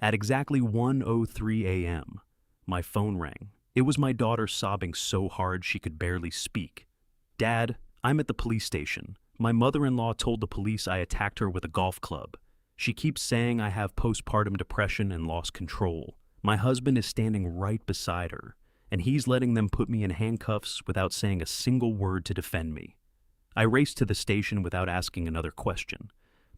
At exactly 1:03 a.m., my phone rang. It was my daughter sobbing so hard she could barely speak. "Dad, I'm at the police station. My mother-in-law told the police I attacked her with a golf club. She keeps saying I have postpartum depression and lost control. My husband is standing right beside her, and he's letting them put me in handcuffs without saying a single word to defend me." I raced to the station without asking another question.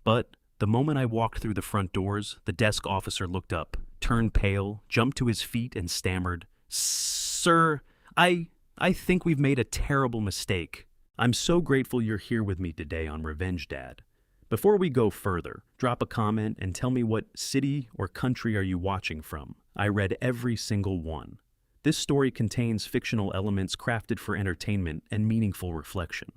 But the moment I walked through the front doors, the desk officer looked up, turned pale, jumped to his feet, and stammered, "Sir, I think we've made a terrible mistake. I'm so grateful you're here with me today on Revenge, Dad. Before we go further, drop a comment and tell me what city or country are you watching from. I read every single one. This story contains fictional elements crafted for entertainment and meaningful reflection.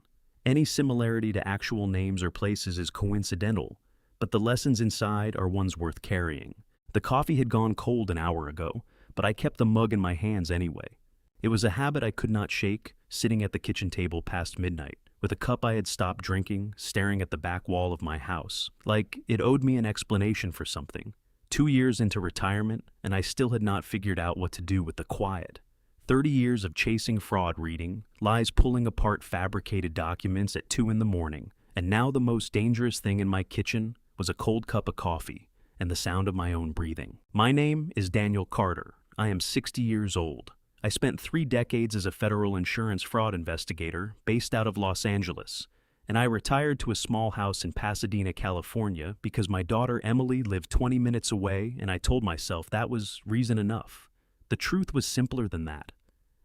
Any similarity to actual names or places is coincidental, but the lessons inside are ones worth carrying. The coffee had gone cold an hour ago, but I kept the mug in my hands anyway. It was a habit I could not shake, sitting at the kitchen table past midnight, with a cup I had stopped drinking, staring at the back wall of my house, like it owed me an explanation for something. 2 years into retirement, and I still had not figured out what to do with the quiet. 30 years of chasing fraud reading, lies pulling apart fabricated documents at 2 in the morning, and now the most dangerous thing in my kitchen was a cold cup of coffee and the sound of my own breathing. My name is Daniel Carter. I am 60 years old. I spent 3 decades as a federal insurance fraud investigator based out of Los Angeles, and I retired to a small house in Pasadena, California because my daughter Emily lived 20 minutes away, and I told myself that was reason enough. The truth was simpler than that.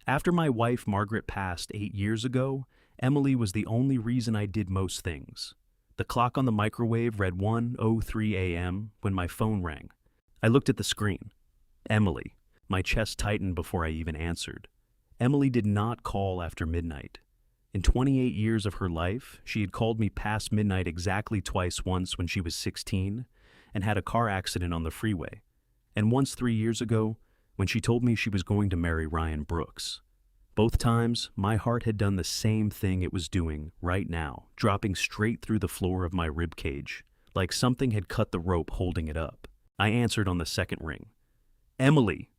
After my wife Margaret passed 8 years ago, Emily was the only reason I did most things. The clock on the microwave read 1:03 a.m. when my phone rang. I looked at the screen. Emily. My chest tightened before I even answered. Emily did not call after midnight. In 28 years of her life, she had called me past midnight exactly twice, once when she was 16 and had a car accident on the freeway, and once 3 years ago when she told me she was going to marry Ryan Brooks. Both times, my heart had done the same thing it was doing right now, dropping straight through the floor of my ribcage, like something had cut the rope holding it up. I answered on the second ring. "Emily!"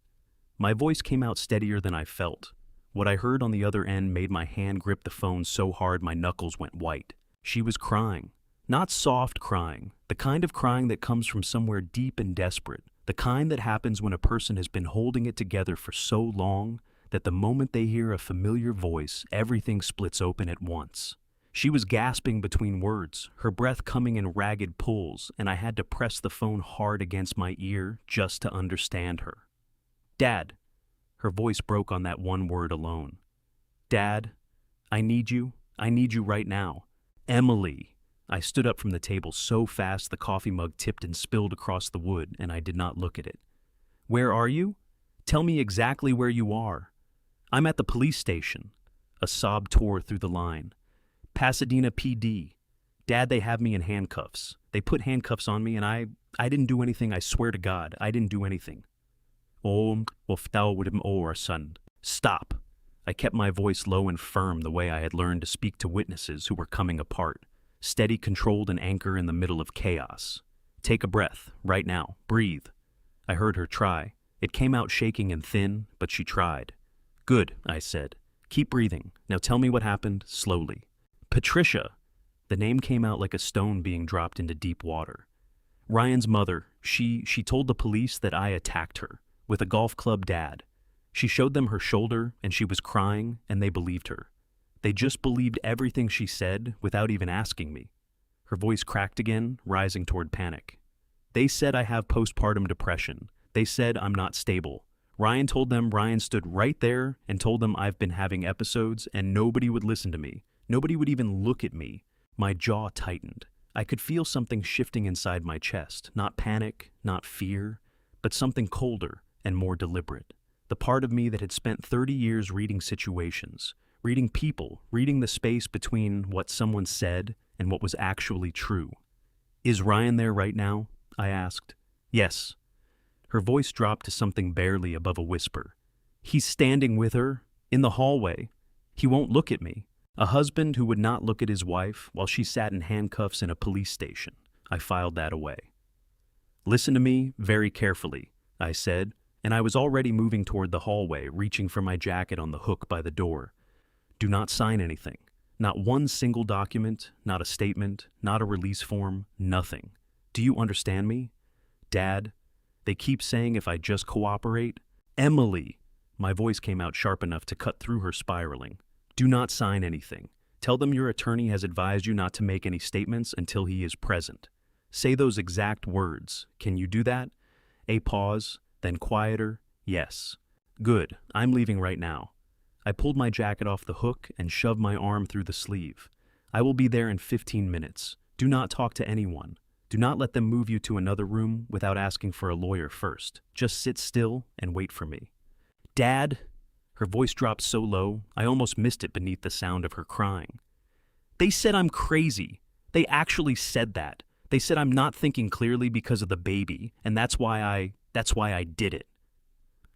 My voice came out steadier than I felt. What I heard on the other end made my hand grip the phone so hard my knuckles went white. She was crying. Not soft crying, the kind of crying that comes from somewhere deep and desperate, the kind that happens when a person has been holding it together for so long that the moment they hear a familiar voice, everything splits open at once. She was gasping between words, her breath coming in ragged pulls, and I had to press the phone hard against my ear just to understand her. "Dad." Her voice broke on that one word alone. "Dad, I need you. I need you right now. Emily." I stood up from the table so fast the coffee mug tipped and spilled across the wood, and I did not look at it. "Where are you? Tell me exactly where you are." "I'm at the police station." A sob tore through the line. "Pasadena PD. Dad, they have me in handcuffs. They put handcuffs on me, and I didn't do anything. I swear to God, I didn't do anything." Son. "Stop." I kept my voice low and firm, the way I had learned to speak to witnesses who were coming apart. Steady, controlled, and anchor in the middle of chaos. "Take a breath, right now. Breathe." I heard her try. It came out shaking and thin, but she tried. "Good," I said. "Keep breathing. Now tell me what happened, slowly." "Patricia." The name came out like a stone being dropped into deep water. "Ryan's mother, she told the police that I attacked her with a golf club, Dad. She showed them her shoulder, and she was crying, and they believed her. They just believed everything she said without even asking me." Her voice cracked again, rising toward panic. "They said I have postpartum depression. They said I'm not stable. Ryan told them Ryan stood right there and told them I've been having episodes, and nobody would listen to me. Nobody would even look at me." My jaw tightened. I could feel something shifting inside my chest, not panic, not fear, but something colder and more deliberate. The part of me that had spent 30 years reading situations, reading people, reading the space between what someone said and what was actually true. "Is Ryan there right now?" I asked. "Yes." Her voice dropped to something barely above a whisper. "He's standing with her, in the hallway. He won't look at me." A husband who would not look at his wife while she sat in handcuffs in a police station. I filed that away. Listen to me very carefully, I said, and I was already moving toward the hallway, reaching for my jacket on the hook by the door. Do not sign anything. Not one single document, not a statement, not a release form, nothing. Do you understand me? Dad, they keep saying if I just cooperate. Emily! My voice came out sharp enough to cut through her spiraling. Do not sign anything. Tell them your attorney has advised you not to make any statements until he is present. Say those exact words. Can you do that? A pause, then quieter, yes. Good, I'm leaving right now. I pulled my jacket off the hook and shoved my arm through the sleeve. I will be there in 15 minutes. Do not talk to anyone. Do not let them move you to another room without asking for a lawyer first. Just sit still and wait for me. Dad? Her voice dropped so low, I almost missed it beneath the sound of her crying. They said I'm crazy. They actually said that. They said I'm not thinking clearly because of the baby, and that's why I did it.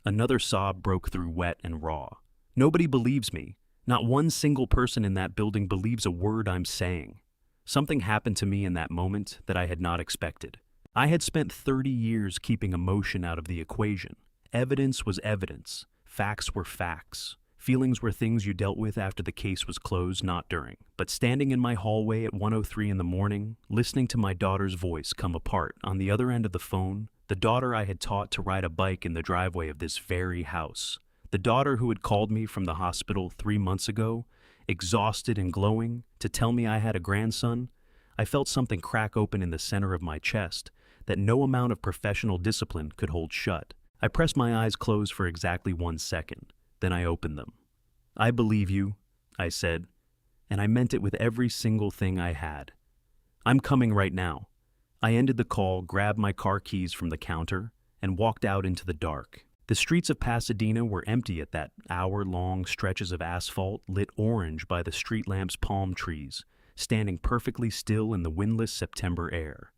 Another sob broke through wet and raw. Nobody believes me. Not one single person in that building believes a word I'm saying. Something happened to me in that moment that I had not expected. I had spent 30 years keeping emotion out of the equation. Evidence was evidence. Facts were facts. Feelings were things you dealt with after the case was closed, not during. But standing in my hallway at 1:03 in the morning, listening to my daughter's voice come apart on the other end of the phone, the daughter I had taught to ride a bike in the driveway of this very house, the daughter who had called me from the hospital 3 months ago, exhausted and glowing, to tell me I had a grandson, I felt something crack open in the center of my chest that no amount of professional discipline could hold shut. I pressed my eyes closed for exactly 1 second. Then I opened them. I believe you, I said, and I meant it with every single thing I had. I'm coming right now. I ended the call, grabbed my car keys from the counter, and walked out into the dark. The streets of Pasadena were empty at that hour-long stretches of asphalt lit orange by the street lamps' palm trees, standing perfectly still in the windless September air.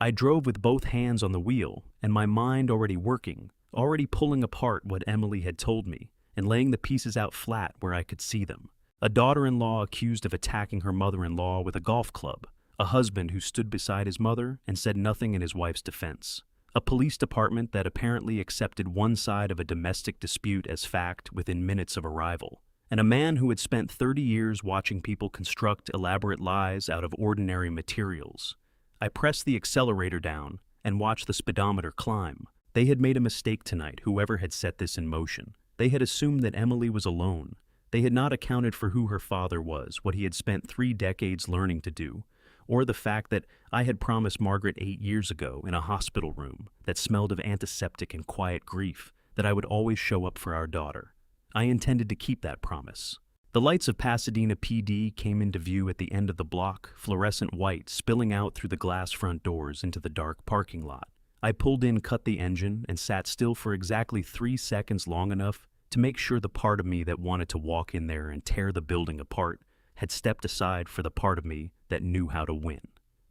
I drove with both hands on the wheel, and my mind already working, already pulling apart what Emily had told me, and laying the pieces out flat where I could see them. A daughter-in-law accused of attacking her mother-in-law with a golf club, a husband who stood beside his mother and said nothing in his wife's defense, a police department that apparently accepted one side of a domestic dispute as fact within minutes of arrival, and a man who had spent 30 years watching people construct elaborate lies out of ordinary materials. I pressed the accelerator down and watched the speedometer climb. They had made a mistake tonight, whoever had set this in motion. They had assumed that Emily was alone. They had not accounted for who her father was, what he had spent 3 decades learning to do, or the fact that I had promised Margaret 8 years ago in a hospital room that smelled of antiseptic and quiet grief that I would always show up for our daughter. I intended to keep that promise. The lights of Pasadena PD came into view at the end of the block, fluorescent white, spilling out through the glass front doors into the dark parking lot. I pulled in, cut the engine, and sat still for exactly 3 seconds, long enough to make sure the part of me that wanted to walk in there and tear the building apart had stepped aside for the part of me that knew how to win.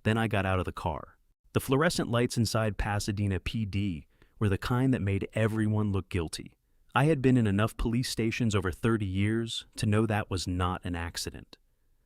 Then I got out of the car. The fluorescent lights inside Pasadena PD were the kind that made everyone look guilty. I had been in enough police stations over 30 years to know that was not an accident.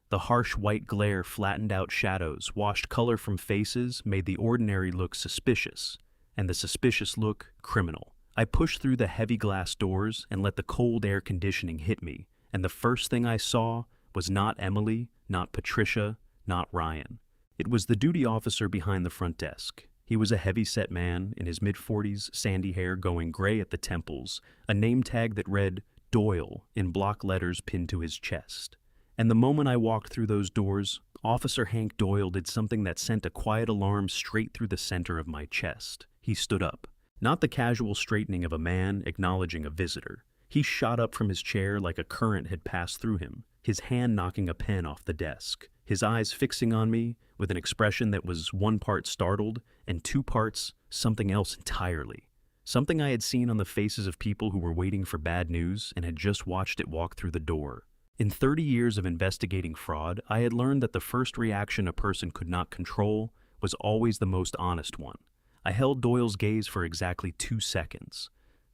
The harsh white glare flattened out shadows, washed color from faces, made the ordinary look suspicious, and the suspicious look criminal. I pushed through the heavy glass doors and let the cold air conditioning hit me, and the first thing I saw was not Emily, not Patricia, not Ryan. It was the duty officer behind the front desk. He was a heavy-set man in his mid-40s, sandy hair going gray at the temples, a name tag that read Doyle in block letters pinned to his chest. And the moment I walked through those doors, Officer Hank Doyle did something that sent a quiet alarm straight through the center of my chest. He stood up. Not the casual straightening of a man acknowledging a visitor. He shot up from his chair like a current had passed through him, his hand knocking a pen off the desk, his eyes fixing on me with an expression that was 1 part startled and 2 parts something else entirely. Something I had seen on the faces of people who were waiting for bad news and had just watched it walk through the door. In 30 years of investigating fraud, I had learned that the first reaction a person could not control was always the most honest one. I held Doyle's gaze for exactly 2 seconds.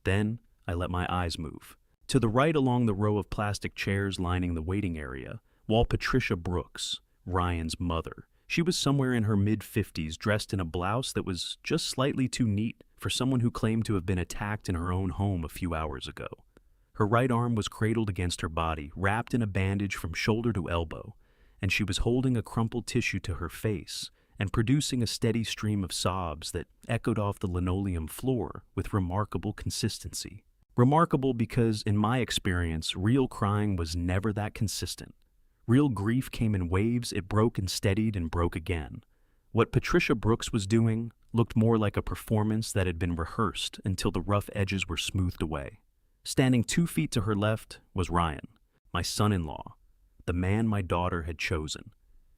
Then I let my eyes move. To the right along the row of plastic chairs lining the waiting area, while Patricia Brooks, Ryan's mother. She was somewhere in her mid-50s, dressed in a blouse that was just slightly too neat for someone who claimed to have been attacked in her own home a few hours ago. Her right arm was cradled against her body, wrapped in a bandage from shoulder to elbow, and she was holding a crumpled tissue to her face and producing a steady stream of sobs that echoed off the linoleum floor with remarkable consistency. Remarkable because, in my experience, real crying was never that consistent. Real grief came in waves, it broke and steadied and broke again. What Patricia Brooks was doing looked more like a performance that had been rehearsed until the rough edges were smoothed away. Standing 2 feet to her left was Ryan, my son-in-law, the man my daughter had chosen.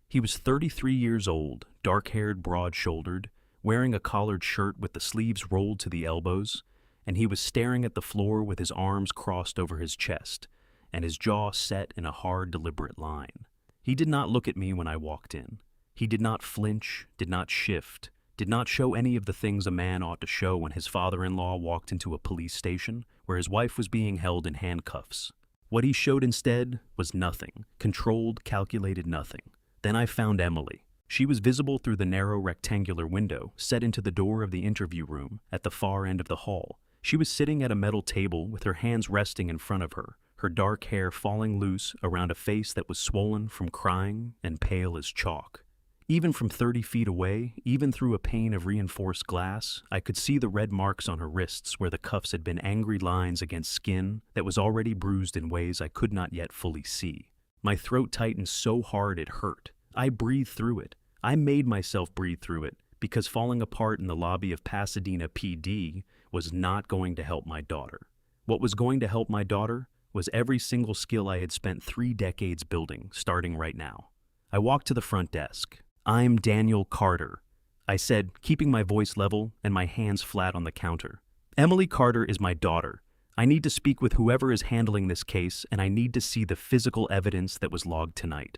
He was 33 years old, dark-haired, broad-shouldered, wearing a collared shirt with the sleeves rolled to the elbows, and he was staring at the floor with his arms crossed over his chest and his jaw set in a hard, deliberate line. He did not look at me when I walked in. He did not flinch, did not shift, did not show any of the things a man ought to show when his father-in-law walked into a police station where his wife was being held in handcuffs. What he showed instead was nothing, controlled, calculated nothing. Then I found Emily. She was visible through the narrow rectangular window set into the door of the interview room at the far end of the hall. She was sitting at a metal table with her hands resting in front of her dark hair falling loose around a face that was swollen from crying and pale as chalk. Even from 30 feet away, even through a pane of reinforced glass, I could see the red marks on her wrists where the cuffs had been angry lines against skin that was already bruised in ways I could not yet fully see. My throat tightened so hard it hurt. I breathed through it. I made myself breathe through it because falling apart in the lobby of Pasadena PD was not going to help my daughter. What was going to help my daughter was every single skill I had spent 3 decades building, starting right now. I walked to the front desk. "I'm Daniel Carter," I said, keeping my voice level and my hands flat on the counter. "Emily Carter is my daughter. I need to speak with whoever is handling this case, and I need to see the physical evidence that was logged tonight."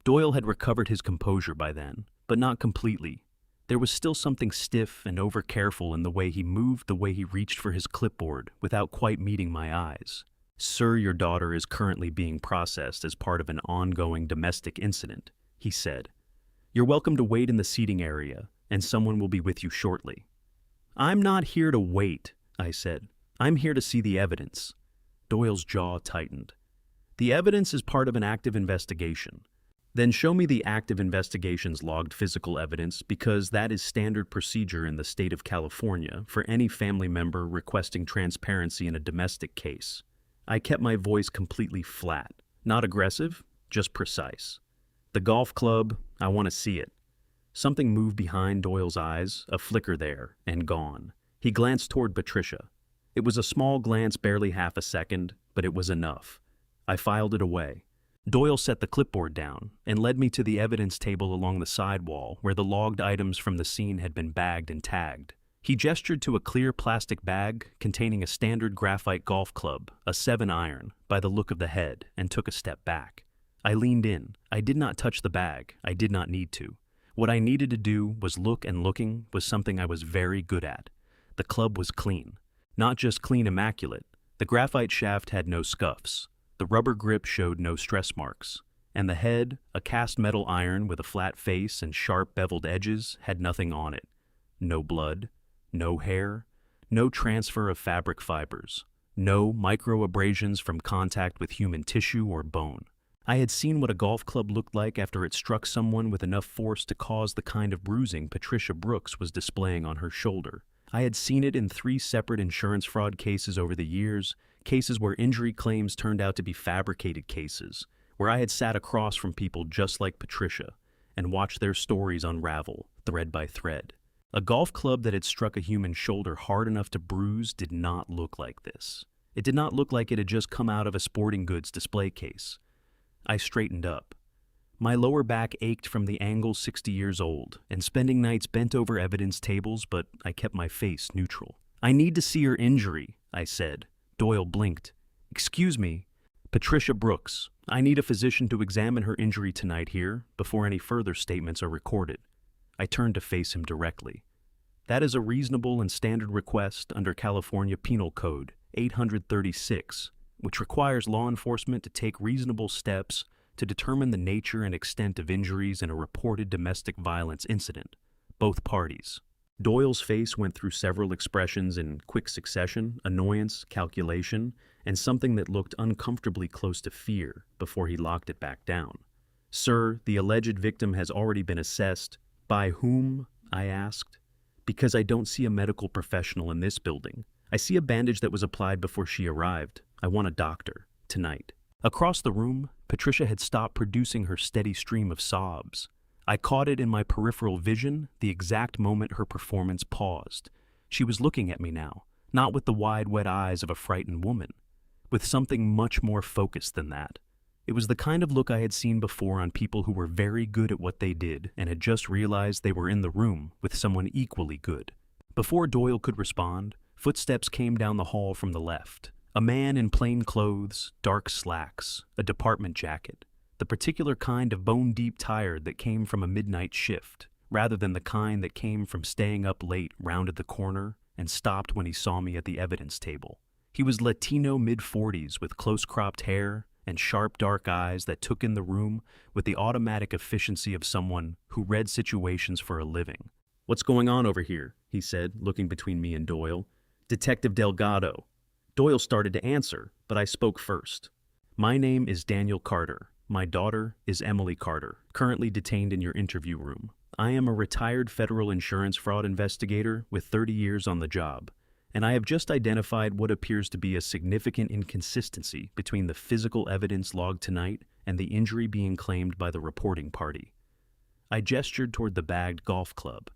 Doyle had recovered his composure by then, but not completely. There was still something stiff and over-careful in the way he moved, the way he reached for his clipboard without quite meeting my eyes. "Sir, your daughter is currently being processed as part of an ongoing domestic incident," he said. "You're welcome to wait in the seating area, and someone will be with you shortly." "I'm not here to wait," I said. "I'm here to see the evidence." Doyle's jaw tightened. "The evidence is part of an active investigation." "Then show me the active investigation's logged physical evidence, because that is standard procedure in the state of California for any family member requesting transparency in a domestic case." I kept my voice completely flat, not aggressive, just precise. "The golf club, I want to see it." Something moved behind Doyle's eyes, a flicker there, and gone. He glanced toward Patricia. It was a small glance, barely half a second, but it was enough. I filed it away. Doyle set the clipboard down and led me to the evidence table along the side wall where the logged items from the scene had been bagged and tagged. He gestured to a clear plastic bag containing a standard graphite golf club, a 7-iron, by the look of the head, and took a step back. I leaned in. I did not touch the bag. I did not need to. What I needed to do was look, and looking was something I was very good at. The club was clean. Not just clean, immaculate. The graphite shaft had no scuffs. The rubber grip showed no stress marks. And the head, a cast metal iron with a flat face and sharp beveled edges, had nothing on it. No blood. No hair, no transfer of fabric fibers, no microabrasions from contact with human tissue or bone. I had seen what a golf club looked like after it struck someone with enough force to cause the kind of bruising Patricia Brooks was displaying on her shoulder. I had seen it in 3 separate insurance fraud cases over the years, cases where injury claims turned out to be fabricated cases, where I had sat across from people just like Patricia and watched their stories unravel, thread by thread. A golf club that had struck a human shoulder hard enough to bruise did not look like this. It did not look like it had just come out of a sporting goods display case. I straightened up. My lower back ached from the angle 60 years old, and spending nights bent over evidence tables, but I kept my face neutral. "I need to see her injury," I said. Doyle blinked. "Excuse me, Patricia Brooks. I need a physician to examine her injury tonight here, before any further statements are recorded." I turned to face him directly. "That is a reasonable and standard request under California Penal Code 836, which requires law enforcement to take reasonable steps to determine the nature and extent of injuries in a reported domestic violence incident. Both parties. Doyle's face went through several expressions in quick succession: annoyance, calculation, and something that looked uncomfortably close to fear before he locked it back down. "Sir, the alleged victim has already been assessed." "By whom?" I asked. "Because I don't see a medical professional in this building. I see a bandage that was applied before she arrived. I want a doctor. Tonight." Across the room, Patricia had stopped producing her steady stream of sobs. I caught it in my peripheral vision the exact moment her performance paused. She was looking at me now, not with the wide, wet eyes of a frightened woman, with something much more focused than that. It was the kind of look I had seen before on people who were very good at what they did and had just realized they were in the room with someone equally good. Before Doyle could respond, footsteps came down the hall from the left. A man in plain clothes, dark slacks, a department jacket, the particular kind of bone-deep tired that came from a midnight shift, rather than the kind that came from staying up late, rounded the corner and stopped when he saw me at the evidence table. He was Latino mid-40s with close-cropped hair and sharp dark eyes that took in the room with the automatic efficiency of someone who read situations for a living. "What's going on over here?" he said, looking between me and Doyle. "Detective Delgado." Doyle started to answer, but I spoke first. "My name is Daniel Carter. My daughter is Emily Carter, currently detained in your interview room. I am a retired federal insurance fraud investigator with 30 years on the job, and I have just identified what appears to be a significant inconsistency between the physical evidence logged tonight and the injury being claimed by the reporting party." I gestured toward the bagged golf club.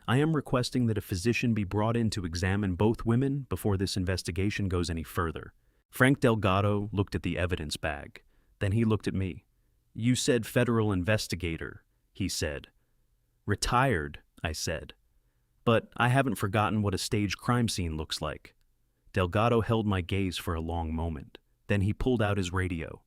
"I am requesting that a physician be brought in to examine both women before this investigation goes any further." Frank Delgado looked at the evidence bag. Then he looked at me. "You said federal investigator," he said. "Retired," I said. "But I haven't forgotten what a staged crime scene looks like." Delgado held my gaze for a long moment. Then he pulled out his radio.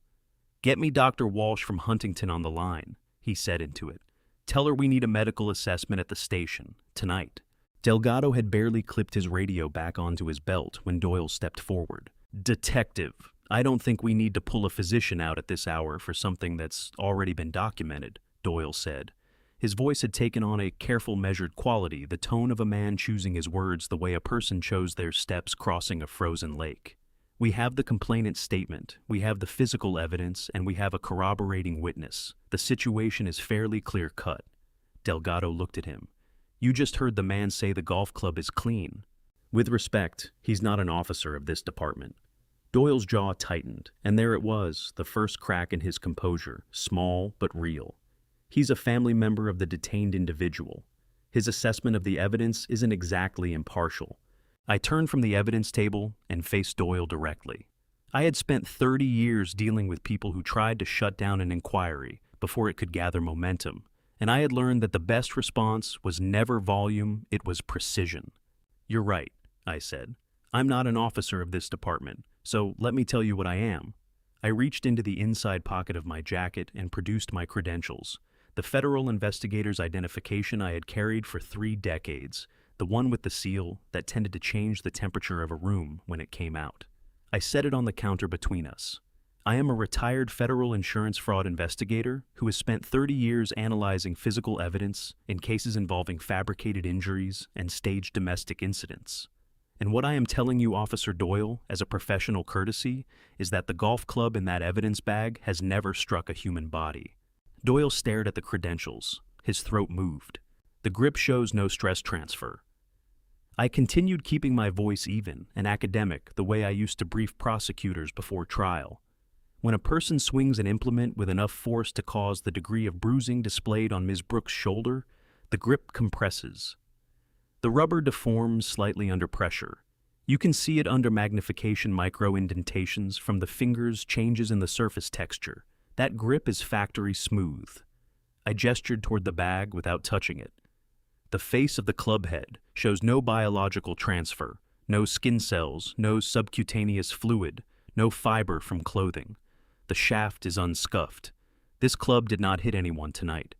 "Get me Dr. Walsh from Huntington on the line," he said into it. "Tell her we need a medical assessment at the station, tonight." Delgado had barely clipped his radio back onto his belt when Doyle stepped forward. "Detective, I don't think we need to pull a physician out at this hour for something that's already been documented," Doyle said. His voice had taken on a careful, measured quality, the tone of a man choosing his words the way a person chose their steps crossing a frozen lake. "We have the complainant's statement, we have the physical evidence, and we have a corroborating witness. The situation is fairly clear-cut." Delgado looked at him. "You just heard the man say the golf club is clean. With respect, he's not an officer of this department." Doyle's jaw tightened, and there it was, the first crack in his composure, small but real. He's a family member of the detained individual. His assessment of the evidence isn't exactly impartial. I turned from the evidence table and faced Doyle directly. I had spent 30 years dealing with people who tried to shut down an inquiry before it could gather momentum, and I had learned that the best response was never volume, it was precision. "You're right," I said. "I'm not an officer of this department, so let me tell you what I am." I reached into the inside pocket of my jacket and produced my credentials. The federal investigator's identification I had carried for 3 decades, the one with the seal that tended to change the temperature of a room when it came out. I set it on the counter between us. "I am a retired federal insurance fraud investigator who has spent 30 years analyzing physical evidence in cases involving fabricated injuries and staged domestic incidents. And what I am telling you, Officer Doyle, as a professional courtesy, is that the golf club in that evidence bag has never struck a human body." Doyle stared at the credentials. His throat moved. "The grip shows no stress transfer." I continued keeping my voice even and academic the way I used to brief prosecutors before trial. "When a person swings an implement with enough force to cause the degree of bruising displayed on Ms. Brooks' shoulder, the grip compresses. The rubber deforms slightly under pressure. You can see it under magnification micro-indentations from the fingers' changes in the surface texture. That grip is factory smooth." I gestured toward the bag without touching it. "The face of the club head shows no biological transfer, no skin cells, no subcutaneous fluid, no fiber from clothing. The shaft is unscuffed. This club did not hit anyone tonight."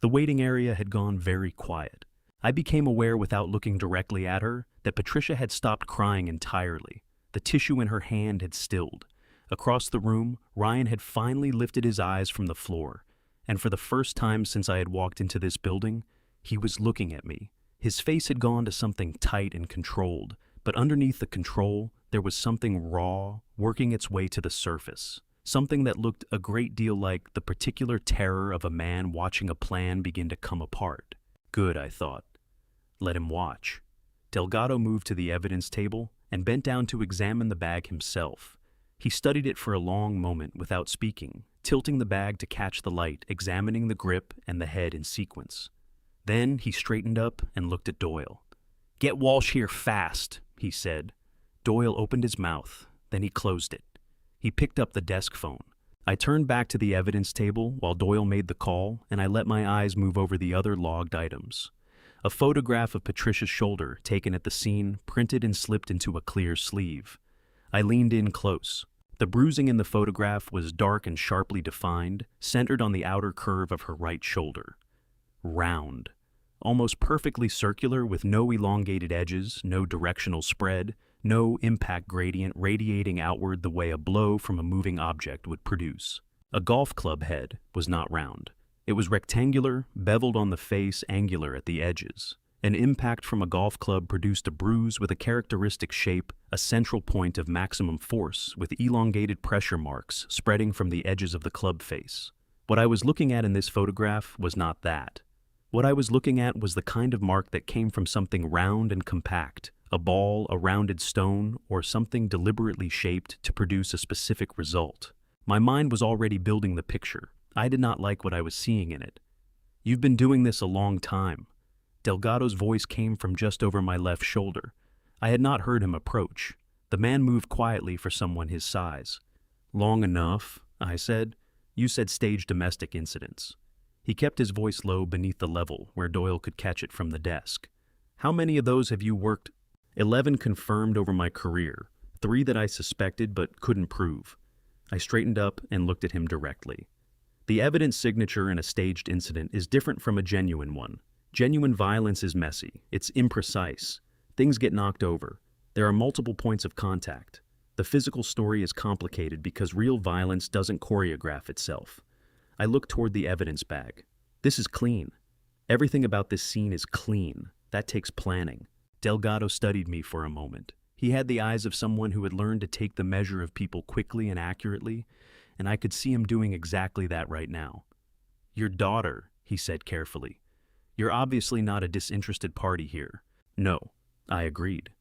The waiting area had gone very quiet. I became aware without looking directly at her that Patricia had stopped crying entirely. The tissue in her hand had stilled. Across the room, Ryan had finally lifted his eyes from the floor, and for the first time since I had walked into this building, he was looking at me. His face had gone to something tight and controlled, but underneath the control, there was something raw, working its way to the surface. Something that looked a great deal like the particular terror of a man watching a plan begin to come apart. Good, I thought. Let him watch. Delgado moved to the evidence table and bent down to examine the bag himself. He studied it for a long moment without speaking, tilting the bag to catch the light, examining the grip and the head in sequence. Then he straightened up and looked at Doyle. "Get Walsh here fast," he said. Doyle opened his mouth, then he closed it. He picked up the desk phone. I turned back to the evidence table while Doyle made the call, and I let my eyes move over the other logged items. A photograph of Patricia's shoulder taken at the scene, printed and slipped into a clear sleeve. I leaned in close. The bruising in the photograph was dark and sharply defined, centered on the outer curve of her right shoulder. Round. Almost perfectly circular with no elongated edges, no directional spread, no impact gradient radiating outward the way a blow from a moving object would produce. A golf club head was not round. It was rectangular, beveled on the face, angular at the edges. An impact from a golf club produced a bruise with a characteristic shape, a central point of maximum force with elongated pressure marks spreading from the edges of the club face. What I was looking at in this photograph was not that. What I was looking at was the kind of mark that came from something round and compact, a ball, a rounded stone, or something deliberately shaped to produce a specific result. My mind was already building the picture. I did not like what I was seeing in it. "You've been doing this a long time." Delgado's voice came from just over my left shoulder. I had not heard him approach. The man moved quietly for someone his size. "Long enough," I said. "You said staged domestic incidents." He kept his voice low beneath the level where Doyle could catch it from the desk. "How many of those have you worked?" 11 confirmed over my career, 3 that I suspected but couldn't prove. I straightened up and looked at him directly. The evidence signature in a staged incident is different from a genuine one. Genuine violence is messy, it's imprecise. Things get knocked over. There are multiple points of contact. The physical story is complicated because real violence doesn't choreograph itself. I looked toward the evidence bag. This is clean. Everything about this scene is clean. That takes planning. Delgado studied me for a moment. He had the eyes of someone who had learned to take the measure of people quickly and accurately, and I could see him doing exactly that right now. "Your daughter," he said carefully. "You're obviously not a disinterested party here." "No," I agreed.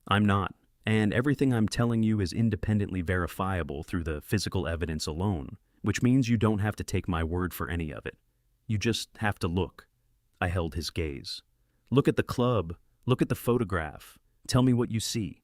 "I'm not, and everything I'm telling you is independently verifiable through the physical evidence alone, which means you don't have to take my word for any of it. You just have to look." I held his gaze. "Look at the club. Look at the photograph. Tell me what you see."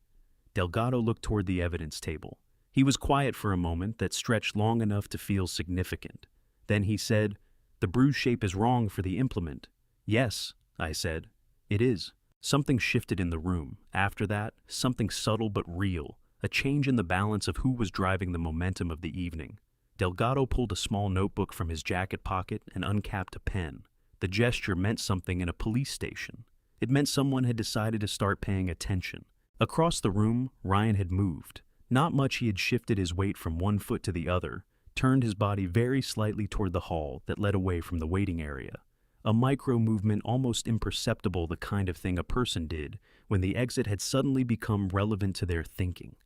Delgado looked toward the evidence table. He was quiet for a moment that stretched long enough to feel significant. Then he said, "The bruise shape is wrong for the implement." "Yes," I said, "it is." Something shifted in the room. After that, something subtle but real, a change in the balance of who was driving the momentum of the evening. Delgado pulled a small notebook from his jacket pocket and uncapped a pen. The gesture meant something in a police station. It meant someone had decided to start paying attention. Across the room, Ryan had moved. Not much. He had shifted his weight from one foot to the other, turned his body very slightly toward the hall that led away from the waiting area. A micro-movement almost imperceptible, the kind of thing a person did when the exit had suddenly become relevant to their thinking.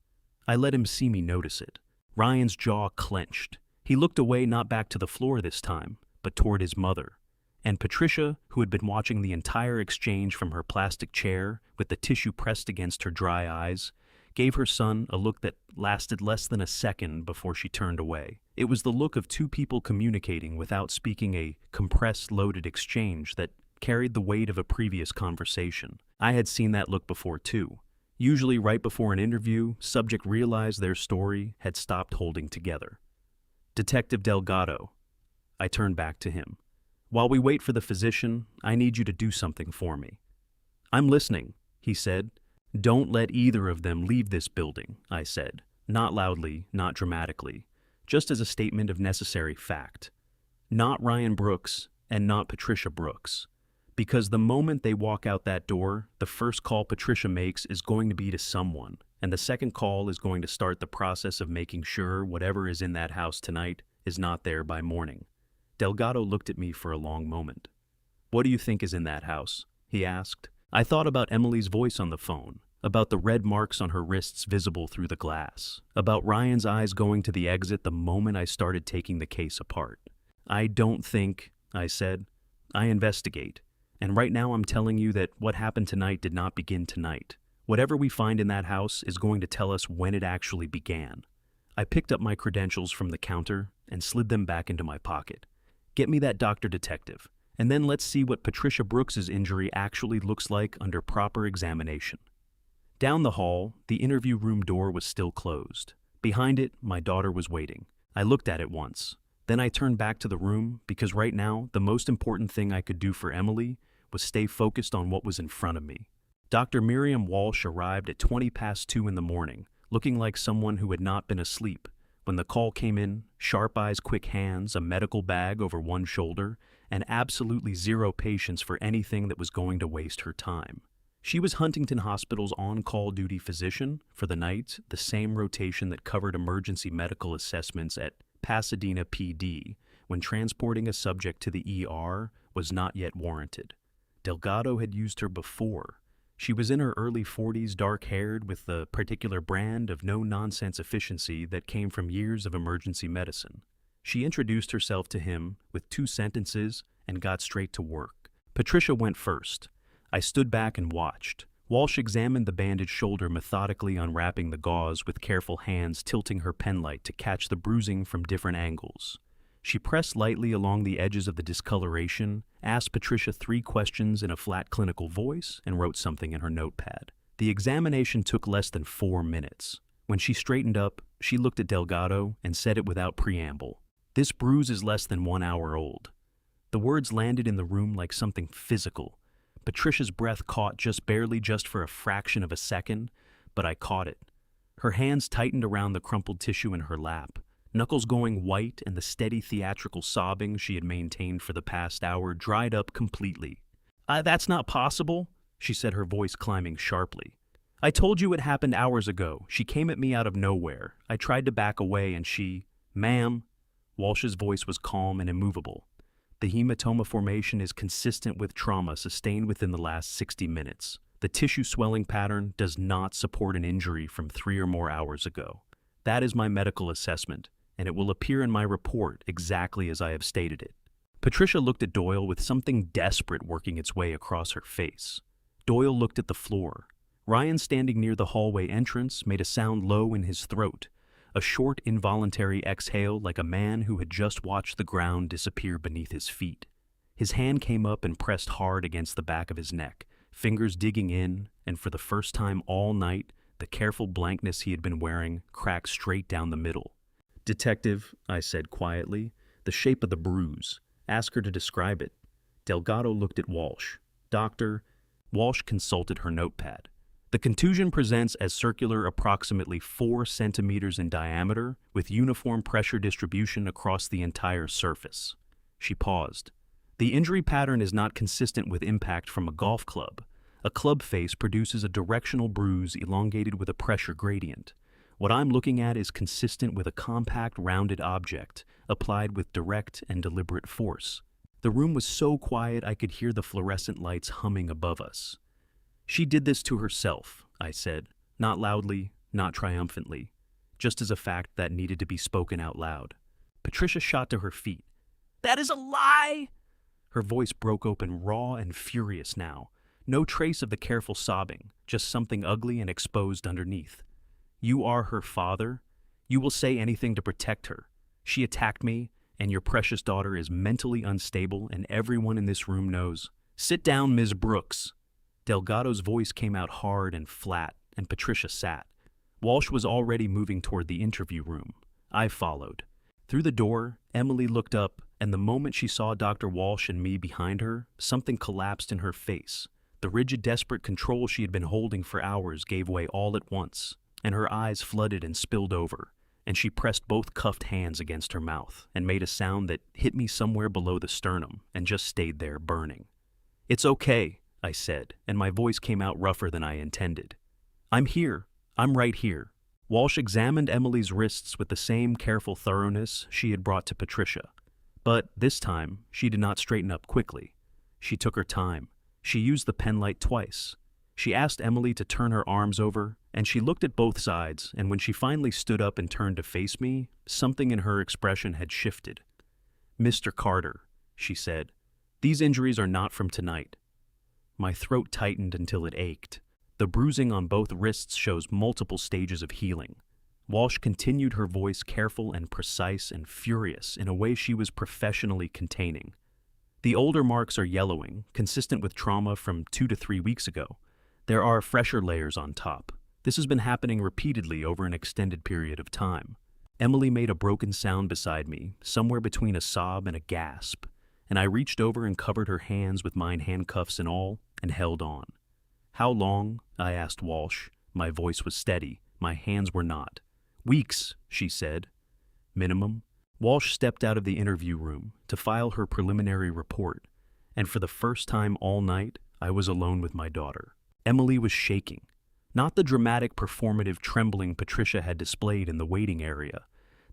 I let him see me notice it. Ryan's jaw clenched. He looked away, not back to the floor this time, but toward his mother. And Patricia, who had been watching the entire exchange from her plastic chair with the tissue pressed against her dry eyes, gave her son a look that lasted less than a second before she turned away. It was the look of two people communicating without speaking, a compressed, loaded exchange that carried the weight of a previous conversation. I had seen that look before too. Usually right before an interview, subject realized their story had stopped holding together. "Detective Delgado." I turned back to him. "While we wait for the physician, I need you to do something for me." "I'm listening," he said. "Don't let either of them leave this building," I said, not loudly, not dramatically, just as a statement of necessary fact. Not Ryan Brooks and not Patricia Brooks. Because the moment they walk out that door, the first call Patricia makes is going to be to someone, and the second call is going to start the process of making sure whatever is in that house tonight is not there by morning. Delgado looked at me for a long moment. What do you think is in that house? He asked. I thought about Emily's voice on the phone, about the red marks on her wrists visible through the glass, about Ryan's eyes going to the exit the moment I started taking the case apart. I don't think, I said. I investigate. And right now I'm telling you that what happened tonight did not begin tonight. Whatever we find in that house is going to tell us when it actually began. I picked up my credentials from the counter and slid them back into my pocket. Get me that doctor detective, and then let's see what Patricia Brooks's injury actually looks like under proper examination. Down the hall, the interview room door was still closed. Behind it, my daughter was waiting. I looked at it once. Then I turned back to the room because right now, the most important thing I could do for Emily was stay focused on what was in front of me. Dr. Miriam Walsh arrived at 2:20 in the morning, looking like someone who had not been asleep. When the call came in, sharp eyes, quick hands, a medical bag over one shoulder, and absolutely zero patience for anything that was going to waste her time. She was Huntington Hospital's on-call duty physician for the night, the same rotation that covered emergency medical assessments at Pasadena PD when transporting a subject to the ER was not yet warranted. Delgado had used her before. She was in her early 40s, dark-haired, with the particular brand of no-nonsense efficiency that came from years of emergency medicine. She introduced herself to him with 2 sentences and got straight to work. Patricia went first. I stood back and watched. Walsh examined the bandaged shoulder, methodically unwrapping the gauze with careful hands, tilting her penlight to catch the bruising from different angles. She pressed lightly along the edges of the discoloration, asked Patricia 3 questions in a flat clinical voice, and wrote something in her notepad. The examination took less than 4 minutes. When she straightened up, she looked at Delgado and said it without preamble. This bruise is less than 1 hour old. The words landed in the room like something physical. Patricia's breath caught just barely, just for a fraction of a second, but I caught it. Her hands tightened around the crumpled tissue in her lap, knuckles going white, and the steady theatrical sobbing she had maintained for the past hour dried up completely. That's not possible, she said, her voice climbing sharply. I told you it happened hours ago. She came at me out of nowhere. I tried to back away and she... Ma'am. Walsh's voice was calm and immovable. The hematoma formation is consistent with trauma sustained within the last 60 minutes. The tissue swelling pattern does not support an injury from 3 or more hours ago. That is my medical assessment, and it will appear in my report exactly as I have stated it. Patricia looked at Doyle with something desperate working its way across her face. Doyle looked at the floor. Ryan, standing near the hallway entrance, made a sound low in his throat, a short, involuntary exhale like a man who had just watched the ground disappear beneath his feet. His hand came up and pressed hard against the back of his neck, fingers digging in, and for the first time all night, the careful blankness he had been wearing cracked straight down the middle. Detective, I said quietly, the shape of the bruise. Ask her to describe it. Delgado looked at Walsh. Doctor, Walsh consulted her notepad. The contusion presents as circular, approximately 4 centimeters in diameter, with uniform pressure distribution across the entire surface. She paused. The injury pattern is not consistent with impact from a golf club. A club face produces a directional bruise elongated with a pressure gradient. What I'm looking at is consistent with a compact, rounded object, applied with direct and deliberate force. The room was so quiet I could hear the fluorescent lights humming above us. She did this to herself, I said, not loudly, not triumphantly, just as a fact that needed to be spoken out loud. Patricia shot to her feet. That is a lie! Her voice broke open, raw and furious now. No trace of the careful sobbing, just something ugly and exposed underneath. You are her father. You will say anything to protect her. She attacked me, and your precious daughter is mentally unstable, and everyone in this room knows. Sit down, Ms. Brooks. Delgado's voice came out hard and flat, and Patricia sat. Walsh was already moving toward the interview room. I followed. Through the door, Emily looked up, and the moment she saw Dr. Walsh and me behind her, something collapsed in her face. The rigid, desperate control she had been holding for hours gave way all at once, and her eyes flooded and spilled over, and she pressed both cuffed hands against her mouth and made a sound that hit me somewhere below the sternum and just stayed there, burning. It's okay, I said, and my voice came out rougher than I intended. I'm here. I'm right here. Walsh examined Emily's wrists with the same careful thoroughness she had brought to Patricia. But this time, she did not straighten up quickly. She took her time. She used the penlight twice. She asked Emily to turn her arms over, and she looked at both sides, and when she finally stood up and turned to face me, something in her expression had shifted. "Mr. Carter," she said, "these injuries are not from tonight." My throat tightened until it ached. The bruising on both wrists shows multiple stages of healing. Walsh continued, her voice careful and precise and furious in a way she was professionally containing. "The older marks are yellowing, consistent with trauma from 2 to 3 weeks ago. There are fresher layers on top. This has been happening repeatedly over an extended period of time." Emily made a broken sound beside me, somewhere between a sob and a gasp, and I reached over and covered her hands with mine, handcuffs and all, and held on. "How long?" I asked Walsh. My voice was steady. My hands were not. "Weeks," she said. "Minimum?" Walsh stepped out of the interview room to file her preliminary report, and for the first time all night, I was alone with my daughter. Emily was shaking. Not the dramatic, performative trembling Patricia had displayed in the waiting area.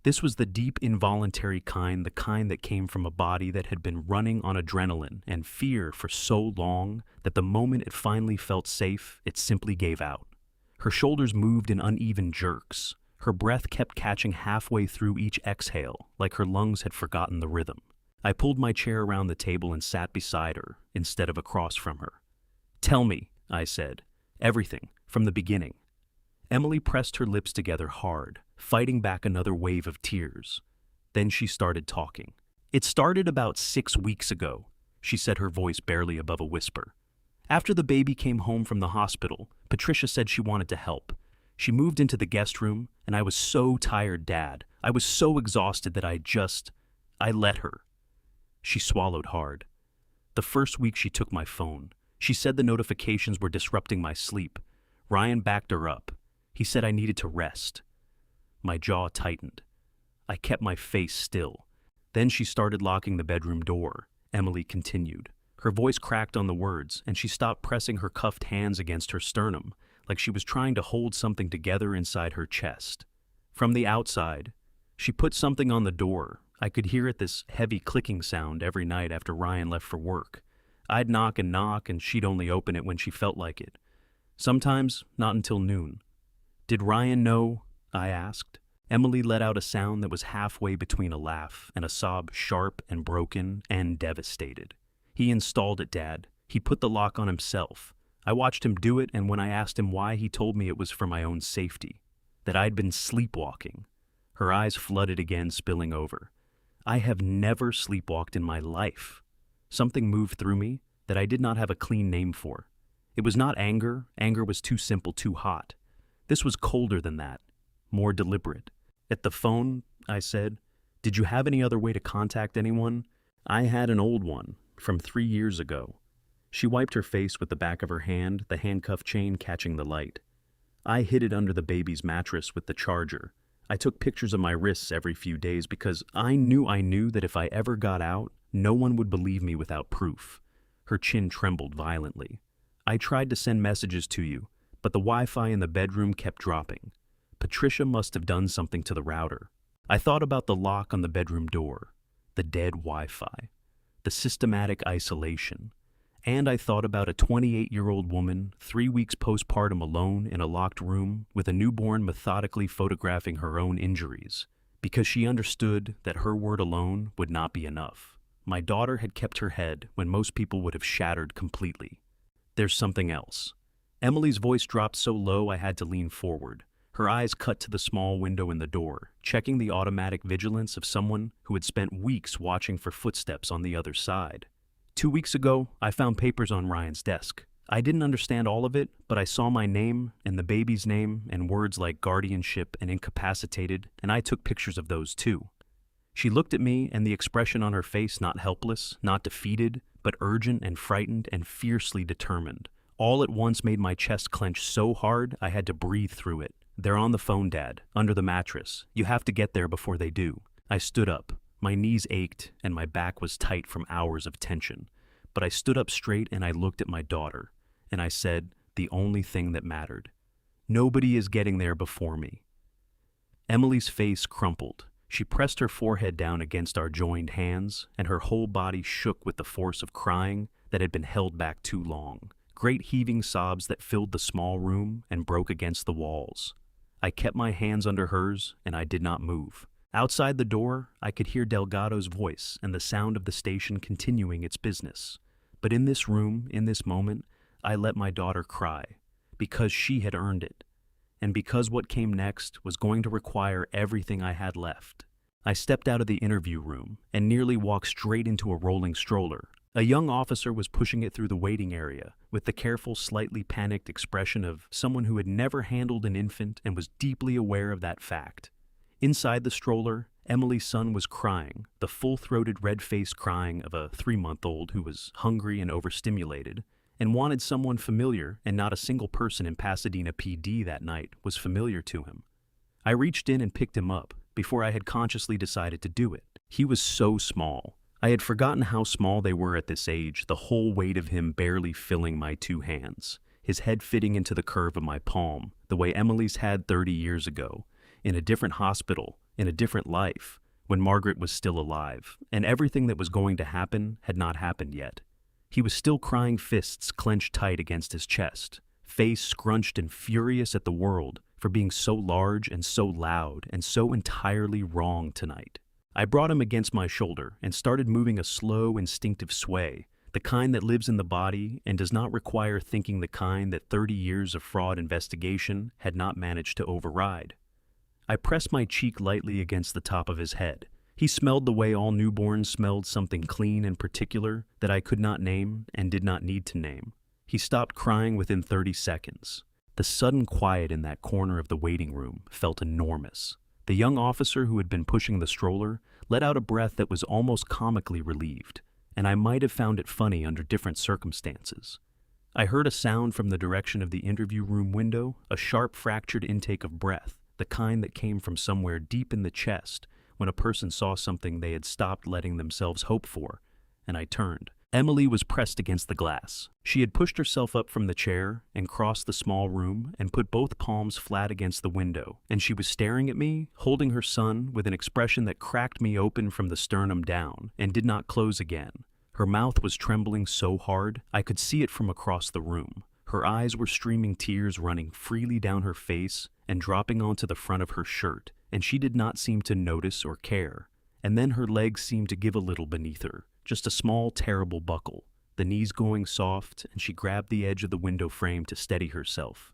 This was the deep, involuntary kind, the kind that came from a body that had been running on adrenaline and fear for so long that the moment it finally felt safe, it simply gave out. Her shoulders moved in uneven jerks. Her breath kept catching halfway through each exhale, like her lungs had forgotten the rhythm. I pulled my chair around the table and sat beside her, instead of across from her. "Tell me," I said. "Everything, from the beginning." Emily pressed her lips together hard, fighting back another wave of tears. Then she started talking. "It started about 6 weeks ago," she said, her voice barely above a whisper. "After the baby came home from the hospital, Patricia said she wanted to help. She moved into the guest room, and I was so tired, Dad. I was so exhausted that I let her." She swallowed hard. "The first week she took my phone. She said the notifications were disrupting my sleep. Ryan backed her up. He said I needed to rest." My jaw tightened. I kept my face still. Then she started locking the bedroom door. Emily continued. Her voice cracked on the words, and she stopped pressing her cuffed hands against her sternum, like she was trying to hold something together inside her chest. From the outside, she put something on the door. I could hear it, this heavy clicking sound, every night after Ryan left for work. I'd knock, and she'd only open it when she felt like it. Sometimes not until noon. "Did Ryan know?" I asked. Emily let out a sound that was halfway between a laugh and a sob, sharp and broken and devastated. "He installed it, Dad. He put the lock on himself. I watched him do it, and when I asked him why, he told me it was for my own safety, that I'd been sleepwalking." Her eyes flooded again, spilling over. "I have never sleepwalked in my life." Something moved through me that I did not have a clean name for. It was not anger. Anger was too simple, too hot. This was colder than that, more deliberate. "At the phone," I said, "did you have any other way to contact anyone?" "I had an old one, from 3 years ago." She wiped her face with the back of her hand, the handcuff chain catching the light. "I hid it under the baby's mattress with the charger. I took pictures of my wrists every few days because I knew that if I ever got out, no one would believe me without proof." Her chin trembled violently. "I tried to send messages to you, but the Wi-Fi in the bedroom kept dropping. Patricia must have done something to the router. I thought about the lock on the bedroom door, the dead Wi-Fi, the systematic isolation, and I thought about a 28-year-old woman, 3 weeks postpartum, alone in a locked room with a newborn, methodically photographing her own injuries, because she understood that her word alone would not be enough. My daughter had kept her head when most people would have shattered completely. "There's something else." Emily's voice dropped so low I had to lean forward. Her eyes cut to the small window in the door, checking the automatic vigilance of someone who had spent weeks watching for footsteps on the other side. 2 weeks ago, I found papers on Ryan's desk. I didn't understand all of it, but I saw my name and the baby's name and words like guardianship and incapacitated, and I took pictures of those too. She looked at me, and the expression on her face, not helpless, not defeated, but urgent and frightened and fiercely determined, all at once made my chest clench so hard I had to breathe through it. "They're on the phone, Dad, under the mattress. You have to get there before they do." I stood up. My knees ached, and my back was tight from hours of tension. But I stood up straight, and I looked at my daughter, and I said the only thing that mattered. Nobody is getting there before me. Emily's face crumpled. She pressed her forehead down against our joined hands, and her whole body shook with the force of crying that had been held back too long. Great heaving sobs that filled the small room and broke against the walls. I kept my hands under hers, and I did not move. Outside the door, I could hear Delgado's voice and the sound of the station continuing its business. But in this room, in this moment, I let my daughter cry, because she had earned it, and because what came next was going to require everything I had left. I stepped out of the interview room and nearly walked straight into a rolling stroller. A young officer was pushing it through the waiting area with the careful, slightly panicked expression of someone who had never handled an infant and was deeply aware of that fact. Inside the stroller, Emily's son was crying, the full-throated, red-faced crying of a 3-month-old who was hungry and overstimulated and wanted someone familiar, and not a single person in Pasadena PD that night was familiar to him. I reached in and picked him up before I had consciously decided to do it. He was so small. I had forgotten how small they were at this age, the whole weight of him barely filling my 2 hands, his head fitting into the curve of my palm, the way Emily's had 30 years ago, in a different hospital, in a different life, when Margaret was still alive, and everything that was going to happen had not happened yet. He was still crying, fists clenched tight against his chest, face scrunched and furious at the world for being so large and so loud and so entirely wrong tonight. I brought him against my shoulder and started moving a slow, instinctive sway, the kind that lives in the body and does not require thinking, the kind that 30 years of fraud investigation had not managed to override. I pressed my cheek lightly against the top of his head. He smelled the way all newborns smelled, something clean and particular that I could not name and did not need to name. He stopped crying within 30 seconds. The sudden quiet in that corner of the waiting room felt enormous. The young officer who had been pushing the stroller let out a breath that was almost comically relieved, and I might have found it funny under different circumstances. I heard a sound from the direction of the interview room window, a sharp, fractured intake of breath, the kind that came from somewhere deep in the chest when a person saw something they had stopped letting themselves hope for, and I turned. Emily was pressed against the glass. She had pushed herself up from the chair and crossed the small room and put both palms flat against the window, and she was staring at me, holding her son with an expression that cracked me open from the sternum down and did not close again. Her mouth was trembling so hard I could see it from across the room. Her eyes were streaming, tears running freely down her face and dropping onto the front of her shirt, and she did not seem to notice or care. And then her legs seemed to give a little beneath her, just a small, terrible buckle, the knees going soft, and she grabbed the edge of the window frame to steady herself.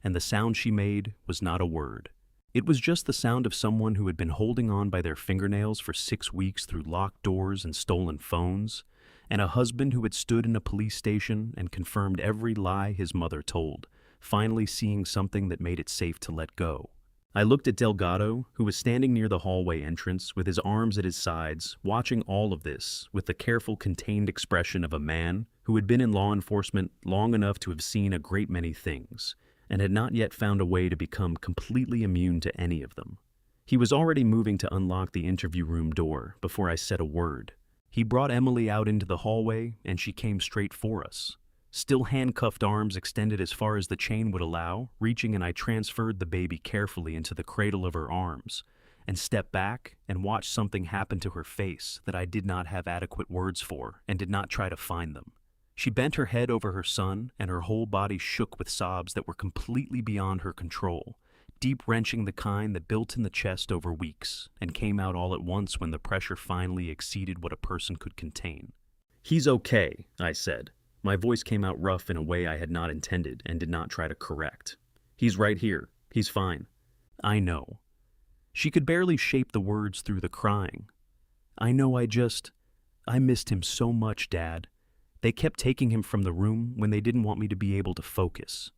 And the sound she made was not a word. It was just the sound of someone who had been holding on by their fingernails for 6 weeks through locked doors and stolen phones, and a husband who had stood in a police station and confirmed every lie his mother told, finally seeing something that made it safe to let go. I looked at Delgado, who was standing near the hallway entrance with his arms at his sides, watching all of this with the careful, contained expression of a man who had been in law enforcement long enough to have seen a great many things, and had not yet found a way to become completely immune to any of them. He was already moving to unlock the interview room door before I said a word. He brought Emily out into the hallway, and she came straight for us. Still handcuffed, arms extended as far as the chain would allow, reaching, and I transferred the baby carefully into the cradle of her arms, and stepped back and watched something happen to her face that I did not have adequate words for, and did not try to find them. She bent her head over her son, and her whole body shook with sobs that were completely beyond her control, deep-wrenching, the kind that built in the chest over weeks, and came out all at once when the pressure finally exceeded what a person could contain. "He's okay," I said. My voice came out rough in a way I had not intended and did not try to correct. "He's right here. He's fine." "I know." She could barely shape the words through the crying. "I know, I missed him so much, Dad. They kept taking him from the room when they didn't want me to be able to focus.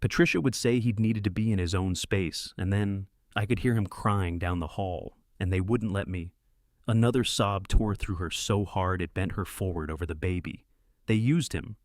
Patricia would say he'd needed to be in his own space, and then I could hear him crying down the hall, and they wouldn't let me." Another sob tore through her so hard it bent her forward over the baby. "They used him.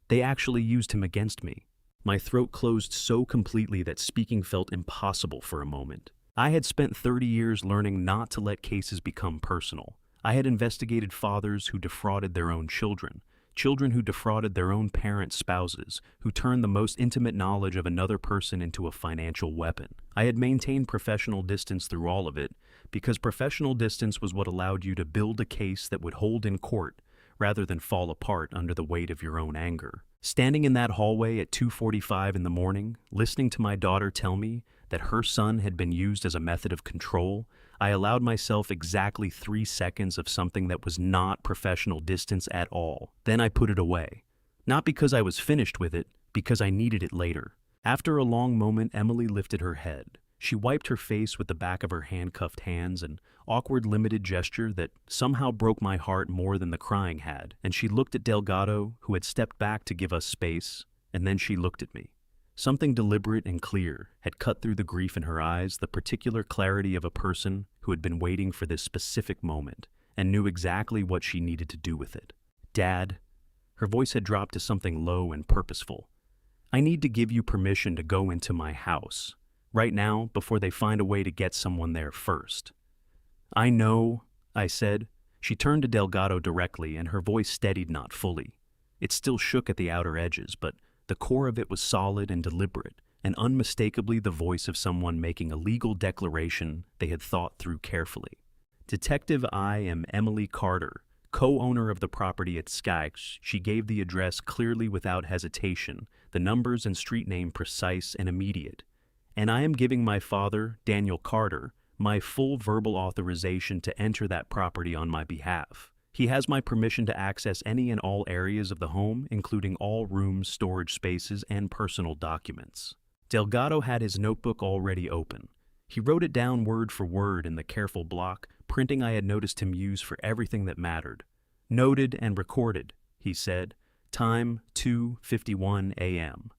They actually used him against me." My throat closed so completely that speaking felt impossible for a moment. I had spent 30 years learning not to let cases become personal. I had investigated fathers who defrauded their own children, children who defrauded their own parents' spouses, who turned the most intimate knowledge of another person into a financial weapon. I had maintained professional distance through all of it, because professional distance was what allowed you to build a case that would hold in court, rather than fall apart under the weight of your own anger. Standing in that hallway at 2:45 in the morning, listening to my daughter tell me that her son had been used as a method of control, I allowed myself exactly 3 seconds of something that was not professional distance at all. Then I put it away. Not because I was finished with it, because I needed it later. After a long moment, Emily lifted her head. She wiped her face with the back of her handcuffed hands, an awkward, limited gesture that somehow broke my heart more than the crying had, and she looked at Delgado, who had stepped back to give us space, and then she looked at me. Something deliberate and clear had cut through the grief in her eyes, the particular clarity of a person who had been waiting for this specific moment and knew exactly what she needed to do with it. "Dad," her voice had dropped to something low and purposeful, "I need to give you permission to go into my house. Right now, before they find a way to get someone there first." "I know," I said. She turned to Delgado directly, and her voice steadied not fully. It still shook at the outer edges, but the core of it was solid and deliberate, and unmistakably the voice of someone making a legal declaration they had thought through carefully. "Detective, I am Emily Carter, co-owner of the property at Skykes." She gave the address clearly without hesitation, the numbers and street name precise and immediate. "And I am giving my father, Daniel Carter, my full verbal authorization to enter that property on my behalf. He has my permission to access any and all areas of the home, including all rooms, storage spaces, and personal documents." Delgado had his notebook already open. He wrote it down word for word in the careful block, printing I had noticed him use for everything that mattered. "Noted and recorded," he said. "Time 2:51 a.m.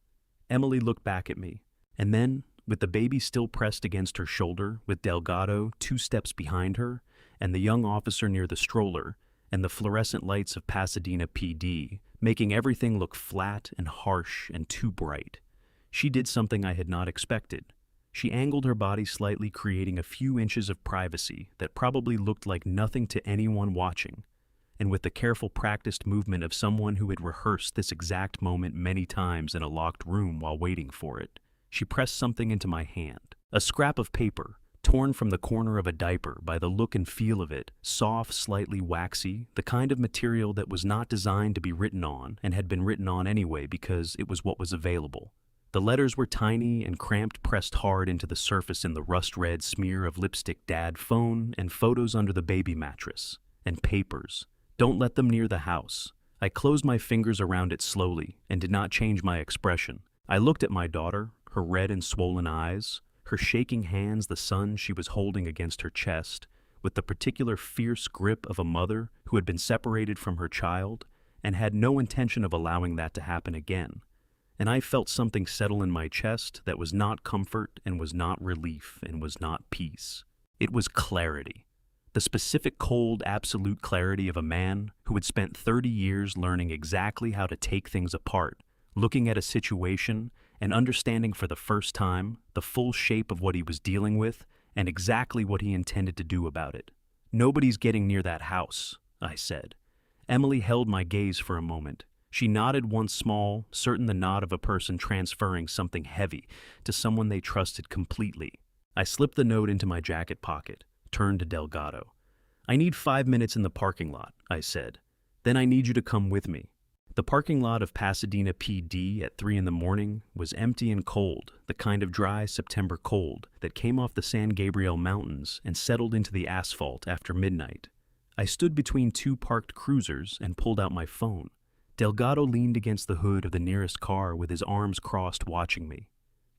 Emily looked back at me, and then, with the baby still pressed against her shoulder, with Delgado 2 steps behind her, and the young officer near the stroller, and the fluorescent lights of Pasadena PD, making everything look flat and harsh and too bright, she did something I had not expected. She angled her body slightly, creating a few inches of privacy that probably looked like nothing to anyone watching, and with the careful, practiced movement of someone who had rehearsed this exact moment many times in a locked room while waiting for it, she pressed something into my hand. A scrap of paper, torn from the corner of a diaper by the look and feel of it, soft, slightly waxy, the kind of material that was not designed to be written on and had been written on anyway because it was what was available. The letters were tiny and cramped, pressed hard into the surface in the rust-red smear of lipstick. "Dad, phone and photos under the baby mattress. And papers. Don't let them near the house." I closed my fingers around it slowly and did not change my expression. I looked at my daughter, her red and swollen eyes, her shaking hands, the son she was holding against her chest, with the particular fierce grip of a mother who had been separated from her child and had no intention of allowing that to happen again. And I felt something settle in my chest that was not comfort and was not relief and was not peace. It was clarity. The specific, cold, absolute clarity of a man who had spent 30 years learning exactly how to take things apart, looking at a situation and understanding for the first time the full shape of what he was dealing with and exactly what he intended to do about it. "Nobody's getting near that house," I said. Emily held my gaze for a moment. She nodded once, small, certain the nod of a person transferring something heavy to someone they trusted completely. I slipped the note into my jacket pocket, turned to Delgado. "I need 5 minutes in the parking lot," I said. "Then I need you to come with me." The parking lot of Pasadena PD at 3 in the morning was empty and cold, the kind of dry September cold that came off the San Gabriel Mountains and settled into the asphalt after midnight. I stood between 2 parked cruisers and pulled out my phone. Delgado leaned against the hood of the nearest car with his arms crossed, watching me.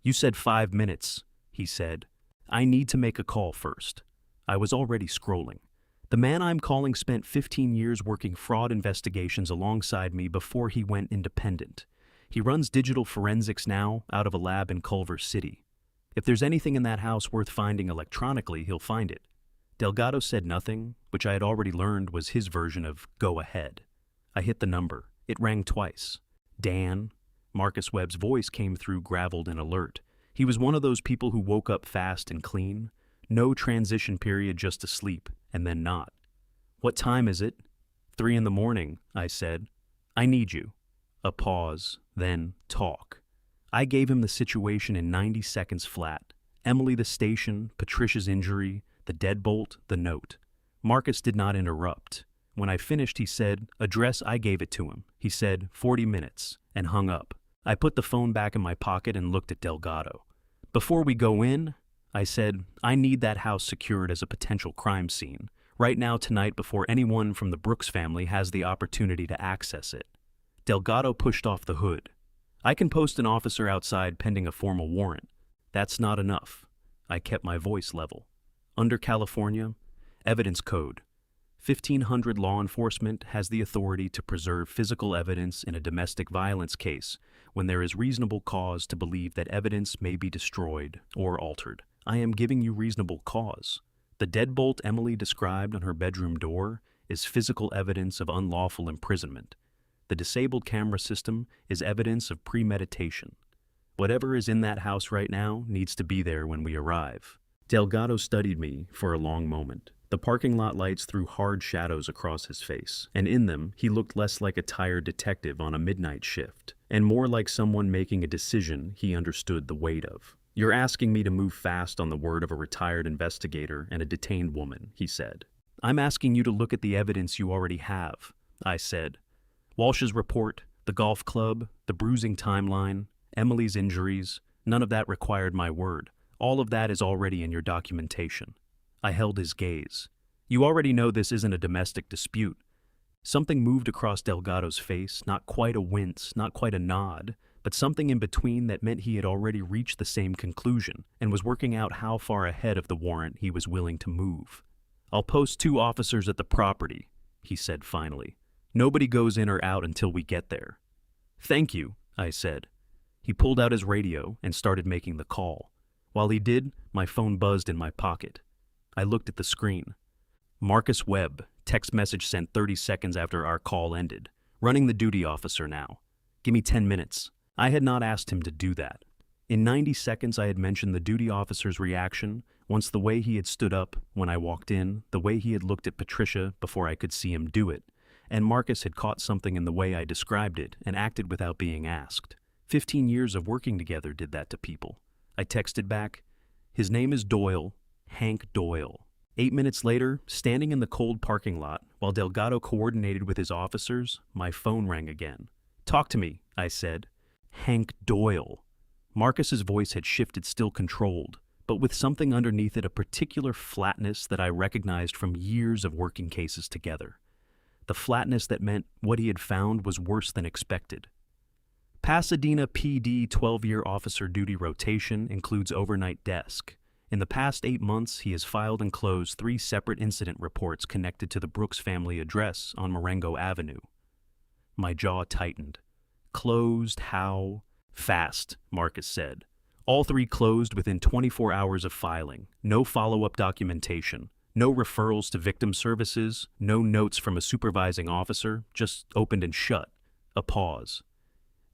"You said 5 minutes," he said. "I need to make a call first." I was already scrolling. "The man I'm calling spent 15 years working fraud investigations alongside me before he went independent. He runs digital forensics now out of a lab in Culver City. If there's anything in that house worth finding electronically, he'll find it." Delgado said nothing, which I had already learned was his version of "go ahead." I hit the number. It rang twice. "Dan." Marcus Webb's voice came through, graveled and alert. He was one of those people who woke up fast and clean. No transition period, just asleep, and then not. "What time is it?" 3 in the morning, I said. I need you. A pause, then talk. I gave him the situation in 90 seconds flat. Emily, the station, Patricia's injury, the deadbolt, the note. Marcus did not interrupt. When I finished, he said, "Address," I gave it to him. He said, 40 minutes, and hung up. I put the phone back in my pocket and looked at Delgado. Before we go in, I said, I need that house secured as a potential crime scene. Right now, tonight, before anyone from the Brooks family has the opportunity to access it. Delgado pushed off the hood. I can post an officer outside pending a formal warrant. That's not enough. I kept my voice level. Under California Evidence Code, 1500 law enforcement has the authority to preserve physical evidence in a domestic violence case when there is reasonable cause to believe that evidence may be destroyed or altered. I am giving you reasonable cause. The deadbolt Emily described on her bedroom door is physical evidence of unlawful imprisonment. The disabled camera system is evidence of premeditation. Whatever is in that house right now needs to be there when we arrive. Delgado studied me for a long moment. The parking lot lights threw hard shadows across his face, and in them he looked less like a tired detective on a midnight shift, and more like someone making a decision he understood the weight of. You're asking me to move fast on the word of a retired investigator and a detained woman, he said. I'm asking you to look at the evidence you already have, I said. Walsh's report, the golf club, the bruising timeline, Emily's injuries, none of that required my word. All of that is already in your documentation. I held his gaze. You already know this isn't a domestic dispute. Something moved across Delgado's face, not quite a wince, not quite a nod, but something in between that meant he had already reached the same conclusion and was working out how far ahead of the warrant he was willing to move. I'll post 2 officers at the property, he said finally. Nobody goes in or out until we get there. Thank you, I said. He pulled out his radio and started making the call. While he did, my phone buzzed in my pocket. I looked at the screen. Marcus Webb, text message sent 30 seconds after our call ended. Running the duty officer now. Give me 10 minutes. I had not asked him to do that. In 90 seconds I had mentioned the duty officer's reaction, once the way he had stood up when I walked in, the way he had looked at Patricia before I could see him do it, and Marcus had caught something in the way I described it and acted without being asked. 15 years of working together did that to people. I texted back, his name is Doyle, Hank Doyle. 8 minutes later, standing in the cold parking lot, while Delgado coordinated with his officers, my phone rang again. Talk to me, I said. Hank Doyle. Marcus's voice had shifted, still controlled, but with something underneath it, a particular flatness that I recognized from years of working cases together. The flatness that meant what he had found was worse than expected. Pasadena PD 12-year officer duty rotation includes overnight desk. In the past 8 months, he has filed and closed 3 separate incident reports connected to the Brooks family address on Marengo Avenue. My jaw tightened. Closed how? Fast, Marcus said. All 3 closed within 24 hours of filing. No follow-up documentation. No referrals to victim services. No notes from a supervising officer. Just opened and shut. A pause.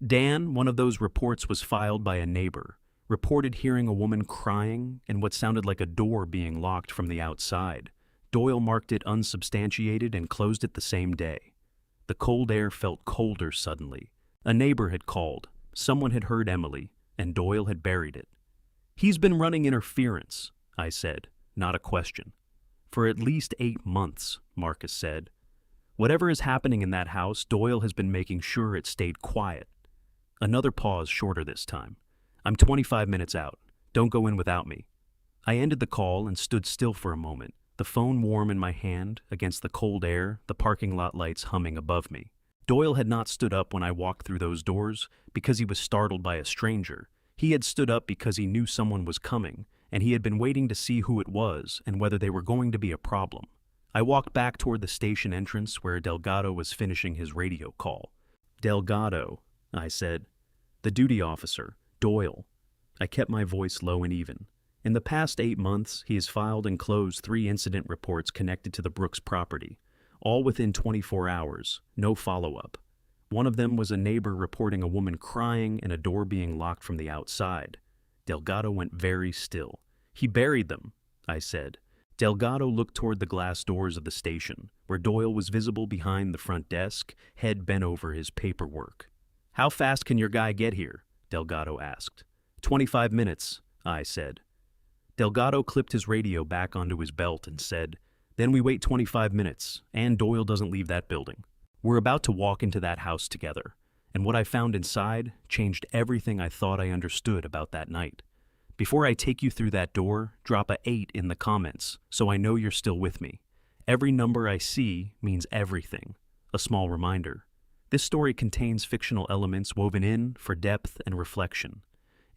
Dan, one of those reports was filed by a neighbor. Reported hearing a woman crying and what sounded like a door being locked from the outside. Doyle marked it unsubstantiated and closed it the same day. The cold air felt colder suddenly. A neighbor had called. Someone had heard Emily, and Doyle had buried it. He's been running interference, I said, not a question. For at least 8 months, Marcus said. Whatever is happening in that house, Doyle has been making sure it stayed quiet. Another pause, shorter this time. I'm 25 minutes out. Don't go in without me. I ended the call and stood still for a moment, the phone warm in my hand against the cold air, the parking lot lights humming above me. Doyle had not stood up when I walked through those doors because he was startled by a stranger. He had stood up because he knew someone was coming, and he had been waiting to see who it was and whether they were going to be a problem. I walked back toward the station entrance where Delgado was finishing his radio call. Delgado, I said. The duty officer, Doyle. I kept my voice low and even. In the past 8 months, he has filed and closed 3 incident reports connected to the Brooks property, all within 24 hours, no follow-up. One of them was a neighbor reporting a woman crying and a door being locked from the outside. Delgado went very still. He buried them, I said. Delgado looked toward the glass doors of the station, where Doyle was visible behind the front desk, head bent over his paperwork. "How fast can your guy get here?" Delgado asked. 25 minutes, I said. Delgado clipped his radio back onto his belt and said, "Then we wait 25 minutes, and Doyle doesn't leave that building. We're about to walk into that house together, and what I found inside changed everything I thought I understood about that night. Before I take you through that door, drop a 8 in the comments so I know you're still with me. Every number I see means everything. A small reminder. This story contains fictional elements woven in for depth and reflection.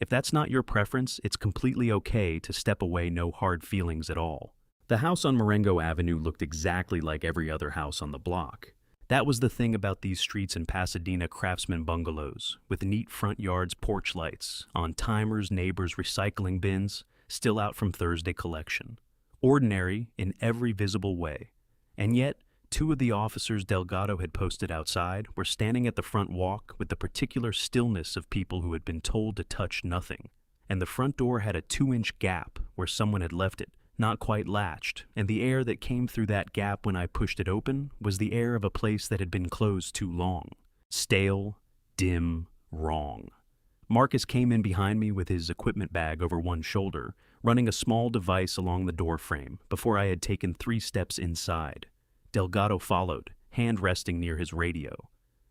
If that's not your preference, it's completely okay to step away, no hard feelings at all." The house on Marengo Avenue looked exactly like every other house on the block. That was the thing about these streets in Pasadena, craftsman bungalows, with neat front yards, porch lights, on timers, neighbors, recycling bins, still out from Thursday collection. Ordinary in every visible way. And yet, 2 of the officers Delgado had posted outside were standing at the front walk with the particular stillness of people who had been told to touch nothing. And the front door had a 2-inch gap where someone had left it, not quite latched, and the air that came through that gap when I pushed it open was the air of a place that had been closed too long. Stale, dim, wrong. Marcus came in behind me with his equipment bag over one shoulder, running a small device along the door frame before I had taken 3 steps inside. Delgado followed, hand resting near his radio.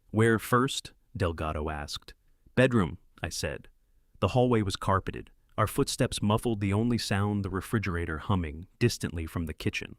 "Where first?" Delgado asked. "Bedroom," I said. The hallway was carpeted. Our footsteps muffled the only sound, the refrigerator humming distantly from the kitchen.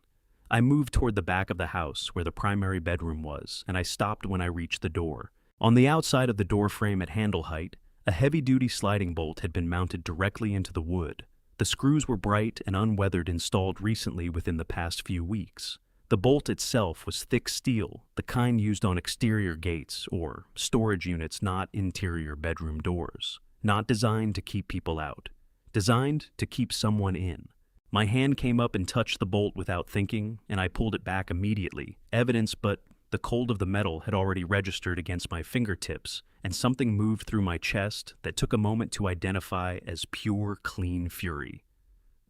I moved toward the back of the house where the primary bedroom was, and I stopped when I reached the door. On the outside of the door frame at handle height, a heavy-duty sliding bolt had been mounted directly into the wood. The screws were bright and unweathered, installed recently within the past few weeks. The bolt itself was thick steel, the kind used on exterior gates or storage units, not interior bedroom doors. Not designed to keep people out. Designed to keep someone in. My hand came up and touched the bolt without thinking, and I pulled it back immediately. Evidence, but the cold of the metal had already registered against my fingertips, and something moved through my chest that took a moment to identify as pure, clean fury.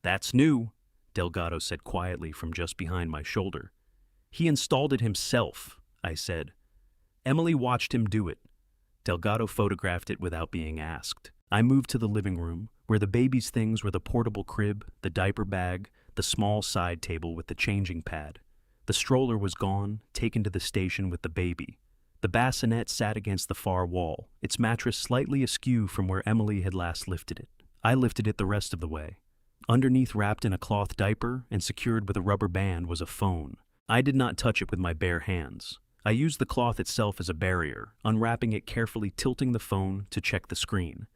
"That's new," Delgado said quietly from just behind my shoulder. "He installed it himself," I said. Emily watched him do it. Delgado photographed it without being asked. I moved to the living room, where the baby's things were the portable crib, the diaper bag, the small side table with the changing pad. The stroller was gone, taken to the station with the baby. The bassinet sat against the far wall, its mattress slightly askew from where Emily had last lifted it. I lifted it the rest of the way. Underneath, wrapped in a cloth diaper and secured with a rubber band, was a phone. I did not touch it with my bare hands. I used the cloth itself as a barrier, unwrapping it carefully, tilting the phone to check the screen.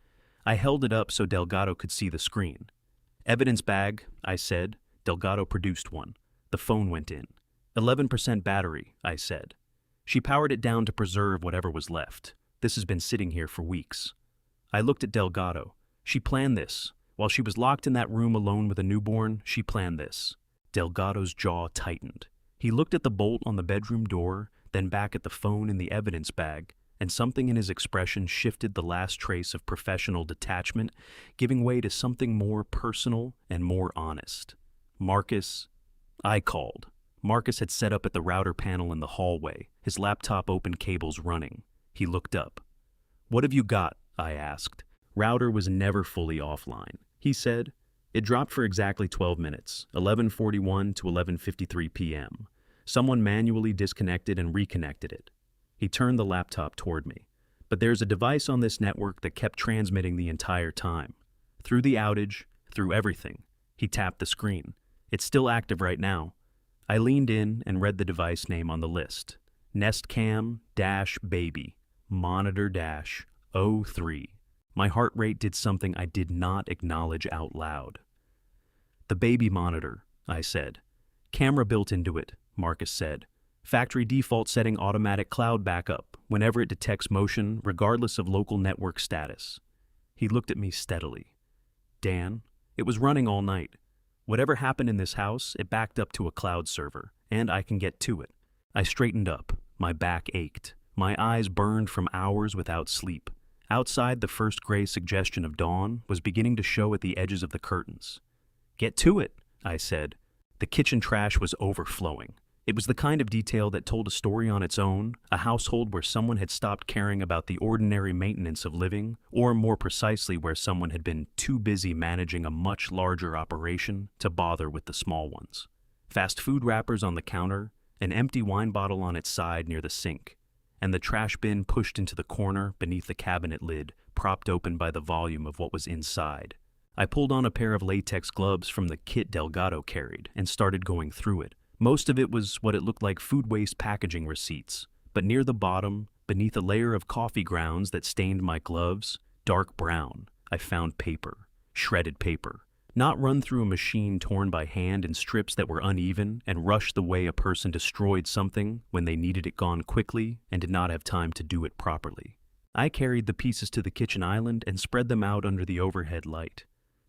I held it up so Delgado could see the screen. "Evidence bag," I said. Delgado produced one. The phone went in. 11% battery, I said. She powered it down to preserve whatever was left. This has been sitting here for weeks. I looked at Delgado. She planned this. While she was locked in that room alone with a newborn, she planned this. Delgado's jaw tightened. He looked at the bolt on the bedroom door, then back at the phone in the evidence bag, and something in his expression shifted the last trace of professional detachment, giving way to something more personal and more honest. "Marcus," I called. Marcus had set up at the router panel in the hallway, his laptop open, cables running. He looked up. "What have you got?" I asked. Router was never fully offline, he said. It dropped for exactly 12 minutes, 11:41 to 11:53 p.m. Someone manually disconnected and reconnected it. He turned the laptop toward me. "But there's a device on this network that kept transmitting the entire time. Through the outage, through everything." He tapped the screen. "It's still active right now." I leaned in and read the device name on the list. Nestcam-Baby, Monitor-03. My heart rate did something I did not acknowledge out loud. "The baby monitor," I said. "Camera built into it," Marcus said. "Factory default setting, automatic cloud backup whenever it detects motion, regardless of local network status." He looked at me steadily. "Dan, it was running all night. Whatever happened in this house, it backed up to a cloud server, and I can get to it." I straightened up. My back ached. My eyes burned from hours without sleep. Outside, the first gray suggestion of dawn was beginning to show at the edges of the curtains. "Get to it," I said. The kitchen trash was overflowing. It was the kind of detail that told a story on its own, a household where someone had stopped caring about the ordinary maintenance of living, or more precisely where someone had been too busy managing a much larger operation to bother with the small ones. Fast food wrappers on the counter, an empty wine bottle on its side near the sink, and the trash bin pushed into the corner beneath the cabinet lid, propped open by the volume of what was inside. I pulled on a pair of latex gloves from the kit Delgado carried and started going through it. Most of it was what it looked like food waste packaging receipts, but near the bottom, beneath a layer of coffee grounds that stained my gloves, dark brown, I found paper, shredded paper, not run through a machine torn by hand in strips that were uneven and rushed the way a person destroyed something when they needed it gone quickly and did not have time to do it properly. I carried the pieces to the kitchen island and spread them out under the overhead light.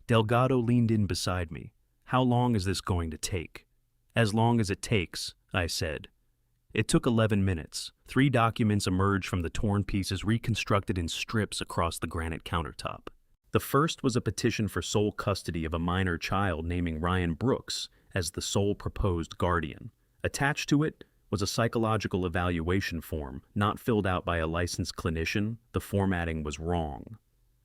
Delgado leaned in beside me. "How long is this going to take?" "As long as it takes," I said. It took 11 minutes. 3 documents emerged from the torn pieces reconstructed in strips across the granite countertop. The first was a petition for sole custody of a minor child naming Ryan Brooks as the sole proposed guardian. Attached to it was a psychological evaluation form, not filled out by a licensed clinician. The formatting was wrong.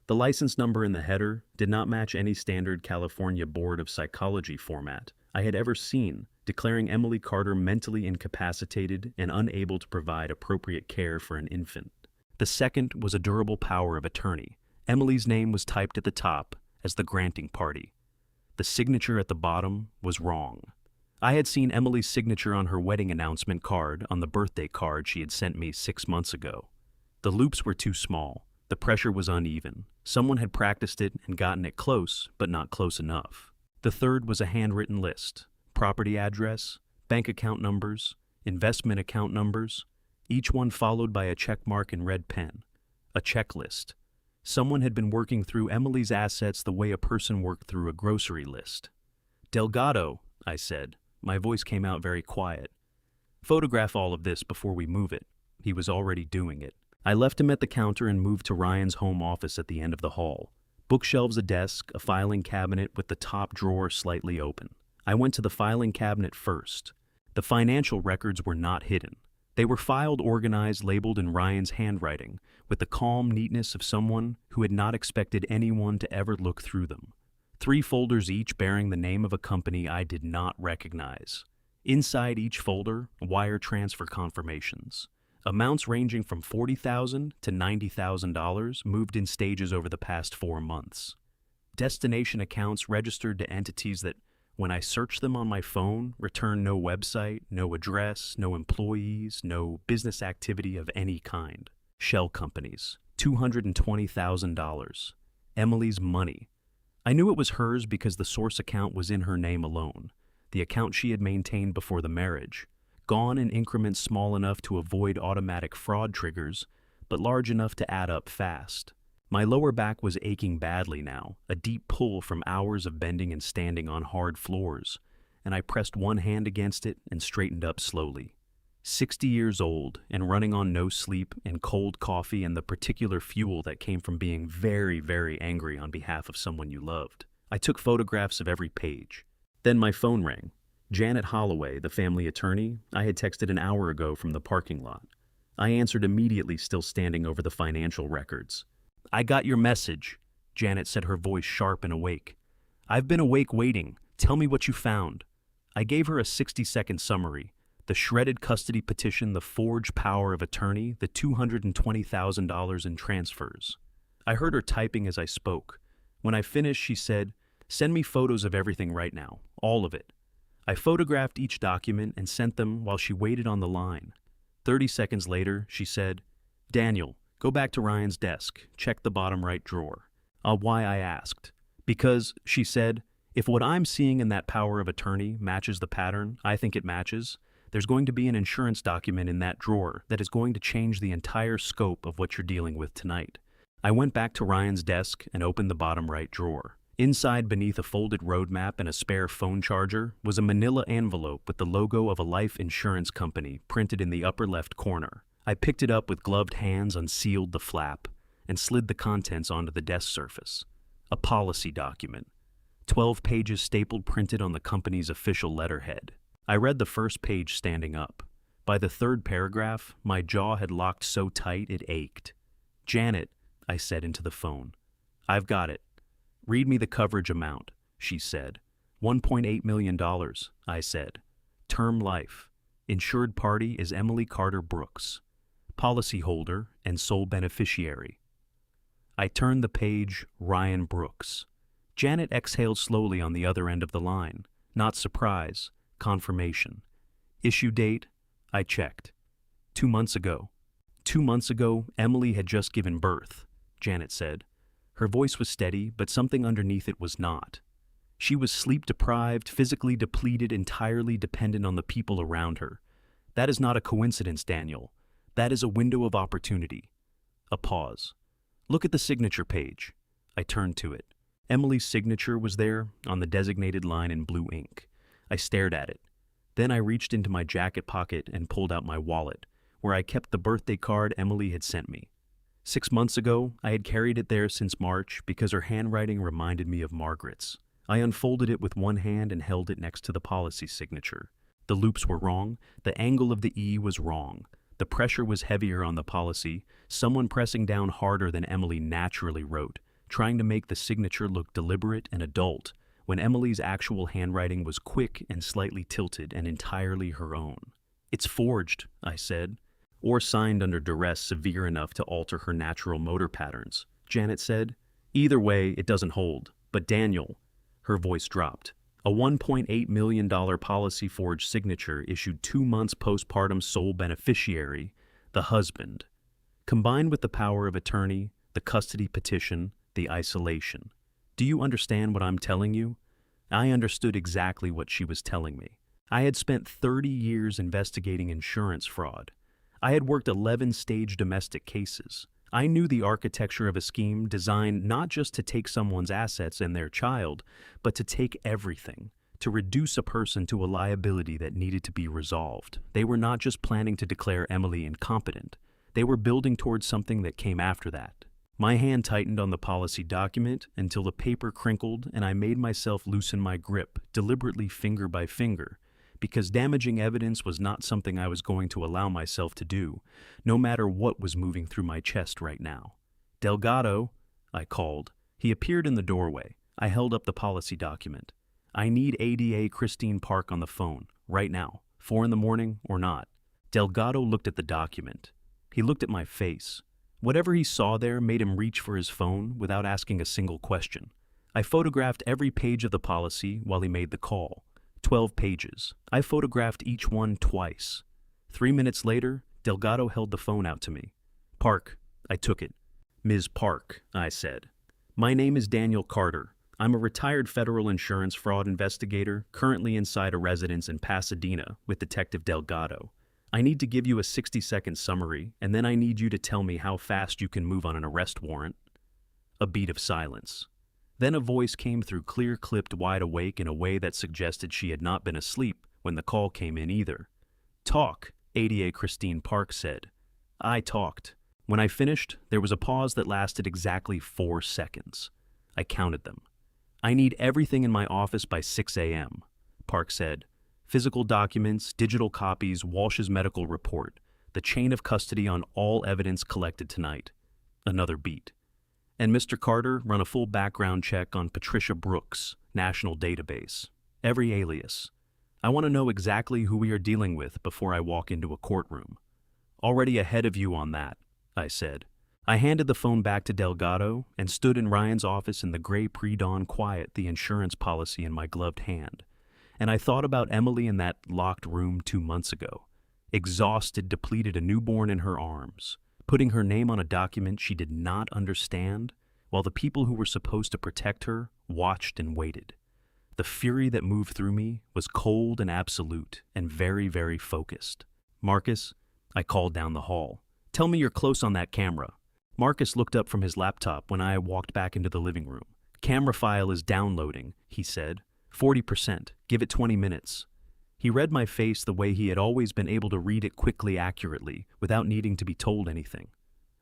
The license number in the header did not match any standard California Board of Psychology format I had ever seen, declaring Emily Carter mentally incapacitated and unable to provide appropriate care for an infant. The second was a durable power of attorney. Emily's name was typed at the top as the granting party. The signature at the bottom was wrong. I had seen Emily's signature on her wedding announcement card on the birthday card she had sent me 6 months ago. The loops were too small. The pressure was uneven. Someone had practiced it and gotten it close, but not close enough. The third was a handwritten list: property address, bank account numbers, investment account numbers, each one followed by a check mark in red pen. A checklist. Someone had been working through Emily's assets the way a person worked through a grocery list. "Delgado," I said. My voice came out very quiet. "Photograph all of this before we move it." He was already doing it. I left him at the counter and moved to Ryan's home office at the end of the hall. Bookshelves, a desk, a filing cabinet with the top drawer slightly open. I went to the filing cabinet first. The financial records were not hidden. They were filed, organized, labeled in Ryan's handwriting, with the calm neatness of someone who had not expected anyone to ever look through them. 3 folders each bearing the name of a company I did not recognize. Inside each folder, wire transfer confirmations. Amounts ranging from $40,000 to $90,000 moved in stages over the past 4 months. Destination accounts registered to entities that, when I searched them on my phone, returned no website, no address, no employees, no business activity of any kind. Shell companies, $220,000. Emily's money. I knew it was hers because the source account was in her name alone, the account she had maintained before the marriage. Gone in increments small enough to avoid automatic fraud triggers, but large enough to add up fast. My lower back was aching badly now, a deep pull from hours of bending and standing on hard floors, and I pressed one hand against it and straightened up slowly. 60 years old and running on no sleep and cold coffee and the particular fuel that came from being very, very angry on behalf of someone you loved. I took photographs of every page. Then my phone rang. Janet Holloway, the family attorney, I had texted an hour ago from the parking lot. I answered immediately, still standing over the financial records. "I got your message," Janet said, her voice sharp and awake. "I've been awake waiting. Tell me what you found." I gave her a 60-second summary. The shredded custody petition, the forged power of attorney, the $220,000 in transfers. I heard her typing as I spoke. When I finished, she said, "Send me photos of everything right now, all of it." I photographed each document and sent them while she waited on the line. 30 seconds later, she said, "Daniel, go back to Ryan's desk. Check the bottom right drawer." Why, I asked. "Because," she said, "if what I'm seeing in that power of attorney matches the pattern I think it matches, there's going to be an insurance document in that drawer that is going to change the entire scope of what you're dealing with tonight." I went back to Ryan's desk and opened the bottom right drawer. Inside, beneath a folded roadmap and a spare phone charger, was a manila envelope with the logo of a life insurance company printed in the upper left corner. I picked it up with gloved hands, unsealed the flap, and slid the contents onto the desk surface. A policy document. 12 pages stapled printed on the company's official letterhead. I read the first page standing up. By the third paragraph, my jaw had locked so tight it ached. "Janet," I said into the phone. "I've got it. Read me the coverage amount," she said. $1.8 million, I said. "Term life. Insured party is Emily Carter Brooks. Policyholder and sole beneficiary." I turned the page, Ryan Brooks. Janet exhaled slowly on the other end of the line. Not surprise, confirmation. Issue date? I checked. 2 months ago. 2 months ago, Emily had just given birth, Janet said. Her voice was steady, but something underneath it was not. She was sleep-deprived, physically depleted, entirely dependent on the people around her. That is not a coincidence, Daniel. That is a window of opportunity. A pause. "Look at the signature page." I turned to it. Emily's signature was there, on the designated line in blue ink. I stared at it. Then I reached into my jacket pocket and pulled out my wallet, where I kept the birthday card Emily had sent me. 6 months ago, I had carried it there since March because her handwriting reminded me of Margaret's. I unfolded it with one hand and held it next to the policy signature. The loops were wrong, the angle of the E was wrong. The pressure was heavier on the policy, someone pressing down harder than Emily naturally wrote, trying to make the signature look deliberate and adult, when Emily's actual handwriting was quick and slightly tilted and entirely her own. "It's forged," I said. "Or signed under duress severe enough to alter her natural motor patterns," Janet said. "Either way, it doesn't hold. But Daniel," her voice dropped, "a $1.8 million policy forged signature issued 2 months postpartum sole beneficiary, the husband. Combined with the power of attorney, the custody petition, the isolation. Do you understand what I'm telling you?" I understood exactly what she was telling me. I had spent 30 years investigating insurance fraud. I had worked 11-stage domestic cases. I knew the architecture of a scheme designed not just to take someone's assets and their child, but to take everything, to reduce a person to a liability that needed to be resolved. They were not just planning to declare Emily incompetent. They were building towards something that came after that. My hand tightened on the policy document until the paper crinkled and I made myself loosen my grip, deliberately finger by finger, because damaging evidence was not something I was going to allow myself to do, no matter what was moving through my chest right now. "Delgado," I called. He appeared in the doorway. I held up the policy document. "I need ADA Christine Park on the phone, right now, 4 in the morning or not." Delgado looked at the document. He looked at my face. Whatever he saw there made him reach for his phone without asking a single question. I photographed every page of the policy while he made the call. 12 pages. I photographed each one twice. 3 minutes later, Delgado held the phone out to me. "Park." I took it. "Ms. Park," I said. "My name is Daniel Carter. I'm a retired federal insurance fraud investigator currently inside a residence in Pasadena with Detective Delgado. I need to give you a 60-second summary, and then I need you to tell me how fast you can move on an arrest warrant." A beat of silence. Then a voice came through clear-clipped wide awake in a way that suggested she had not been asleep when the call came in either. "Talk," ADA Christine Park said. I talked. When I finished, there was a pause that lasted exactly 4 seconds. I counted them. "I need everything in my office by 6 a.m., Park said. "Physical documents, digital copies, Walsh's medical report, the chain of custody on all evidence collected tonight." Another beat. "And Mr. Carter, run a full background check on Patricia Brooks, national database. Every alias. I want to know exactly who we are dealing with before I walk into a courtroom." "Already ahead of you on that," I said. I handed the phone back to Delgado and stood in Ryan's office in the gray pre-dawn quiet, the insurance policy in my gloved hand. And I thought about Emily in that locked room 2 months ago. Exhausted, depleted, a newborn in her arms, putting her name on a document she did not understand, while the people who were supposed to protect her watched and waited. The fury that moved through me was cold and absolute and very, very focused. "Marcus," I called down the hall, "tell me you're close on that camera." Marcus looked up from his laptop when I walked back into the living room. "Camera file is downloading," he said. 40%. Give it 20 minutes. He read my face the way he had always been able to read it quickly, accurately, without needing to be told anything.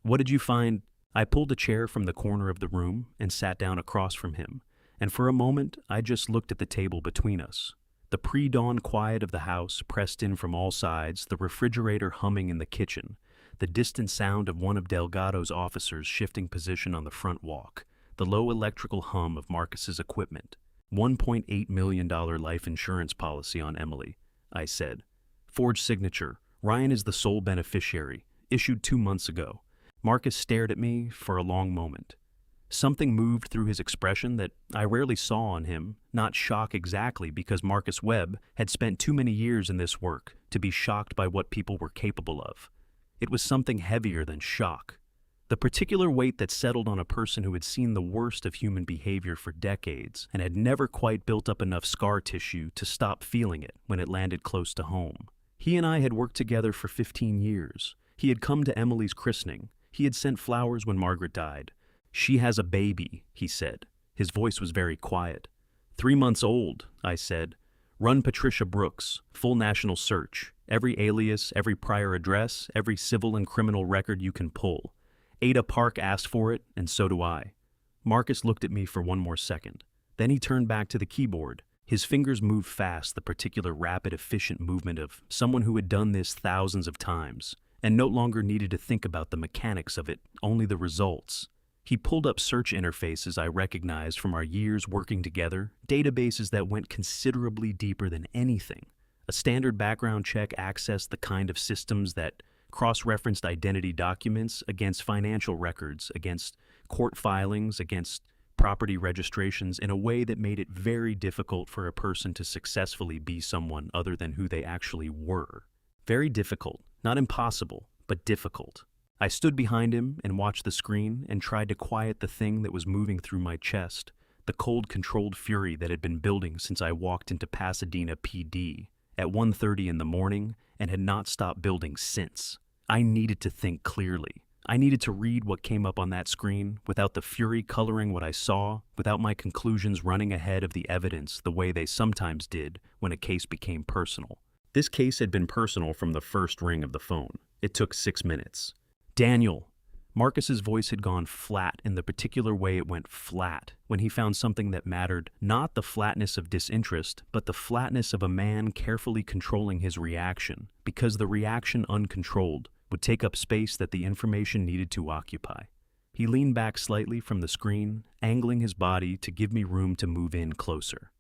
"What did you find?" I pulled a chair from the corner of the room and sat down across from him, and for a moment I just looked at the table between us. The pre-dawn quiet of the house pressed in from all sides, the refrigerator humming in the kitchen, the distant sound of one of Delgado's officers shifting position on the front walk, the low electrical hum of Marcus's equipment. $1.8 million life insurance policy on Emily, I said. Forged signature. Ryan is the sole beneficiary. Issued 2 months ago. Marcus stared at me for a long moment. Something moved through his expression that I rarely saw on him, not shock exactly because Marcus Webb had spent too many years in this work to be shocked by what people were capable of. It was something heavier than shock. The particular weight that settled on a person who had seen the worst of human behavior for decades and had never quite built up enough scar tissue to stop feeling it when it landed close to home. He and I had worked together for 15 years. He had come to Emily's christening. He had sent flowers when Margaret died. She has a baby, he said. His voice was very quiet. 3 months old, I said. Run Patricia Brooks, full national search. Every alias, every prior address, every civil and criminal record you can pull. Ada Park asked for it, and so do I. Marcus looked at me for one more second. Then he turned back to the keyboard. His fingers moved fast, the particular rapid, efficient movement of someone who had done this thousands of times, and no longer needed to think about the mechanics of it, only the results. He pulled up search interfaces I recognized from our years working together, databases that went considerably deeper than anything. A standard background check accessed the kind of systems that cross-referenced identity documents against financial records, against court filings, against property registrations in a way that made it very difficult for a person to successfully be someone other than who they actually were. Very difficult, not impossible, but difficult. I stood behind him and watched the screen and tried to quiet the thing that was moving through my chest, the cold, controlled fury that had been building since I walked into Pasadena PD at 1:30 in the morning and had not stopped building since. I needed to think clearly. I needed to read what came up on that screen without the fury coloring what I saw, without my conclusions running ahead of the evidence the way they sometimes did when a case became personal. This case had been personal from the first ring of the phone. It took 6 minutes. Daniel. Marcus's voice had gone flat in the particular way it went flat when he found something that mattered, not the flatness of disinterest, but the flatness of a man carefully controlling his reaction, because the reaction uncontrolled would take up space that the information needed to occupy. He leaned back slightly from the screen, angling his body to give me room to move in closer.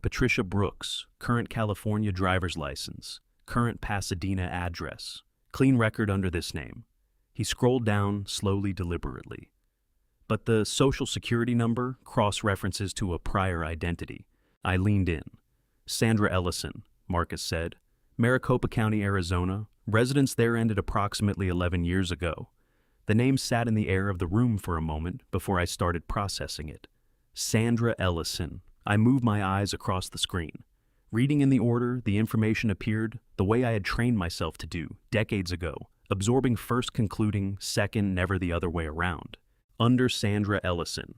Patricia Brooks, current California driver's license, current Pasadena address, clean record under this name. He scrolled down slowly, deliberately. But the social security number cross-references to a prior identity. I leaned in. Sandra Ellison, Marcus said. Maricopa County, Arizona. Residence there ended approximately 11 years ago. The name sat in the air of the room for a moment before I started processing it. Sandra Ellison. I moved my eyes across the screen. Reading in the order, the information appeared the way I had trained myself to do decades ago, absorbing first, concluding second, never the other way around. Under Sandra Ellison.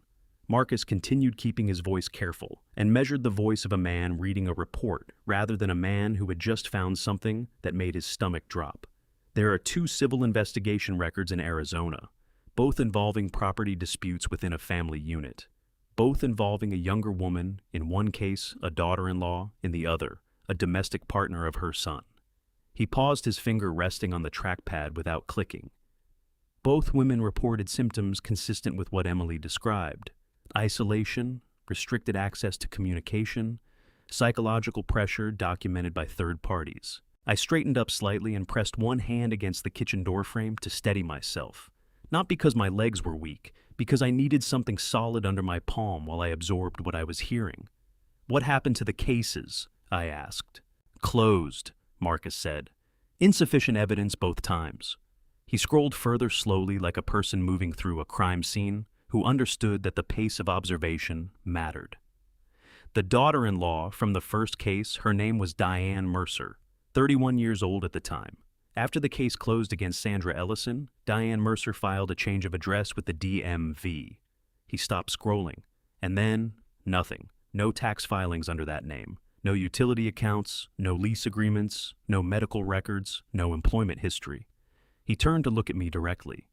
Marcus continued keeping his voice careful and measured the voice of a man reading a report rather than a man who had just found something that made his stomach drop. There are 2 civil investigation records in Arizona, both involving property disputes within a family unit, both involving a younger woman, in one case a daughter-in-law, in the other a domestic partner of her son. He paused, his finger resting on the trackpad without clicking. Both women reported symptoms consistent with what Emily described. Isolation, restricted access to communication, psychological pressure documented by third parties. I straightened up slightly and pressed one hand against the kitchen doorframe to steady myself. Not because my legs were weak, because I needed something solid under my palm while I absorbed what I was hearing. What happened to the cases? I asked. Closed, Marcus said. Insufficient evidence both times. He scrolled further slowly like a person moving through a crime scene who understood that the pace of observation mattered. The daughter-in-law from the first case, her name was Diane Mercer, 31 years old at the time. After the case closed against Sandra Ellison, Diane Mercer filed a change of address with the DMV. He stopped scrolling, and then nothing. No tax filings under that name. No utility accounts, no lease agreements, no medical records, no employment history. He turned to look at me directly.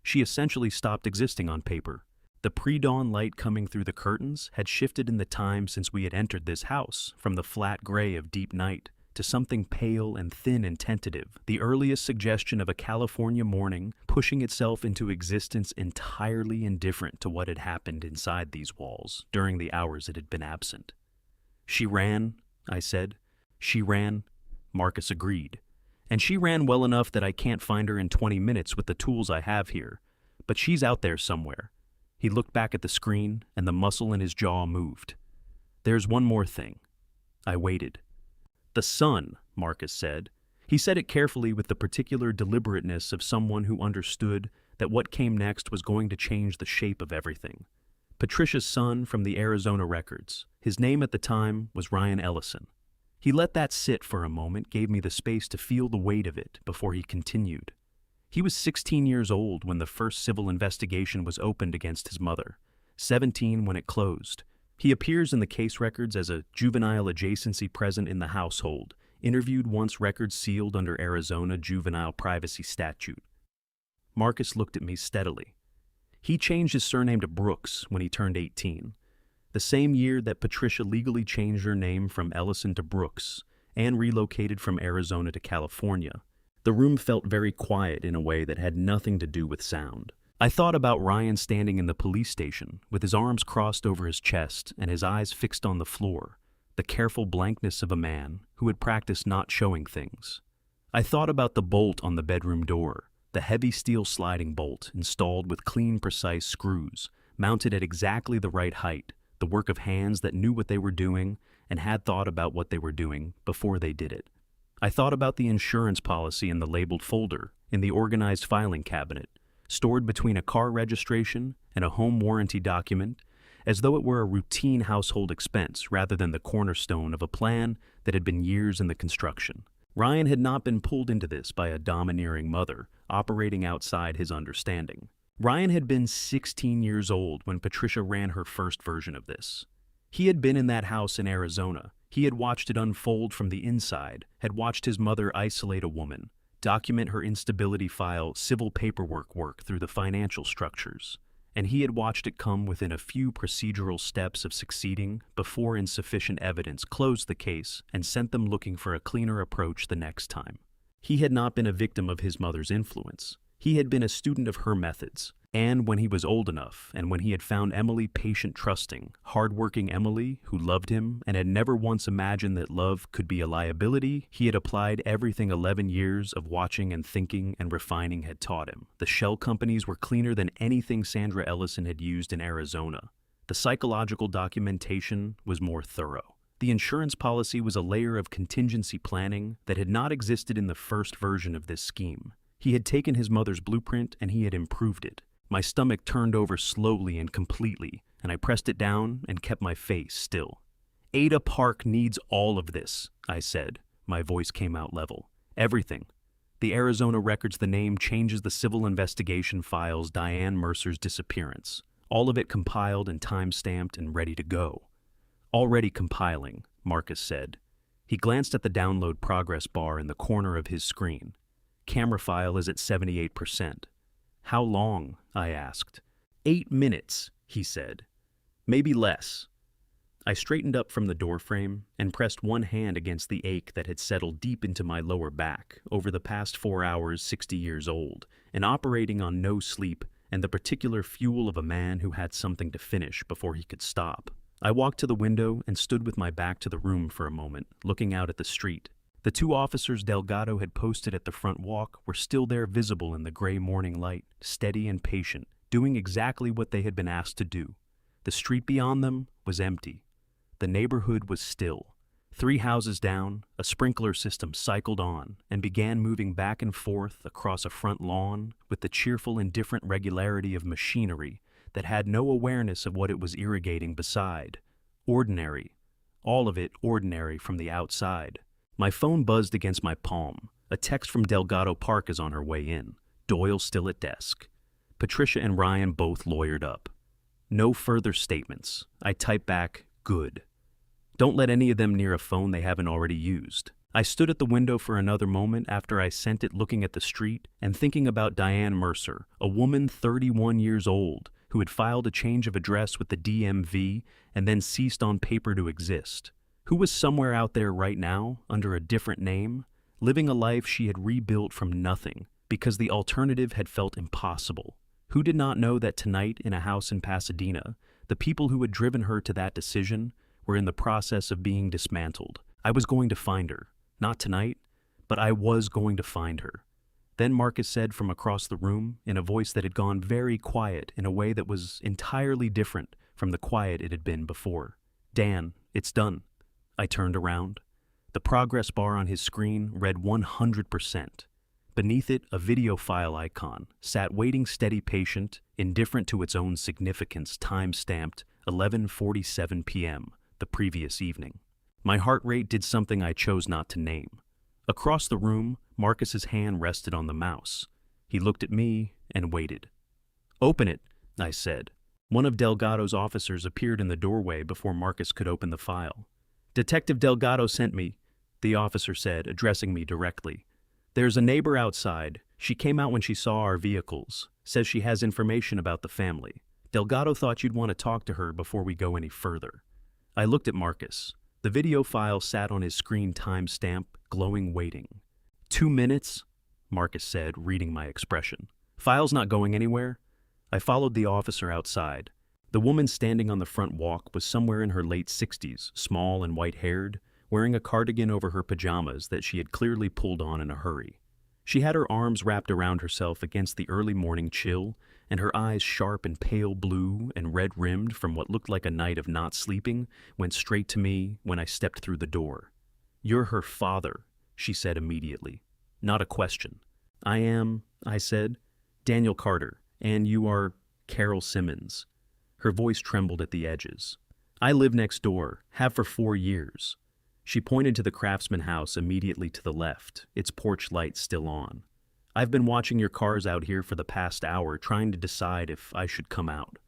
She essentially stopped existing on paper. The pre-dawn light coming through the curtains had shifted in the time since we had entered this house, from the flat gray of deep night to something pale and thin and tentative, the earliest suggestion of a California morning pushing itself into existence entirely indifferent to what had happened inside these walls during the hours it had been absent. "She ran," I said. "She ran," Marcus agreed. "And she ran well enough that I can't find her in 20 minutes with the tools I have here. But she's out there somewhere." He looked back at the screen, and the muscle in his jaw moved. "There's one more thing." I waited. "The sun," Marcus said. He said it carefully with the particular deliberateness of someone who understood that what came next was going to change the shape of everything. Patricia's son from the Arizona records. His name at the time was Ryan Ellison. He let that sit for a moment, gave me the space to feel the weight of it before he continued. He was 16 years old when the first civil investigation was opened against his mother, 17 when it closed. He appears in the case records as a juvenile adjacency present in the household, interviewed once records sealed under Arizona juvenile privacy statute. Marcus looked at me steadily. He changed his surname to Brooks when he turned 18, the same year that Patricia legally changed her name from Ellison to Brooks and relocated from Arizona to California. The room felt very quiet in a way that had nothing to do with sound. I thought about Ryan standing in the police station, with his arms crossed over his chest and his eyes fixed on the floor, the careful blankness of a man who had practiced not showing things. I thought about the bolt on the bedroom door, the heavy steel sliding bolt installed with clean, precise screws, mounted at exactly the right height, the work of hands that knew what they were doing and had thought about what they were doing before they did it. I thought about the insurance policy in the labeled folder in the organized filing cabinet, stored between a car registration and a home warranty document, as though it were a routine household expense rather than the cornerstone of a plan that had been years in the construction. Ryan had not been pulled into this by a domineering mother operating outside his understanding. Ryan had been 16 years old when Patricia ran her first version of this. He had been in that house in Arizona. He had watched it unfold from the inside, had watched his mother isolate a woman, document her instability, file civil paperwork work through the financial structures, and he had watched it come within a few procedural steps of succeeding before insufficient evidence closed the case and sent them looking for a cleaner approach the next time. He had not been a victim of his mother's influence. He had been a student of her methods, and when he was old enough, and when he had found Emily patient, trusting, hard-working Emily who loved him and had never once imagined that love could be a liability, he had applied everything 11 years of watching and thinking and refining had taught him. The shell companies were cleaner than anything Sandra Ellison had used in Arizona. The psychological documentation was more thorough. The insurance policy was a layer of contingency planning that had not existed in the first version of this scheme. He had taken his mother's blueprint and he had improved it. My stomach turned over slowly and completely, and I pressed it down and kept my face still. "Ada Park needs all of this," I said. My voice came out level. "Everything. The Arizona records the name changes the civil investigation files Diane Mercer's disappearance. All of it compiled and time-stamped and ready to go." "Already compiling," Marcus said. He glanced at the download progress bar in the corner of his screen. "Camera file is at 78%. "How long?" I asked. 8 minutes, he said. "Maybe less." I straightened up from the doorframe and pressed one hand against the ache that had settled deep into my lower back over the past 4 hours, 60 years old, and operating on no sleep and the particular fuel of a man who had something to finish before he could stop. I walked to the window and stood with my back to the room for a moment, looking out at the street. The 2 officers Delgado had posted at the front walk were still there, visible in the gray morning light, steady and patient, doing exactly what they had been asked to do. The street beyond them was empty. The neighborhood was still. 3 houses down, a sprinkler system cycled on and began moving back and forth across a front lawn with the cheerful, indifferent regularity of machinery that had no awareness of what it was irrigating beside. Ordinary. All of it ordinary from the outside. My phone buzzed against my palm. A text from Delgado Park is on her way in. Doyle still at desk. Patricia and Ryan both lawyered up. No further statements. I typed back, "Good." Don't let any of them near a phone they haven't already used. I stood at the window for another moment after I sent it, looking at the street and thinking about Diane Mercer, a woman 31 years old, who had filed a change of address with the DMV and then ceased on paper to exist, who was somewhere out there right now, under a different name, living a life she had rebuilt from nothing because the alternative had felt impossible, who did not know that tonight in a house in Pasadena, the people who had driven her to that decision were in the process of being dismantled. I was going to find her. Not tonight, but I was going to find her. Then Marcus said from across the room, in a voice that had gone very quiet in a way that was entirely different from the quiet it had been before, "Dan, it's done." I turned around. The progress bar on his screen read 100%. Beneath it, a video file icon sat waiting steady patient, indifferent to its own significance, time-stamped 11:47 p.m., the previous evening. My heart rate did something I chose not to name. Across the room, Marcus's hand rested on the mouse. He looked at me and waited. "Open it," I said. One of Delgado's officers appeared in the doorway before Marcus could open the file. "Detective Delgado sent me," the officer said, addressing me directly. "There's a neighbor outside. She came out when she saw our vehicles. Says she has information about the family. Delgado thought you'd want to talk to her before we go any further." I looked at Marcus. The video file sat on his screen, time-stamp, glowing waiting. 2 minutes, Marcus said, reading my expression. "File's not going anywhere." I followed the officer outside. The woman standing on the front walk was somewhere in her late 60s, small and white-haired, wearing a cardigan over her pajamas that she had clearly pulled on in a hurry. She had her arms wrapped around herself against the early morning chill, and her eyes, sharp and pale blue and red-rimmed from what looked like a night of not sleeping, went straight to me when I stepped through the door. "You're her father," she said immediately. Not a question. "I am," I said, "Daniel Carter, and you are Carol Simmons." Her voice trembled at the edges. "I live next door, have for 4 years. She pointed to the Craftsman house immediately to the left, its porch light still on. "I've been watching your cars out here for the past hour, trying to decide if I should come out.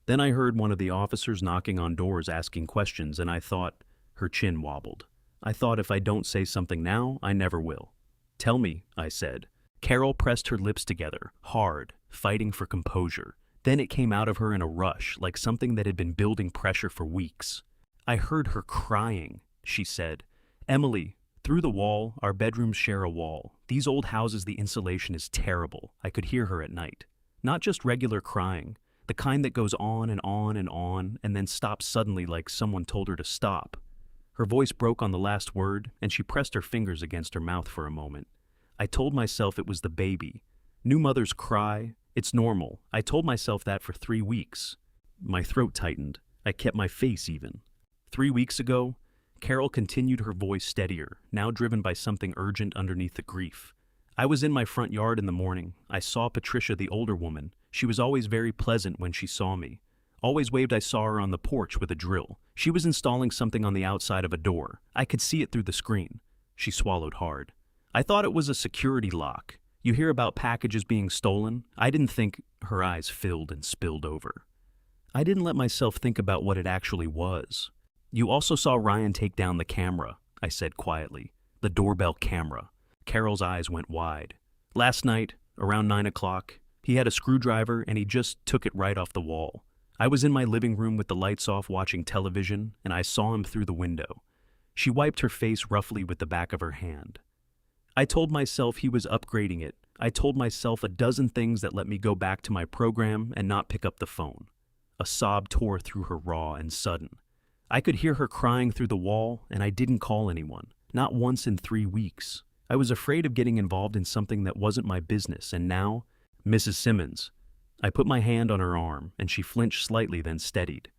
Then I heard one of the officers knocking on doors asking questions, and I thought," her chin wobbled, "I thought if I don't say something now, I never will." "Tell me," I said. Carol pressed her lips together, hard, fighting for composure. Then it came out of her in a rush, like something that had been building pressure for weeks. "I heard her crying," she said. "Emily, through the wall, our bedrooms share a wall. These old houses, the insulation is terrible. I could hear her at night. Not just regular crying, the kind that goes on and on and on, and then stops suddenly like someone told her to stop." Her voice broke on the last word, and she pressed her fingers against her mouth for a moment. I told myself it was the baby. New mothers cry. It's normal. I told myself that for 3 weeks. My throat tightened. I kept my face even. 3 weeks ago, Carol continued, her voice steadier, now driven by something urgent underneath the grief. "I was in my front yard in the morning. I saw Patricia, the older woman. She was always very pleasant when she saw me. Always waved. I saw her on the porch with a drill. She was installing something on the outside of a door. I could see it through the screen." She swallowed hard. "I thought it was a security lock. You hear about packages being stolen? I didn't think—" Her eyes filled and spilled over. "I didn't let myself think about what it actually was." "You also saw Ryan take down the camera," I said quietly. "The doorbell camera." Carol's eyes went wide. "Last night, around 9 o'clock, he had a screwdriver and he just took it right off the wall. I was in my living room with the lights off watching television, and I saw him through the window." She wiped her face roughly with the back of her hand. "I told myself he was upgrading it. I told myself a dozen things that let me go back to my program and not pick up the phone." A sob tore through her, raw and sudden. "I could hear her crying through the wall, and I didn't call anyone. Not once in 3 weeks. I was afraid of getting involved in something that wasn't my business, and now—" "Mrs. Simmons." I put my hand on her arm, and she flinched slightly, then steadied.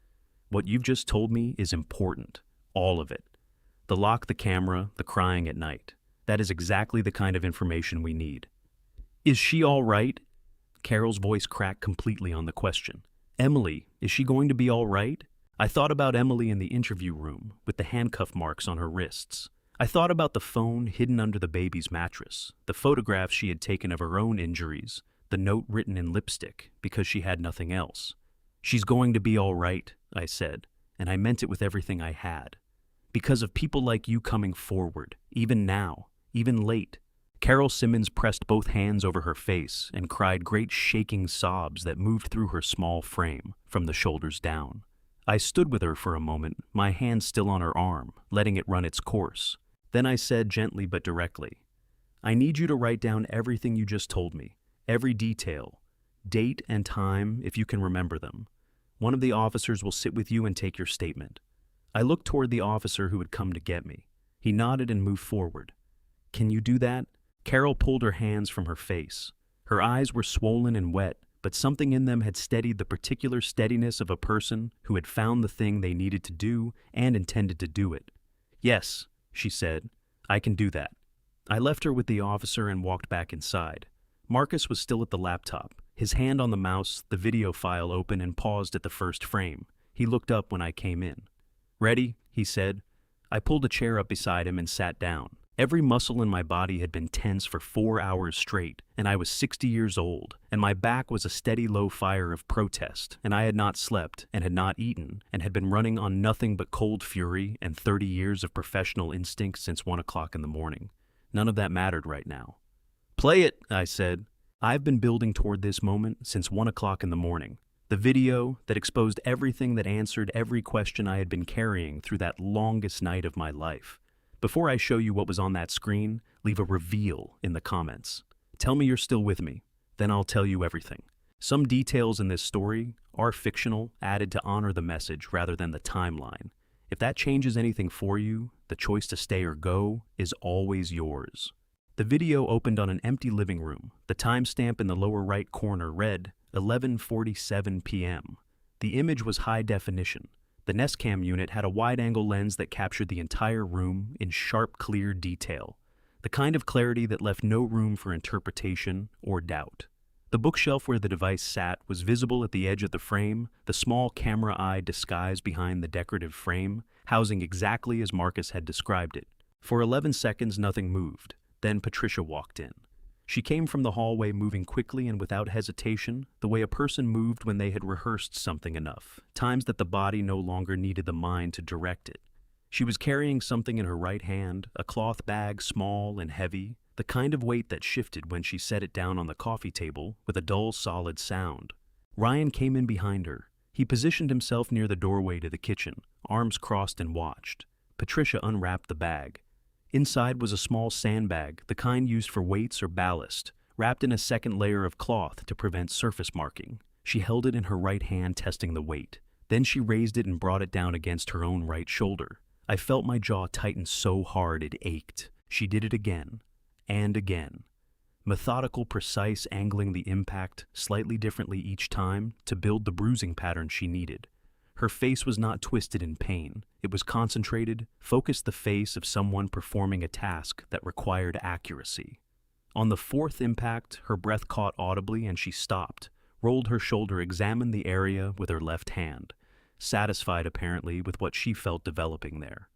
"What you've just told me is important. All of it. The lock, the camera, the crying at night. That is exactly the kind of information we need." "Is she all right?" Carol's voice cracked completely on the question. "Emily, is she going to be all right?" I thought about Emily in the interview room, with the handcuff marks on her wrists. I thought about the phone hidden under the baby's mattress, the photographs she had taken of her own injuries, the note written in lipstick because she had nothing else. "She's going to be all right," I said, and I meant it with everything I had. "Because of people like you coming forward, even now, even late. Carol Simmons pressed both hands over her face and cried great shaking sobs that moved through her small frame, from the shoulders down. I stood with her for a moment, my hand still on her arm, letting it run its course. Then I said gently but directly, "I need you to write down everything you just told me, every detail, date and time if you can remember them. One of the officers will sit with you and take your statement." I looked toward the officer who had come to get me. He nodded and moved forward. "Can you do that?" Carol pulled her hands from her face. Her eyes were swollen and wet, but something in them had steadied the particular steadiness of a person who had found the thing they needed to do and intended to do it. "Yes," she said, "I can do that." I left her with the officer and walked back inside. Marcus was still at the laptop, his hand on the mouse, the video file open and paused at the first frame. He looked up when I came in. "Ready?" he said. I pulled a chair up beside him and sat down. Every muscle in my body had been tense for 4 hours straight, and I was 60 years old, and my back was a steady low fire of protest, and I had not slept, and had not eaten, and had been running on nothing but cold fury and 30 years of professional instinct since 1 o'clock in the morning. None of that mattered right now. "Play it," I said. I've been building toward this moment since 1 o'clock in the morning. The video that exposed everything that answered every question I had been carrying through that longest night of my life. Before I show you what was on that screen, leave a reveal in the comments. Tell me you're still with me, then I'll tell you everything. Some details in this story are fictional, added to honor the message rather than the timeline. If that changes anything for you, the choice to stay or go is always yours. The video opened on an empty living room. The timestamp in the lower right corner read 11:47 p.m. The image was high definition. The Nest Cam unit had a wide-angle lens that captured the entire room in sharp, clear detail, the kind of clarity that left no room for interpretation or doubt. The bookshelf where the device sat was visible at the edge of the frame, the small camera eye disguised behind the decorative frame, housing exactly as Marcus had described it. For 11 seconds, nothing moved. Then Patricia walked in. She came from the hallway moving quickly and without hesitation, the way a person moved when they had rehearsed something enough, times that the body no longer needed the mind to direct it. She was carrying something in her right hand, a cloth bag small and heavy, the kind of weight that shifted when she set it down on the coffee table with a dull, solid sound. Ryan came in behind her. He positioned himself near the doorway to the kitchen, arms crossed, and watched. Patricia unwrapped the bag. Inside was a small sandbag, the kind used for weights or ballast, wrapped in a second layer of cloth to prevent surface marking. She held it in her right hand, testing the weight. Then she raised it and brought it down against her own right shoulder. I felt my jaw tighten so hard it ached. She did it again, and again. Methodical, precise, angling the impact slightly differently each time to build the bruising pattern she needed. Her face was not twisted in pain. It was concentrated, focused, the face of someone performing a task that required accuracy. On the fourth impact, her breath caught audibly and she stopped, rolled her shoulder, examined the area with her left hand, satisfied apparently with what she felt developing there.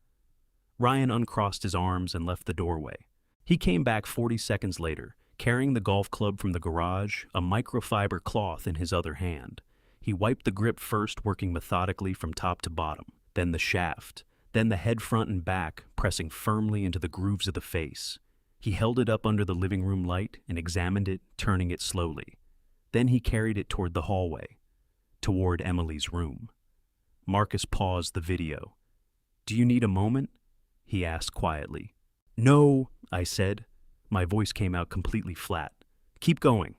Ryan uncrossed his arms and left the doorway. He came back 40 seconds later, carrying the golf club from the garage, a microfiber cloth in his other hand. He wiped the grip first, working methodically from top to bottom, then the shaft, then the head, front and back, pressing firmly into the grooves of the face. He held it up under the living room light and examined it, turning it slowly. Then he carried it toward the hallway, toward Emily's room. Marcus paused the video. "Do you need a moment?" he asked quietly. "No," I said. My voice came out completely flat. "Keep going."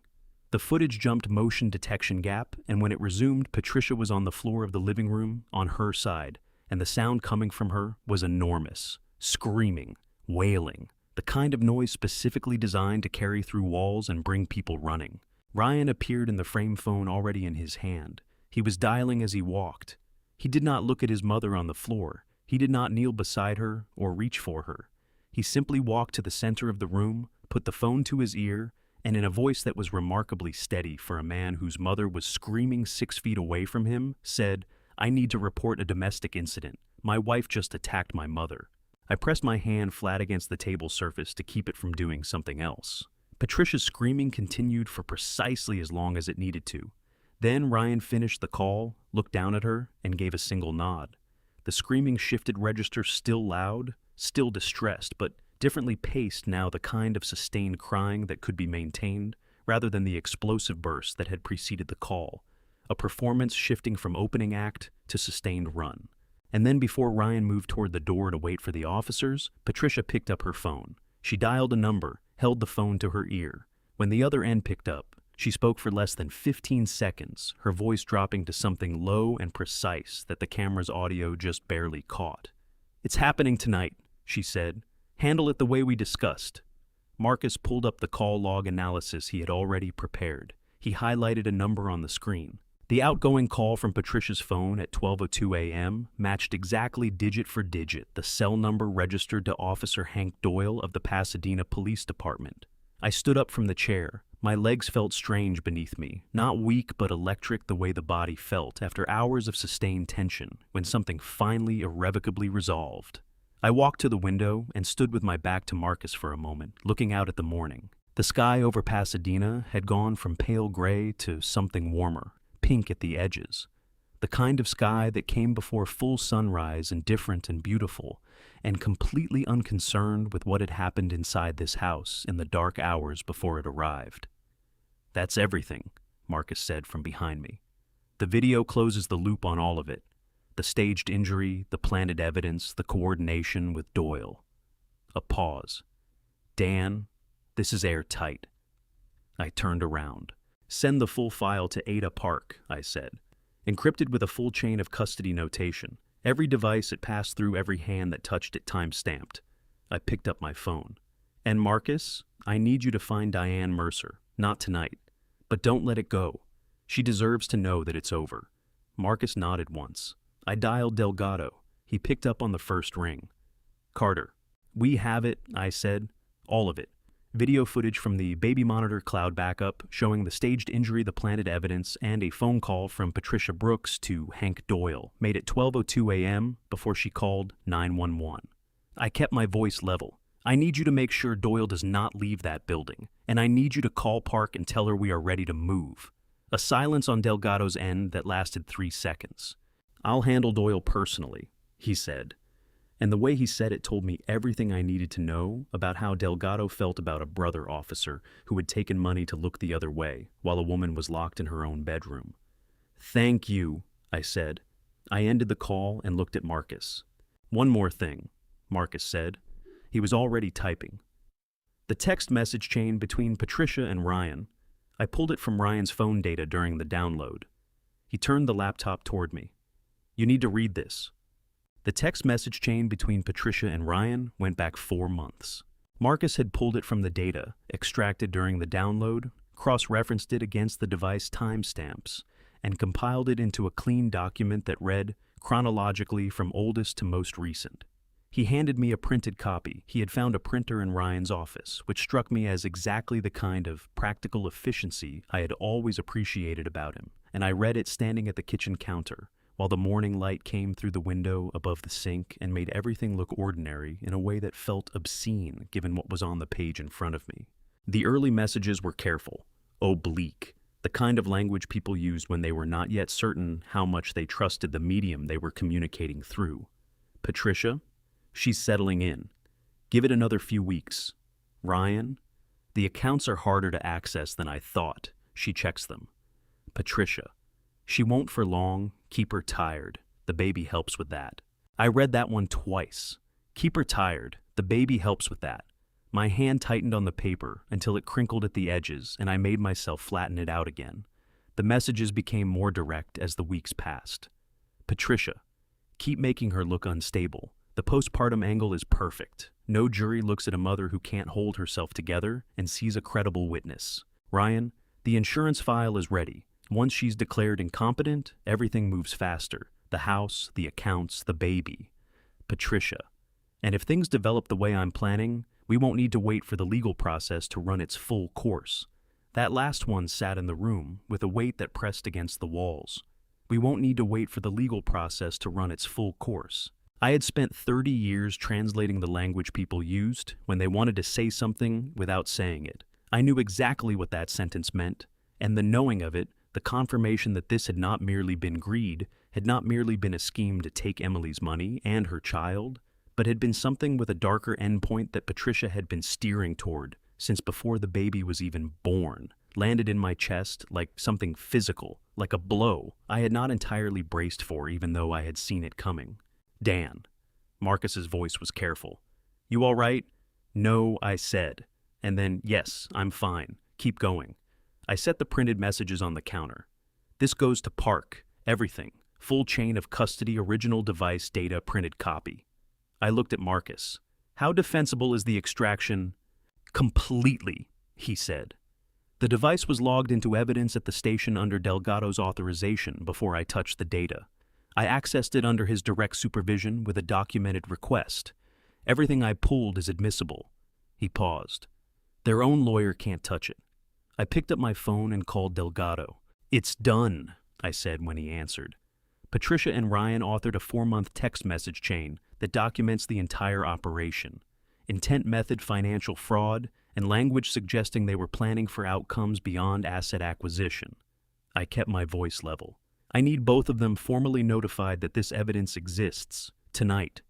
The footage jumped motion detection gap, and when it resumed, Patricia was on the floor of the living room, on her side, and the sound coming from her was enormous. Screaming, wailing, the kind of noise specifically designed to carry through walls and bring people running. Ryan appeared in the frame phone already in his hand. He was dialing as he walked. He did not look at his mother on the floor. He did not kneel beside her or reach for her. He simply walked to the center of the room, put the phone to his ear, and in a voice that was remarkably steady for a man whose mother was screaming 6 feet away from him, said, "I need to report a domestic incident. My wife just attacked my mother." I pressed my hand flat against the table surface to keep it from doing something else. Patricia's screaming continued for precisely as long as it needed to. Then Ryan finished the call, looked down at her, and gave a single nod. The screaming shifted register, still loud, still distressed, but differently paced now, the kind of sustained crying that could be maintained, rather than the explosive burst that had preceded the call, a performance shifting from opening act to sustained run. And then before Ryan moved toward the door to wait for the officers, Patricia picked up her phone. She dialed a number, held the phone to her ear. When the other end picked up, she spoke for less than 15 seconds, her voice dropping to something low and precise that the camera's audio just barely caught. "It's happening tonight," she said. "Handle it the way we discussed." Marcus pulled up the call log analysis he had already prepared. He highlighted a number on the screen. The outgoing call from Patricia's phone at 12:02 a.m. matched exactly digit for digit the cell number registered to Officer Hank Doyle of the Pasadena Police Department. I stood up from the chair. My legs felt strange beneath me, not weak but electric the way the body felt after hours of sustained tension when something finally irrevocably resolved. I walked to the window and stood with my back to Marcus for a moment, looking out at the morning. The sky over Pasadena had gone from pale gray to something warmer, pink at the edges. The kind of sky that came before full sunrise, indifferent and beautiful, and completely unconcerned with what had happened inside this house in the dark hours before it arrived. "That's everything," Marcus said from behind me. "The video closes the loop on all of it. The staged injury, the planted evidence, the coordination with Doyle." A pause. "Dan, this is airtight." I turned around. "Send the full file to Ada Park," I said. "Encrypted with a full chain of custody notation. Every device it passed through, every hand that touched it time-stamped." I picked up my phone. "And Marcus, I need you to find Diane Mercer. Not tonight. But don't let it go. She deserves to know that it's over." Marcus nodded once. I dialed Delgado. He picked up on the first ring. "Carter." "We have it," I said. "All of it. Video footage from the baby monitor cloud backup showing the staged injury, the planted evidence, and a phone call from Patricia Brooks to Hank Doyle, made at 12:02 a.m. before she called 911. I kept my voice level. "I need you to make sure Doyle does not leave that building, and I need you to call Park and tell her we are ready to move." A silence on Delgado's end that lasted 3 seconds. "I'll handle Doyle personally," he said. And the way he said it told me everything I needed to know about how Delgado felt about a brother officer who had taken money to look the other way while a woman was locked in her own bedroom. "Thank you," I said. I ended the call and looked at Marcus. "One more thing," Marcus said. He was already typing. "The text message chain between Patricia and Ryan." I pulled it from Ryan's phone data during the download. He turned the laptop toward me. "You need to read this." The text message chain between Patricia and Ryan went back 4 months. Marcus had pulled it from the data, extracted during the download, cross-referenced it against the device timestamps, and compiled it into a clean document that read chronologically from oldest to most recent. He handed me a printed copy. He had found a printer in Ryan's office, which struck me as exactly the kind of practical efficiency I had always appreciated about him, and I read it standing at the kitchen counter, while the morning light came through the window above the sink and made everything look ordinary in a way that felt obscene given what was on the page in front of me. The early messages were careful, oblique, the kind of language people used when they were not yet certain how much they trusted the medium they were communicating through. "Patricia, she's settling in. Give it another few weeks. Ryan, the accounts are harder to access than I thought. She checks them. Patricia, she won't for long. Keep her tired. The baby helps with that." I read that one twice. Keep her tired. The baby helps with that. My hand tightened on the paper until it crinkled at the edges, and I made myself flatten it out again. The messages became more direct as the weeks passed. "Patricia, keep making her look unstable. The postpartum angle is perfect. No jury looks at a mother who can't hold herself together and sees a credible witness. Ryan, the insurance file is ready. Once she's declared incompetent, everything moves faster. The house, the accounts, the baby. Patricia. And if things develop the way I'm planning, we won't need to wait for the legal process to run its full course. That last one sat in the room with a weight that pressed against the walls. We won't need to wait for the legal process to run its full course. I had spent 30 years translating the language people used when they wanted to say something without saying it. I knew exactly what that sentence meant, and the knowing of it, the confirmation that this had not merely been greed, had not merely been a scheme to take Emily's money and her child, but had been something with a darker endpoint that Patricia had been steering toward since before the baby was even born, landed in my chest like something physical, like a blow I had not entirely braced for even though I had seen it coming. Dan. Marcus's voice was careful. You all right? No, I said. And then, yes, I'm fine. Keep going. I set the printed messages on the counter. This goes to Park. Everything. Full chain of custody, original device, data, printed copy. I looked at Marcus. How defensible is the extraction? Completely, he said. The device was logged into evidence at the station under Delgado's authorization before I touched the data. I accessed it under his direct supervision with a documented request. Everything I pulled is admissible. He paused. Their own lawyer can't touch it. I picked up my phone and called Delgado. It's done, I said when he answered. Patricia and Ryan authored a 4-month text message chain that documents the entire operation. Intent method financial fraud, and language suggesting they were planning for outcomes beyond asset acquisition. I kept my voice level. I need both of them formally notified that this evidence exists, tonight,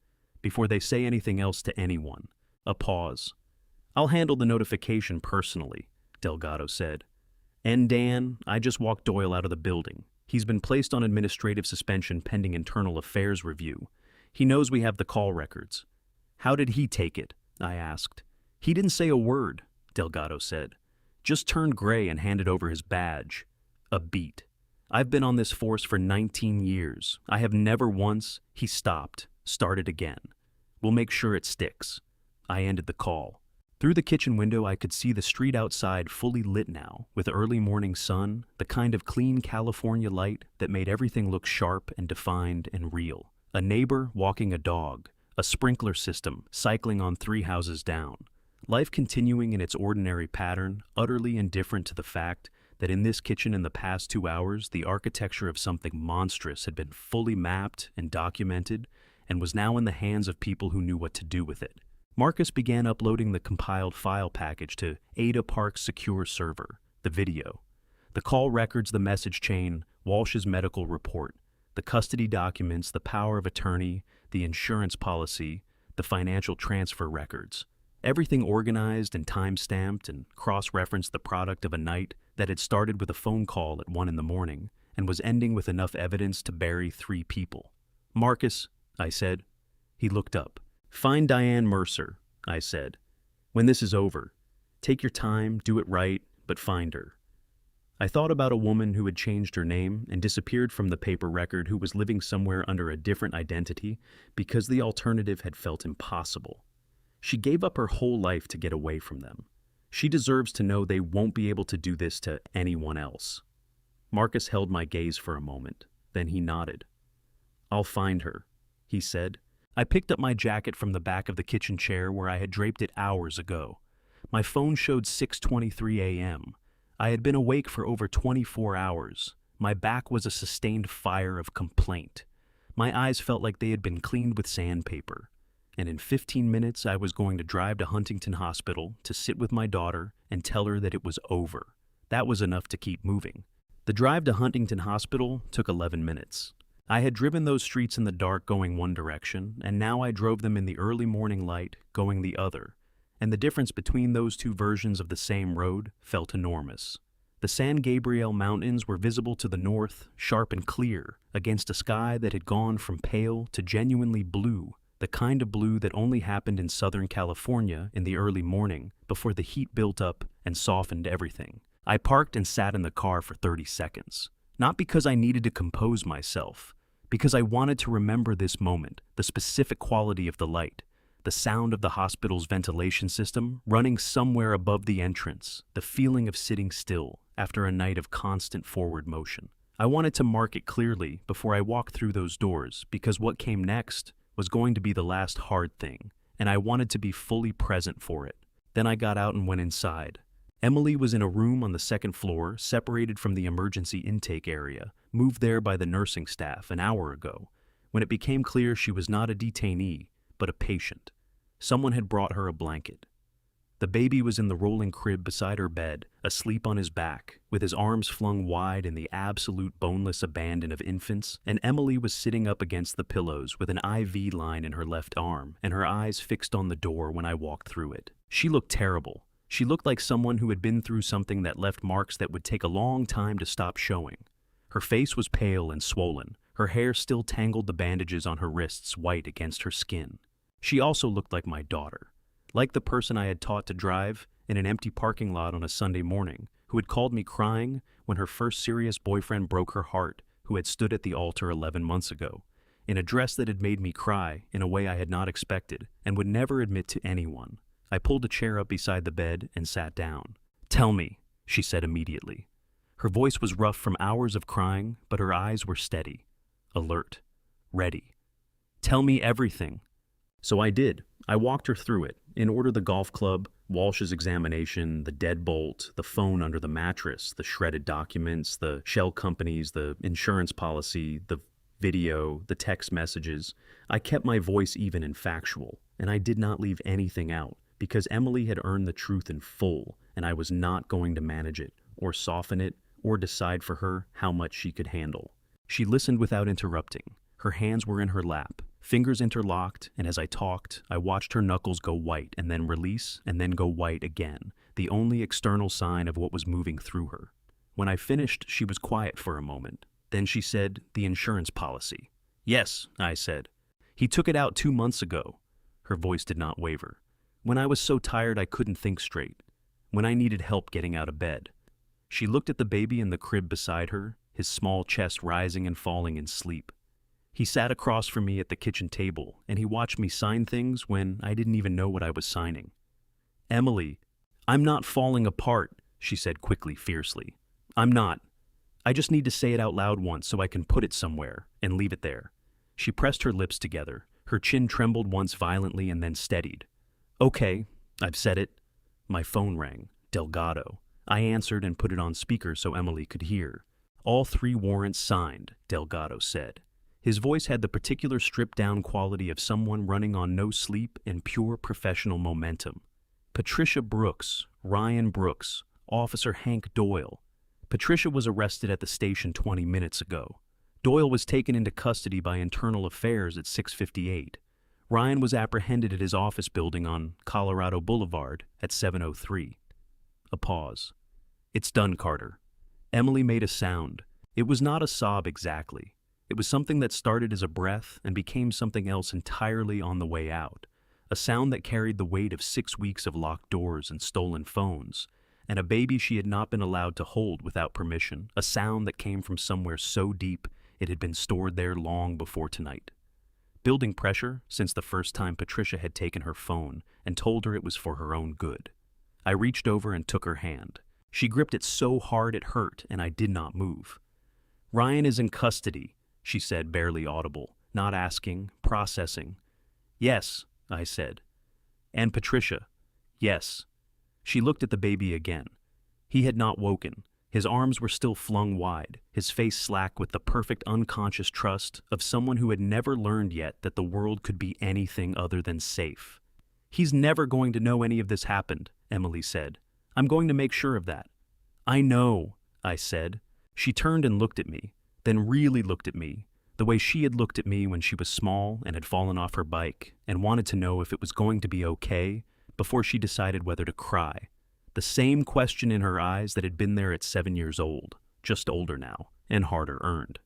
before they say anything else to anyone. A pause. I'll handle the notification personally, Delgado said. And Dan, I just walked Doyle out of the building. He's been placed on administrative suspension pending internal affairs review. He knows we have the call records. How did he take it? I asked. He didn't say a word, Delgado said. Just turned gray and handed over his badge. A beat. I've been on this force for 19 years. I have never once. He stopped, started again. We'll make sure it sticks. I ended the call. Through the kitchen window, I could see the street outside fully lit now, with early morning sun, the kind of clean California light that made everything look sharp and defined and real. A neighbor walking a dog, a sprinkler system cycling on 3 houses down. Life continuing in its ordinary pattern, utterly indifferent to the fact that in this kitchen in the past 2 hours, the architecture of something monstrous had been fully mapped and documented and was now in the hands of people who knew what to do with it. Marcus began uploading the compiled file package to Ada Park's secure server, the video, the call records, the message chain, Walsh's medical report, the custody documents, the power of attorney, the insurance policy, the financial transfer records. Everything organized and time-stamped and cross-referenced the product of a night that had started with a phone call at 1 a.m. and was ending with enough evidence to bury 3 people. Marcus, I said. He looked up. Find Diane Mercer, I said. When this is over, take your time, do it right, but find her. I thought about a woman who had changed her name and disappeared from the paper record, who was living somewhere under a different identity because the alternative had felt impossible. She gave up her whole life to get away from them. She deserves to know they won't be able to do this to anyone else. Marcus held my gaze for a moment. Then he nodded. I'll find her, he said. I picked up my jacket from the back of the kitchen chair where I had draped it hours ago. My phone showed 6:23 a.m. I had been awake for over 24 hours. My back was a sustained fire of complaint. My eyes felt like they had been cleaned with sandpaper. And in 15 minutes, I was going to drive to Huntington Hospital to sit with my daughter and tell her that it was over. That was enough to keep moving. The drive to Huntington Hospital took 11 minutes. I had driven those streets in the dark going one direction, and now I drove them in the early morning light going the other, and the difference between those 2 versions of the same road felt enormous. The San Gabriel Mountains were visible to the north, sharp and clear, against a sky that had gone from pale to genuinely blue, the kind of blue that only happened in Southern California in the early morning before the heat built up and softened everything. I parked and sat in the car for 30 seconds, not because I needed to compose myself, because I wanted to remember this moment, the specific quality of the light, the sound of the hospital's ventilation system running somewhere above the entrance, the feeling of sitting still after a night of constant forward motion. I wanted to mark it clearly before I walked through those doors, because what came next was going to be the last hard thing, and I wanted to be fully present for it. Then I got out and went inside. Emily was in a room on the 2nd floor, separated from the emergency intake area, moved there by the nursing staff an hour ago, when it became clear she was not a detainee, but a patient. Someone had brought her a blanket. The baby was in the rolling crib beside her bed, asleep on his back, with his arms flung wide in the absolute boneless abandon of infants, and Emily was sitting up against the pillows with an IV line in her left arm and her eyes fixed on the door when I walked through it. She looked terrible. She looked like someone who had been through something that left marks that would take a long time to stop showing. Her face was pale and swollen. Her hair still tangled the bandages on her wrists white against her skin. She also looked like my daughter. Like the person I had taught to drive in an empty parking lot on a Sunday morning, who had called me crying when her first serious boyfriend broke her heart, who had stood at the altar 11 months ago, in a dress that had made me cry in a way I had not expected and would never admit to anyone. I pulled a chair up beside the bed and sat down. "Tell me," she said immediately. Her voice was rough from hours of crying, but her eyes were steady, alert, ready. "Tell me everything." So I did. I walked her through it, in order: the golf club, Walsh's examination, the deadbolt, the phone under the mattress, the shredded documents, the shell companies, the insurance policy, the video, the text messages. I kept my voice even and factual, and I did not leave anything out, because Emily had earned the truth in full, and I was not going to manage it, or soften it, or decide for her how much she could handle. She listened without interrupting. Her hands were in her lap, fingers interlocked, and as I talked, I watched her knuckles go white and then release and then go white again, the only external sign of what was moving through her. When I finished, she was quiet for a moment. Then she said, "The insurance policy." "Yes," I said. "He took it out 2 months ago." Her voice did not waver. "When I was so tired I couldn't think straight. When I needed help getting out of bed." She looked at the baby in the crib beside her, his small chest rising and falling in sleep. He sat across from me at the kitchen table, and he watched me sign things when I didn't even know what I was signing. "Emily, I'm not falling apart," she said quickly, fiercely. "I'm not. I just need to say it out loud once so I can put it somewhere and leave it there." She pressed her lips together. Her chin trembled once violently and then steadied. "Okay, I've said it." My phone rang. Delgado. I answered and put it on speaker so Emily could hear. "All 3 warrants signed," Delgado said. His voice had the particular stripped-down quality of someone running on no sleep and pure professional momentum. Patricia Brooks, Ryan Brooks, Officer Hank Doyle. Patricia was arrested at the station 20 minutes ago. Doyle was taken into custody by Internal Affairs at 6:58. Ryan was apprehended at his office building on Colorado Boulevard at 7:03. A pause. "It's done, Carter." Emily made a sound. It was not a sob exactly. It was something that started as a breath and became something else entirely on the way out. A sound that carried the weight of 6 weeks of locked doors and stolen phones, and a baby she had not been allowed to hold without permission. A sound that came from somewhere so deep it had been stored there long before tonight. Building pressure since the first time Patricia had taken her phone and told her it was for her own good. I reached over and took her hand. She gripped it so hard it hurt, and I did not move. "Ryan is in custody," she said, barely audible, not asking, processing. "Yes," I said. "And Patricia?" "Yes." She looked at the baby again. He had not woken. His arms were still flung wide, his face slack with the perfect unconscious trust of someone who had never learned yet that the world could be anything other than safe. "He's never going to know any of this happened," Emily said. "I'm going to make sure of that." "I know," I said. She turned and looked at me, then really looked at me, the way she had looked at me when she was small and had fallen off her bike and wanted to know if it was going to be okay before she decided whether to cry. The same question in her eyes that had been there at 7 years old, just older now, and harder earned.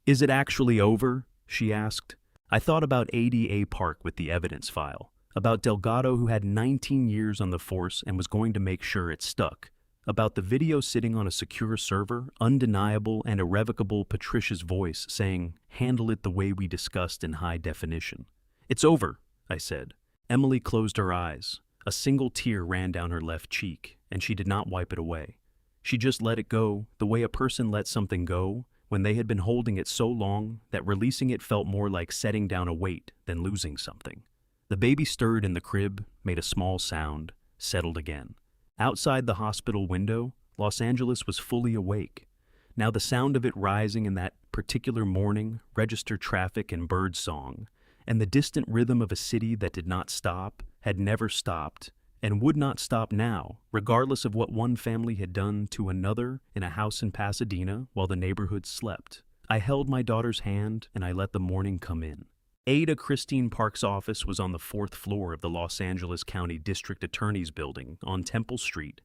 "Is it actually over?" she asked. I thought about ADA Park with the evidence file, about Delgado who had 19 years on the force and was going to make sure it stuck, about the video sitting on a secure server, undeniable and irrevocable Patricia's voice saying, "Handle it the way we discussed in high definition." "It's over," I said. Emily closed her eyes. A single tear ran down her left cheek, and she did not wipe it away. She just let it go, the way a person lets something go, when they had been holding it so long that releasing it felt more like setting down a weight than losing something. The baby stirred in the crib, made a small sound, settled again. Outside the hospital window, Los Angeles was fully awake. Now the sound of it rising in that particular morning registered traffic and bird song, and the distant rhythm of a city that did not stop, had never stopped, and would not stop now, regardless of what one family had done to another in a house in Pasadena while the neighborhood slept. I held my daughter's hand and I let the morning come in. Ada Christine Park's office was on the 4th floor of the Los Angeles County District Attorney's Building on Temple Street,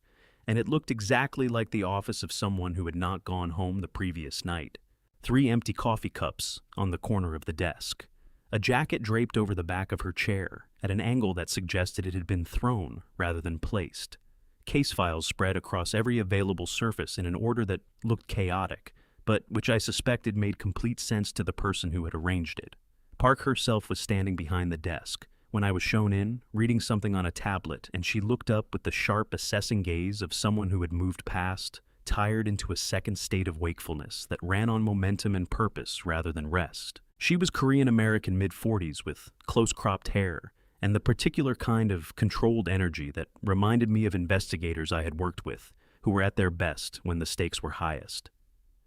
and it looked exactly like the office of someone who had not gone home the previous night. 3 empty coffee cups on the corner of the desk. A jacket draped over the back of her chair at an angle that suggested it had been thrown rather than placed. Case files spread across every available surface in an order that looked chaotic, but which I suspected made complete sense to the person who had arranged it. Park herself was standing behind the desk when I was shown in, reading something on a tablet, and she looked up with the sharp, assessing gaze of someone who had moved past, tired into a second state of wakefulness that ran on momentum and purpose rather than rest. She was Korean-American mid-40s with close-cropped hair and the particular kind of controlled energy that reminded me of investigators I had worked with who were at their best when the stakes were highest.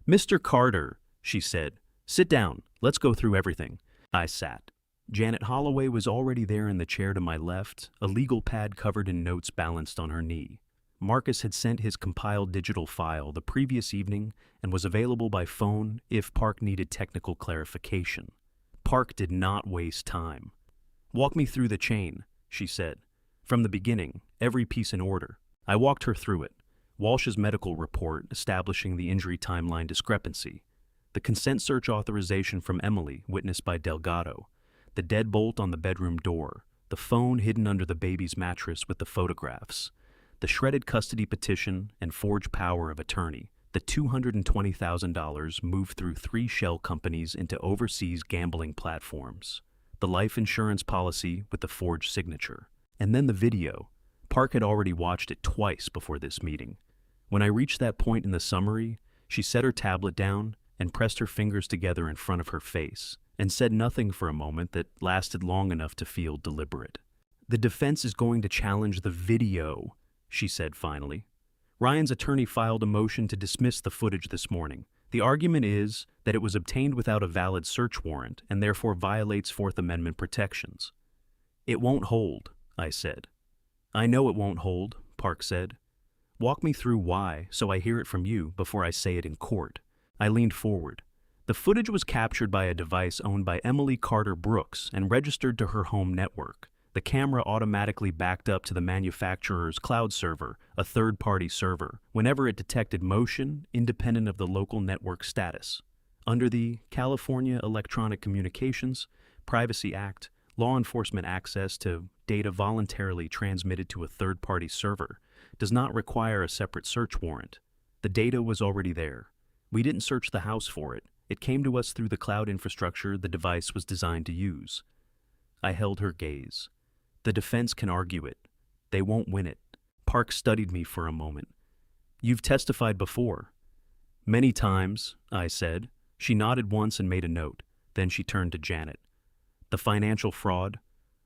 "Mr. Carter," she said, "sit down. Let's go through everything." I sat. Janet Holloway was already there in the chair to my left, a legal pad covered in notes balanced on her knee. Marcus had sent his compiled digital file the previous evening and was available by phone if Park needed technical clarification. Park did not waste time. "Walk me through the chain," she said. "From the beginning, every piece in order." I walked her through it. Walsh's medical report establishing the injury timeline discrepancy. The consent search authorization from Emily, witnessed by Delgado. The deadbolt on the bedroom door. The phone hidden under the baby's mattress with the photographs. The shredded custody petition and forged power of attorney. The $220,000 moved through 3 shell companies into overseas gambling platforms. The life insurance policy with the forged signature. And then the video. Park had already watched it twice before this meeting. When I reached that point in the summary, she set her tablet down and pressed her fingers together in front of her face, and said nothing for a moment that lasted long enough to feel deliberate. "The defense is going to challenge the video," she said finally. "Ryan's attorney filed a motion to dismiss the footage this morning. The argument is that it was obtained without a valid search warrant and therefore violates Fourth Amendment protections." "It won't hold," I said. "I know it won't hold," Park said. "Walk me through why, so I hear it from you before I say it in court." I leaned forward. The footage was captured by a device owned by Emily Carter Brooks and registered to her home network. The camera automatically backed up to the manufacturer's cloud server, a third-party server, whenever it detected motion independent of the local network status. Under the California Electronic Communications Privacy Act, law enforcement access to data voluntarily transmitted to a third-party server does not require a separate search warrant. The data was already there. We didn't search the house for it. It came to us through the cloud infrastructure the device was designed to use. I held her gaze. The defense can argue it. They won't win it. Park studied me for a moment. "You've testified before." "Many times," I said. She nodded once and made a note. Then she turned to Janet. "The financial fraud?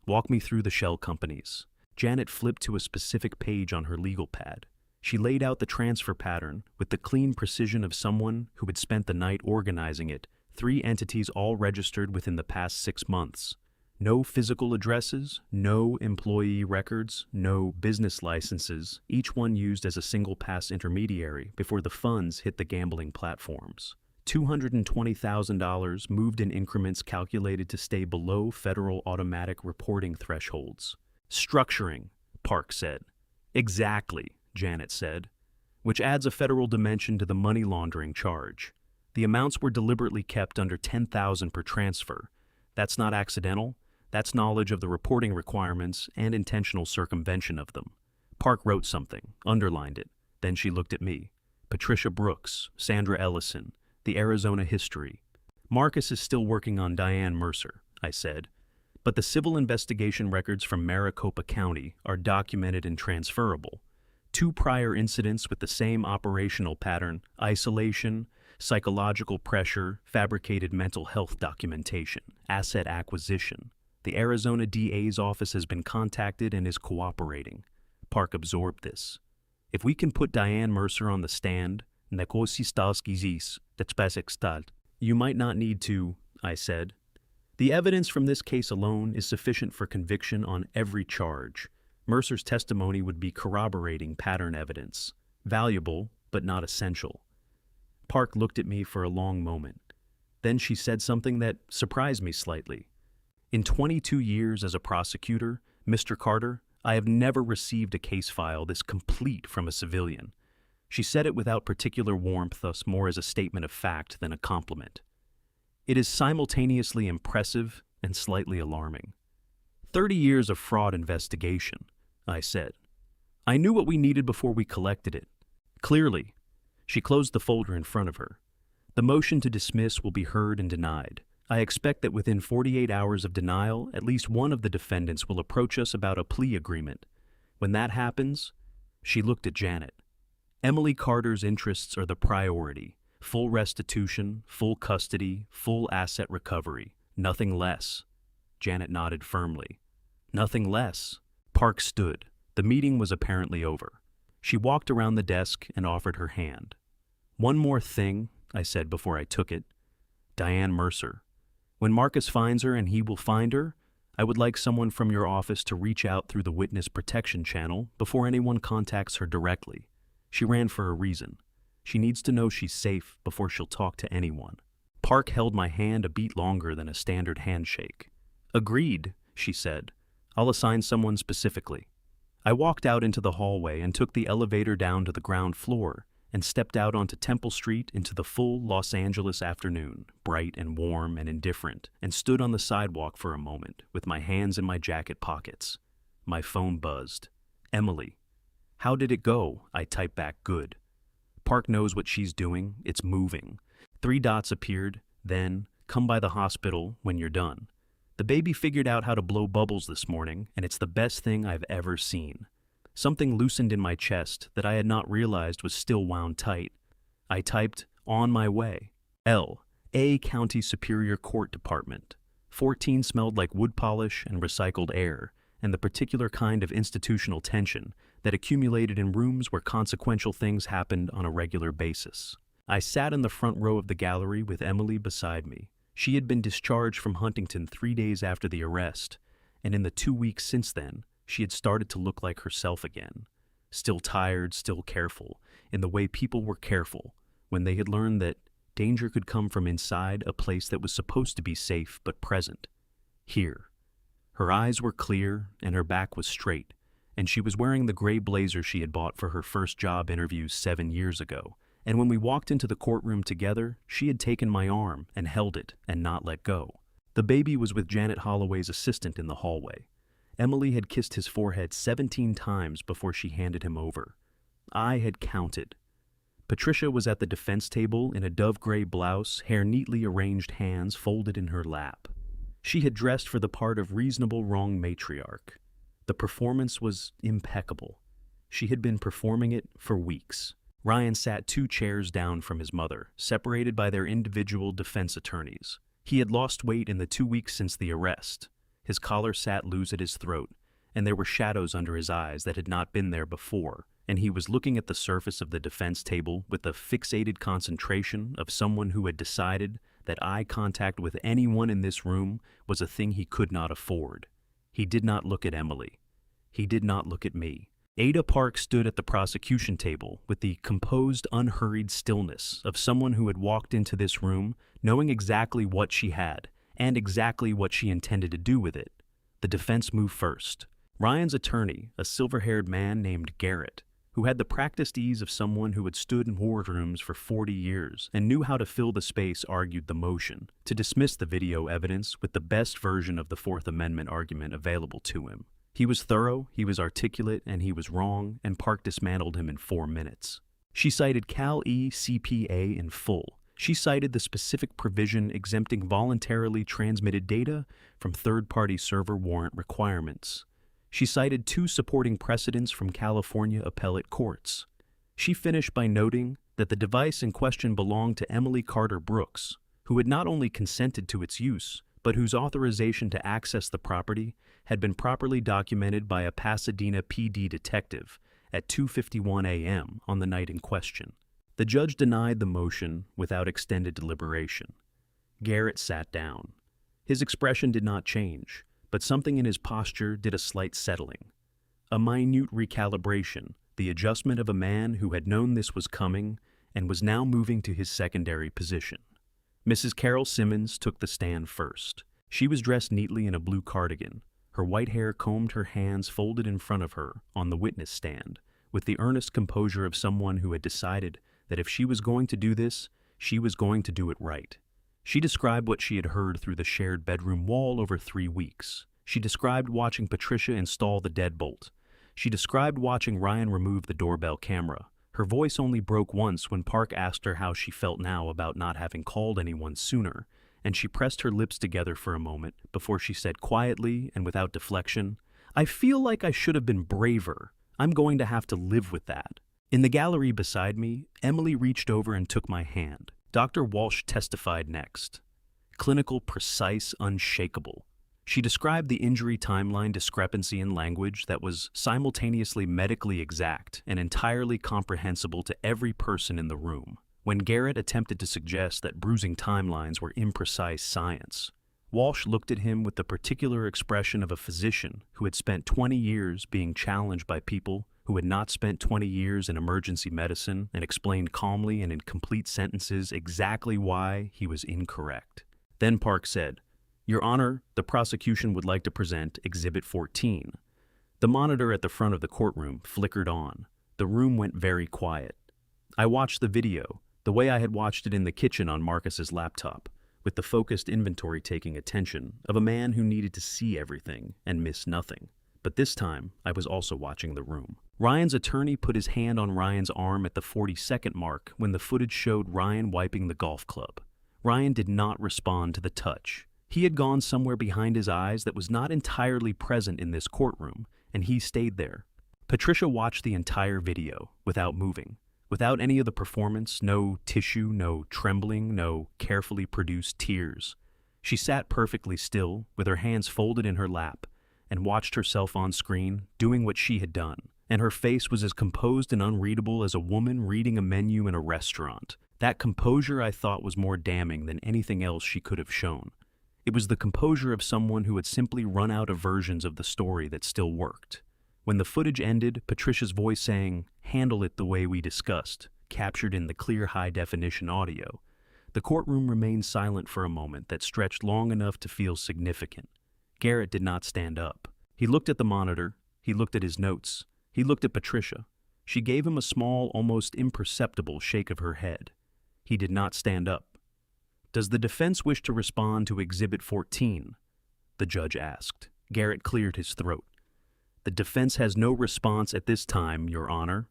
Walk me through the shell companies." Janet flipped to a specific page on her legal pad. She laid out the transfer pattern with the clean precision of someone who had spent the night organizing it. 3 entities all registered within the past 6 months. No physical addresses, no employee records, no business licenses, each one used as a single-pass intermediary before the funds hit the gambling platforms. $220,000 moved in increments calculated to stay below federal automatic reporting thresholds. "Structuring," Park said. "Exactly," Janet said, "which adds a federal dimension to the money laundering charge. The amounts were deliberately kept under $10,000 per transfer. That's not accidental. That's knowledge of the reporting requirements and intentional circumvention of them." Park wrote something, underlined it. Then she looked at me. "Patricia Brooks, Sandra Ellison, the Arizona history." "Marcus is still working on Diane Mercer," I said. "But the civil investigation records from Maricopa County are documented and transferable. 2 prior incidents with the same operational pattern, isolation, psychological pressure, fabricated mental health documentation, asset acquisition. The Arizona DA's office has been contacted and is cooperating." Park absorbed this. "If we can put Diane Mercer on the stand, you might not need to," I said. "The evidence from this case alone is sufficient for conviction on every charge. Mercer's testimony would be corroborating pattern evidence, valuable but not essential. Park looked at me for a long moment. Then she said something that surprised me slightly. In 22 years as a prosecutor, Mr. Carter, I have never received a case file this complete from a civilian. She said it without particular warmth, thus more as a statement of fact than a compliment. It is simultaneously impressive and slightly alarming. 30 years of fraud investigation, I said. I knew what we needed before we collected it. Clearly. She closed the folder in front of her. The motion to dismiss will be heard and denied. I expect that within 48 hours of denial, at least one of the defendants will approach us about a plea agreement. When that happens, she looked at Janet. Emily Carter's interests are the priority. Full restitution, full custody, full asset recovery. Nothing less. Janet nodded firmly. Nothing less. Park stood. The meeting was apparently over. She walked around the desk and offered her hand. One more thing, I said before I took it. Diane Mercer. When Marcus finds her, and he will find her, I would like someone from your office to reach out through the witness protection channel before anyone contacts her directly. She ran for a reason. She needs to know she's safe before she'll talk to anyone. Park held my hand a beat longer than a standard handshake. Agreed, she said. I'll assign someone specifically. I walked out into the hallway and took the elevator down to the ground floor and stepped out onto Temple Street into the full Los Angeles afternoon, bright and warm and indifferent, and stood on the sidewalk for a moment with my hands in my jacket pockets. My phone buzzed. Emily. How did it go? I typed back good. Park knows what she's doing. It's moving. 3 dots appeared, then, come by the hospital when you're done. The baby figured out how to blow bubbles this morning, and it's the best thing I've ever seen. Something loosened in my chest that I had not realized was still wound tight. I typed, on my way. L. A County Superior Court Department. 14 smelled like wood polish and recycled air, and the particular kind of institutional tension that accumulated in rooms where consequential things happened on a regular basis. I sat in the front row of the gallery with Emily beside me. She had been discharged from Huntington 3 days after the arrest, and in the 2 weeks since then, she had started to look like herself again. Still tired, still careful, in the way people were careful, when they had learned that danger could come from inside a place that was supposed to be safe but present. Here. Her eyes were clear, and her back was straight, and she was wearing the gray blazer she had bought for her first job interview 7 years ago. And when we walked into the courtroom together, she had taken my arm and held it and not let go. The baby was with Janet Holloway's assistant in the hallway. Emily had kissed his forehead 17 times before she handed him over. I had counted. Patricia was at the defense table in a dove-gray blouse, hair neatly arranged, hands folded in her lap. She had dressed for the part of reasonable wrong matriarch. The performance was impeccable. She had been performing it for weeks. Ryan sat 2 chairs down from his mother, separated by their individual defense attorneys. He had lost weight in the 2 weeks since the arrest. His collar sat loose at his throat, and there were shadows under his eyes that had not been there before, and he was looking at the surface of the defense table with the fixated concentration of someone who had decided that eye contact with anyone in this room was a thing he could not afford. He did not look at Emily. He did not look at me. Ada Park stood at the prosecution table with the composed, unhurried stillness of someone who had walked into this room knowing exactly what she had and exactly what she intended to do with it. The defense moved first. Ryan's attorney, a silver-haired man named Garrett, who had the practiced ease of someone who had stood in wardrooms for 40 years and knew how to fill the space, argued the motion to dismiss the video evidence with the best version of the Fourth Amendment argument available to him. He was thorough, he was articulate, and he was wrong, and Park dismantled him in 4 minutes. She cited Cal-E CPA in full. She cited the specific provision exempting voluntarily transmitted data from third-party server warrant requirements. She cited 2 supporting precedents from California appellate courts. She finished by noting that the device in question belonged to Emily Carter Brooks, who had not only consented to its use, but whose authorization to access the property had been properly documented by a Pasadena PD detective at 2:51 a.m. on the night in question. The judge denied the motion without extended deliberation. Garrett sat down. His expression did not change, but something in his posture did a slight settling. A minute recalibration, the adjustment of a man who had known this was coming and was now moving to his secondary position. Mrs. Carol Simmons took the stand first. She was dressed neatly in a blue cardigan. Her white hair combed, her hands folded in front of her on the witness stand, with the earnest composure of someone who had decided that if she was going to do this, she was going to do it right. She described what she had heard through the shared bedroom wall over 3 weeks. She described watching Patricia install the deadbolt. She described watching Ryan remove the doorbell camera. Her voice only broke once when Park asked her how she felt now about not having called anyone sooner, and she pressed her lips together for a moment before she said quietly and without deflection, "I feel like I should have been braver. I'm going to have to live with that." In the gallery beside me, Emily reached over and took my hand. Dr. Walsh testified next. Clinical, precise, unshakable. She described the injury timeline discrepancy in language that was simultaneously medically exact and entirely comprehensible to every person in the room. When Garrett attempted to suggest that bruising timelines were imprecise science, Walsh looked at him with the particular expression of a physician who had spent 20 years being challenged by people who had not spent 20 years in emergency medicine and explained calmly and in complete sentences exactly why he was incorrect. Then Park said, "Your Honor, the prosecution would like to present Exhibit 14. The monitor at the front of the courtroom flickered on. The room went very quiet. I watched the video, the way I had watched it in the kitchen on Marcus's laptop, with the focused inventory-taking attention of a man who needed to see everything and miss nothing. But this time, I was also watching the room. Ryan's attorney put his hand on Ryan's arm at the 40-second mark when the footage showed Ryan wiping the golf club. Ryan did not respond to the touch. He had gone somewhere behind his eyes that was not entirely present in this courtroom, and he stayed there. Patricia watched the entire video, without moving. Without any of the performance, no tissue, no trembling, no carefully produced tears. She sat perfectly still, with her hands folded in her lap, and watched herself on screen, doing what she had done, and her face was as composed and unreadable as a woman reading a menu in a restaurant. That composure I thought was more damning than anything else she could have shown. It was the composure of someone who had simply run out of versions of the story that still worked. When the footage ended, Patricia's voice saying, "Handle it the way we discussed," captured in the clear high-definition audio. The courtroom remained silent for a moment that stretched long enough to feel significant. Garrett did not stand up. He looked at the monitor. He looked at his notes. He looked at Patricia. She gave him a small, almost imperceptible shake of her head. He did not stand up. "Does the defense wish to respond to Exhibit 14? The judge asked. Garrett cleared his throat. "The defense has no response at this time, Your Honor."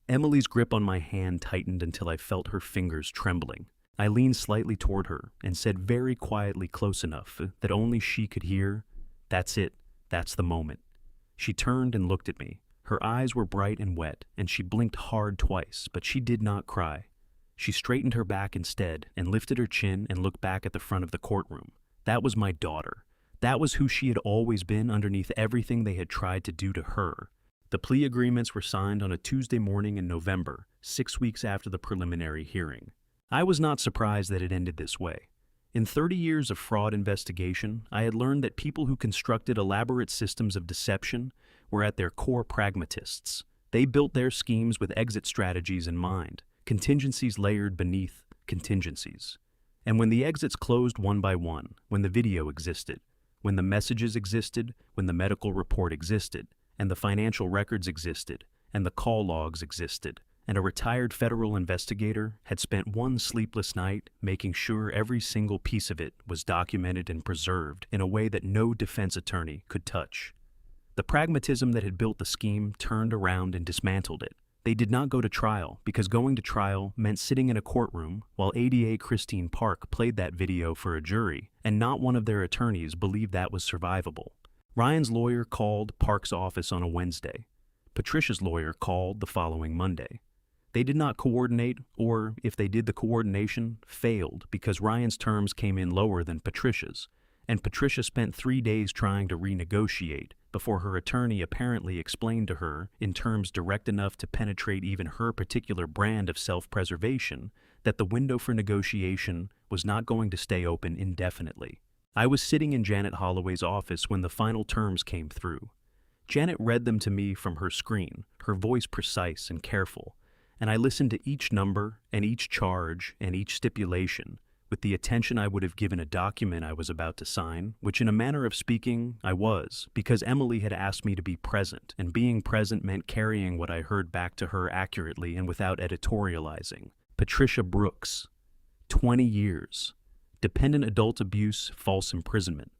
Emily's grip on my hand tightened until I felt her fingers trembling. I leaned slightly toward her and said very quietly, close enough that only she could hear, "That's it. That's the moment." She turned and looked at me. Her eyes were bright and wet, and she blinked hard twice, but she did not cry. She straightened her back instead and lifted her chin and looked back at the front of the courtroom. That was my daughter. That was who she had always been underneath everything they had tried to do to her. The plea agreements were signed on a Tuesday morning in November, 6 weeks after the preliminary hearing. I was not surprised that it ended this way. In 30 years of fraud investigation, I had learned that people who constructed elaborate systems of deception were at their core pragmatists. They built their schemes with exit strategies in mind, contingencies layered beneath contingencies. And when the exits closed one by one, when the video existed, when the messages existed, when the medical report existed, and the financial records existed, and the call logs existed, and a retired federal investigator had spent one sleepless night making sure every single piece of it was documented and preserved in a way that no defense attorney could touch. The pragmatism that had built the scheme turned around and dismantled it. They did not go to trial because going to trial meant sitting in a courtroom while ADA Christine Park played that video for a jury, and not one of their attorneys believed that was survivable. Ryan's lawyer called Park's office on a Wednesday. Patricia's lawyer called the following Monday. They did not coordinate, or if they did the coordination, failed because Ryan's terms came in lower than Patricia's, and Patricia spent 3 days trying to renegotiate before her attorney apparently explained to her, in terms direct enough to penetrate even her particular brand of self-preservation, that the window for negotiation was not going to stay open indefinitely. I was sitting in Janet Holloway's office when the final terms came through. Janet read them to me from her screen, her voice precise and careful, and I listened to each number and each charge and each stipulation with the attention I would have given a document I was about to sign, which in a manner of speaking, I was, because Emily had asked me to be present, and being present meant carrying what I heard back to her accurately and without editorializing. Patricia Brooks, 20 years. Dependent adult abuse, false imprisonment.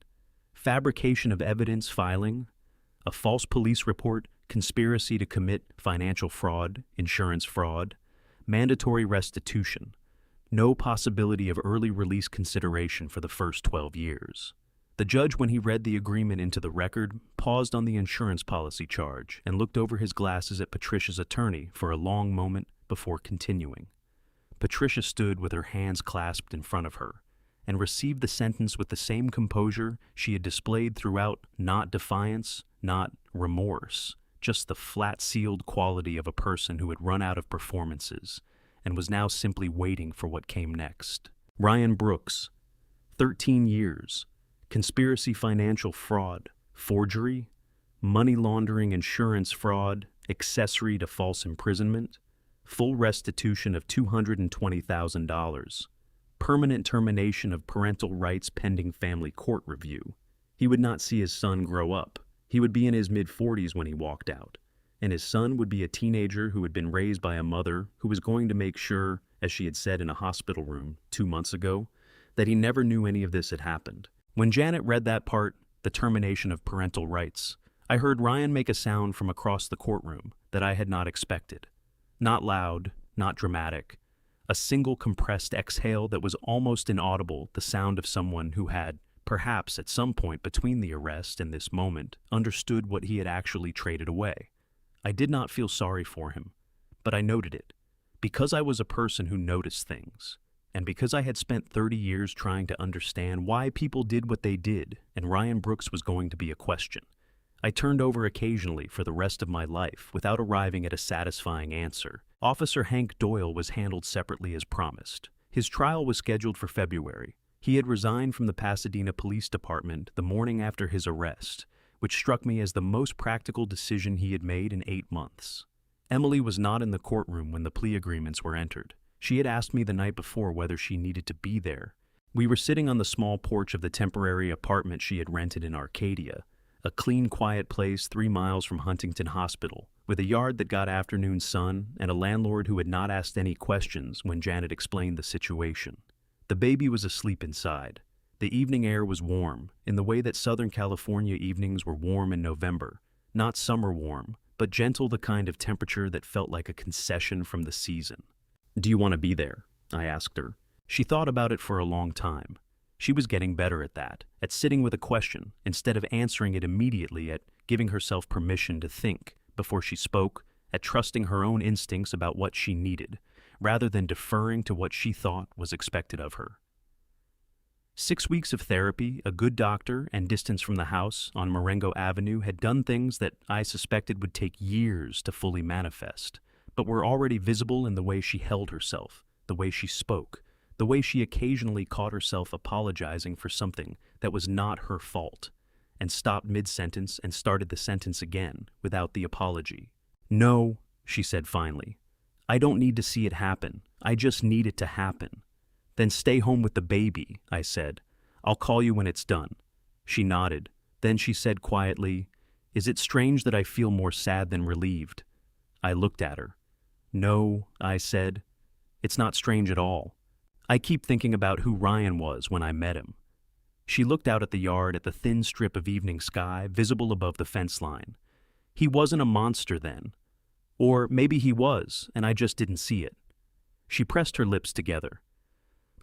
Fabrication of evidence filing. A false police report, conspiracy to commit financial fraud, insurance fraud. Mandatory restitution. No possibility of early release consideration for the first 12 years. The judge, when he read the agreement into the record, paused on the insurance policy charge and looked over his glasses at Patricia's attorney for a long moment before continuing. Patricia stood with her hands clasped in front of her and received the sentence with the same composure she had displayed throughout, not defiance, not remorse, just the flat-sealed quality of a person who had run out of performances and was now simply waiting for what came next. Ryan Brooks, 13 years, conspiracy financial fraud, forgery, money laundering insurance fraud, accessory to false imprisonment, full restitution of $220,000, permanent termination of parental rights pending family court review. He would not see his son grow up. He would be in his mid-40s when he walked out, and his son would be a teenager who had been raised by a mother who was going to make sure, as she had said in a hospital room 2 months ago, that he never knew any of this had happened. When Janet read that part, the termination of parental rights, I heard Ryan make a sound from across the courtroom that I had not expected. Not loud, not dramatic. A single compressed exhale that was almost inaudible, the sound of someone who had, perhaps at some point between the arrest and this moment, understood what he had actually traded away. I did not feel sorry for him, but I noted it, because I was a person who noticed things, and because I had spent 30 years trying to understand why people did what they did, and Ryan Brooks was going to be a question. I turned over occasionally for the rest of my life without arriving at a satisfying answer. Officer Hank Doyle was handled separately as promised. His trial was scheduled for February. He had resigned from the Pasadena Police Department the morning after his arrest, which struck me as the most practical decision he had made in 8 months. Emily was not in the courtroom when the plea agreements were entered. She had asked me the night before whether she needed to be there. We were sitting on the small porch of the temporary apartment she had rented in Arcadia, a clean, quiet place 3 miles from Huntington Hospital, with a yard that got afternoon sun and a landlord who had not asked any questions when Janet explained the situation. The baby was asleep inside. The evening air was warm, in the way that Southern California evenings were warm in November. Not summer warm, but gentle, the kind of temperature that felt like a concession from the season. "Do you want to be there?" I asked her. She thought about it for a long time. She was getting better at that, at sitting with a question, instead of answering it immediately, at giving herself permission to think before she spoke, at trusting her own instincts about what she needed, rather than deferring to what she thought was expected of her. 6 weeks of therapy, a good doctor, and distance from the house on Marengo Avenue had done things that I suspected would take years to fully manifest, but were already visible in the way she held herself, the way she spoke, the way she occasionally caught herself apologizing for something that was not her fault, and stopped mid-sentence and started the sentence again without the apology. "No," she said finally. "I don't need to see it happen. I just need it to happen." "Then stay home with the baby," I said. "I'll call you when it's done." She nodded. Then she said quietly, "Is it strange that I feel more sad than relieved?" I looked at her. "No," I said. "It's not strange at all. I keep thinking about who Ryan was when I met him." She looked out at the yard, at the thin strip of evening sky visible above the fence line. "He wasn't a monster then. Or maybe he was, and I just didn't see it." She pressed her lips together.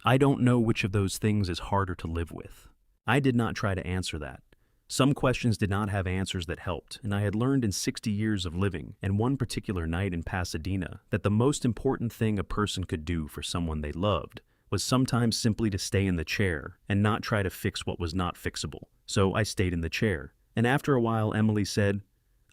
I don't know which of those things is harder to live with. I did not try to answer that. Some questions did not have answers that helped, and I had learned in 60 years of living, and one particular night in Pasadena, that the most important thing a person could do for someone they loved was sometimes simply to stay in the chair and not try to fix what was not fixable. So I stayed in the chair, and after a while Emily said,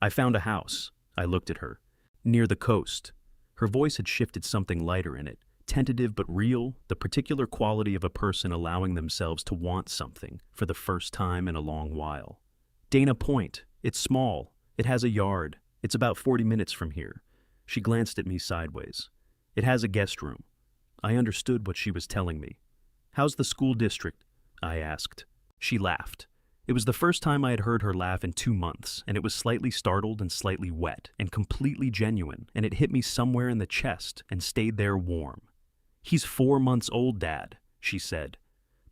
"I found a house." I looked at her. "Near the coast." Her voice had shifted something lighter in it, tentative but real, the particular quality of a person allowing themselves to want something for the first time in a long while. "Dana Point. It's small. It has a yard. It's about 40 minutes from here. She glanced at me sideways. It has a guest room. I understood what she was telling me. How's the school district? I asked. She laughed. It was the first time I had heard her laugh in 2 months, and it was slightly startled and slightly wet, and completely genuine, and it hit me somewhere in the chest and stayed there warm. He's 4 months old, Dad, she said.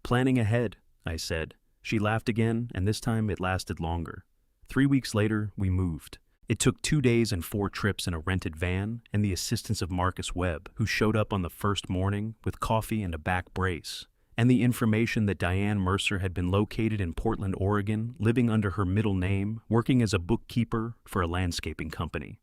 Planning ahead, I said. She laughed again, and this time it lasted longer. 3 weeks later, we moved. It took 2 days and 4 trips in a rented van and the assistance of Marcus Webb, who showed up on the first morning with coffee and a back brace, and the information that Diane Mercer had been located in Portland, Oregon, living under her middle name, working as a bookkeeper for a landscaping company.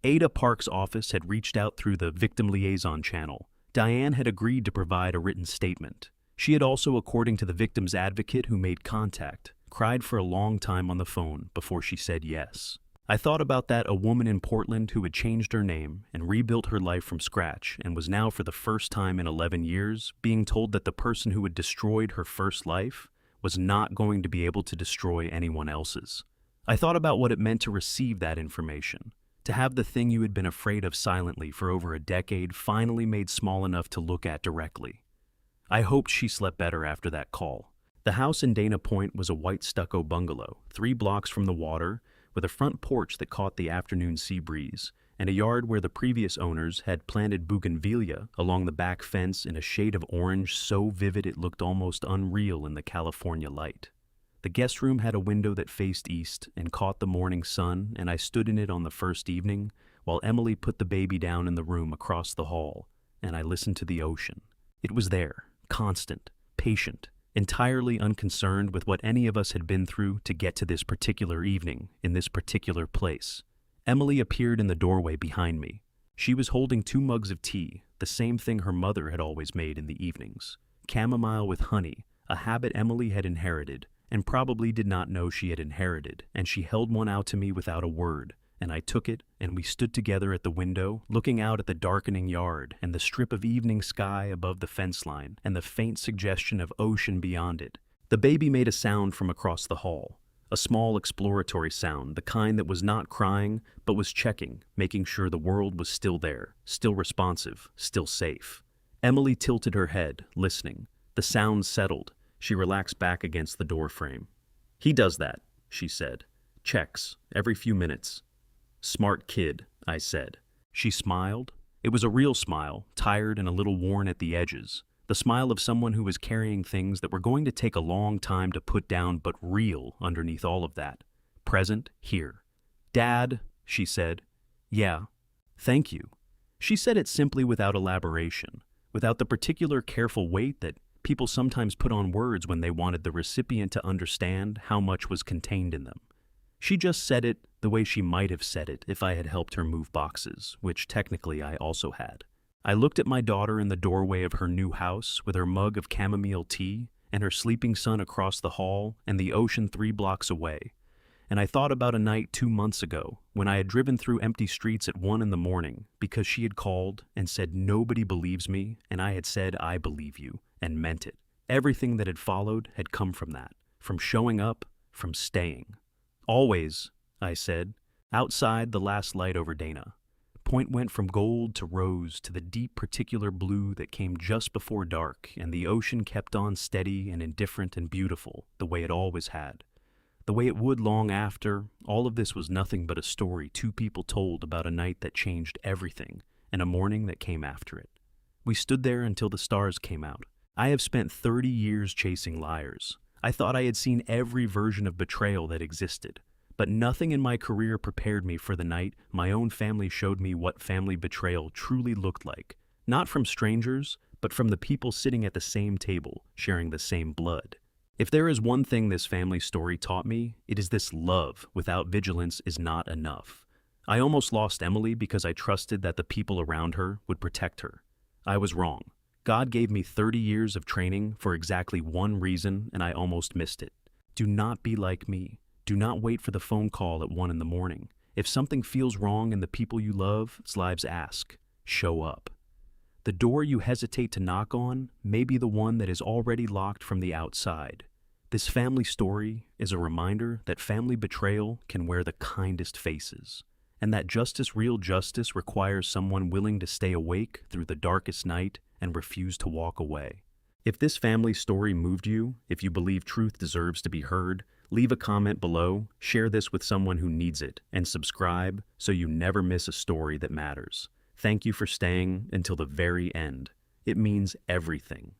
Ada Park's office had reached out through the victim liaison channel. Diane had agreed to provide a written statement. She had also, according to the victim's advocate who made contact, cried for a long time on the phone before she said yes. I thought about that, a woman in Portland who had changed her name and rebuilt her life from scratch and was now, for the first time in 11 years, being told that the person who had destroyed her first life was not going to be able to destroy anyone else's. I thought about what it meant to receive that information, to have the thing you had been afraid of silently for over a decade finally made small enough to look at directly. I hoped she slept better after that call. The house in Dana Point was a white stucco bungalow, 3 blocks from the water, with a front porch that caught the afternoon sea breeze, and a yard where the previous owners had planted bougainvillea along the back fence in a shade of orange so vivid it looked almost unreal in the California light. The guest room had a window that faced east and caught the morning sun, and I stood in it on the first evening while Emily put the baby down in the room across the hall, and I listened to the ocean. It was there, constant, patient, entirely unconcerned with what any of us had been through to get to this particular evening, in this particular place. Emily appeared in the doorway behind me. She was holding 2 mugs of tea, the same thing her mother had always made in the evenings. Chamomile with honey, a habit Emily had inherited, and probably did not know she had inherited, and she held one out to me without a word, and I took it, and we stood together at the window, looking out at the darkening yard and the strip of evening sky above the fence line and the faint suggestion of ocean beyond it. The baby made a sound from across the hall, a small exploratory sound, the kind that was not crying, but was checking, making sure the world was still there, still responsive, still safe. Emily tilted her head, listening. The sound settled. She relaxed back against the door frame. He does that, she said. Checks, every few minutes. Smart kid, I said. She smiled. It was a real smile, tired and a little worn at the edges. The smile of someone who was carrying things that were going to take a long time to put down, but real underneath all of that. Present, here. Dad, she said. Yeah. Thank you. She said it simply without elaboration, without the particular careful weight that people sometimes put on words when they wanted the recipient to understand how much was contained in them. She just said it the way she might have said it if I had helped her move boxes, which technically I also had. I looked at my daughter in the doorway of her new house with her mug of chamomile tea and her sleeping son across the hall and the ocean 3 blocks away, and I thought about a night 2 months ago when I had driven through empty streets at 1 in the morning because she had called and said nobody believes me, and I had said I believe you, and meant it. Everything that had followed had come from that, from showing up, from staying. Always, I said, outside the last light over Dana. Point went from gold to rose to the deep particular blue that came just before dark, and the ocean kept on steady and indifferent and beautiful, the way it always had. The way it would long after. All of this was nothing but a story 2 people told about a night that changed everything, and a morning that came after it. We stood there until the stars came out. I have spent 30 years chasing liars. I thought I had seen every version of betrayal that existed, but nothing in my career prepared me for the night my own family showed me what family betrayal truly looked like, not from strangers, but from the people sitting at the same table, sharing the same blood. If there is one thing this family story taught me, it is this: love without vigilance is not enough. I almost lost Emily because I trusted that the people around her would protect her. I was wrong. God gave me 30 years of training for exactly one reason, and I almost missed it. Do not be like me. Do not wait for the phone call at 1 in the morning. If something feels wrong in the people you love's lives, ask. Show up. The door you hesitate to knock on may be the one that is already locked from the outside. This family story is a reminder that family betrayal can wear the kindest faces, and that real justice requires someone willing to stay awake through the darkest night and refuse to walk away. If this family story moved you, if you believe truth deserves to be heard, leave a comment below, share this with someone who needs it, and subscribe so you never miss a story that matters. Thank you for staying until the very end. It means everything.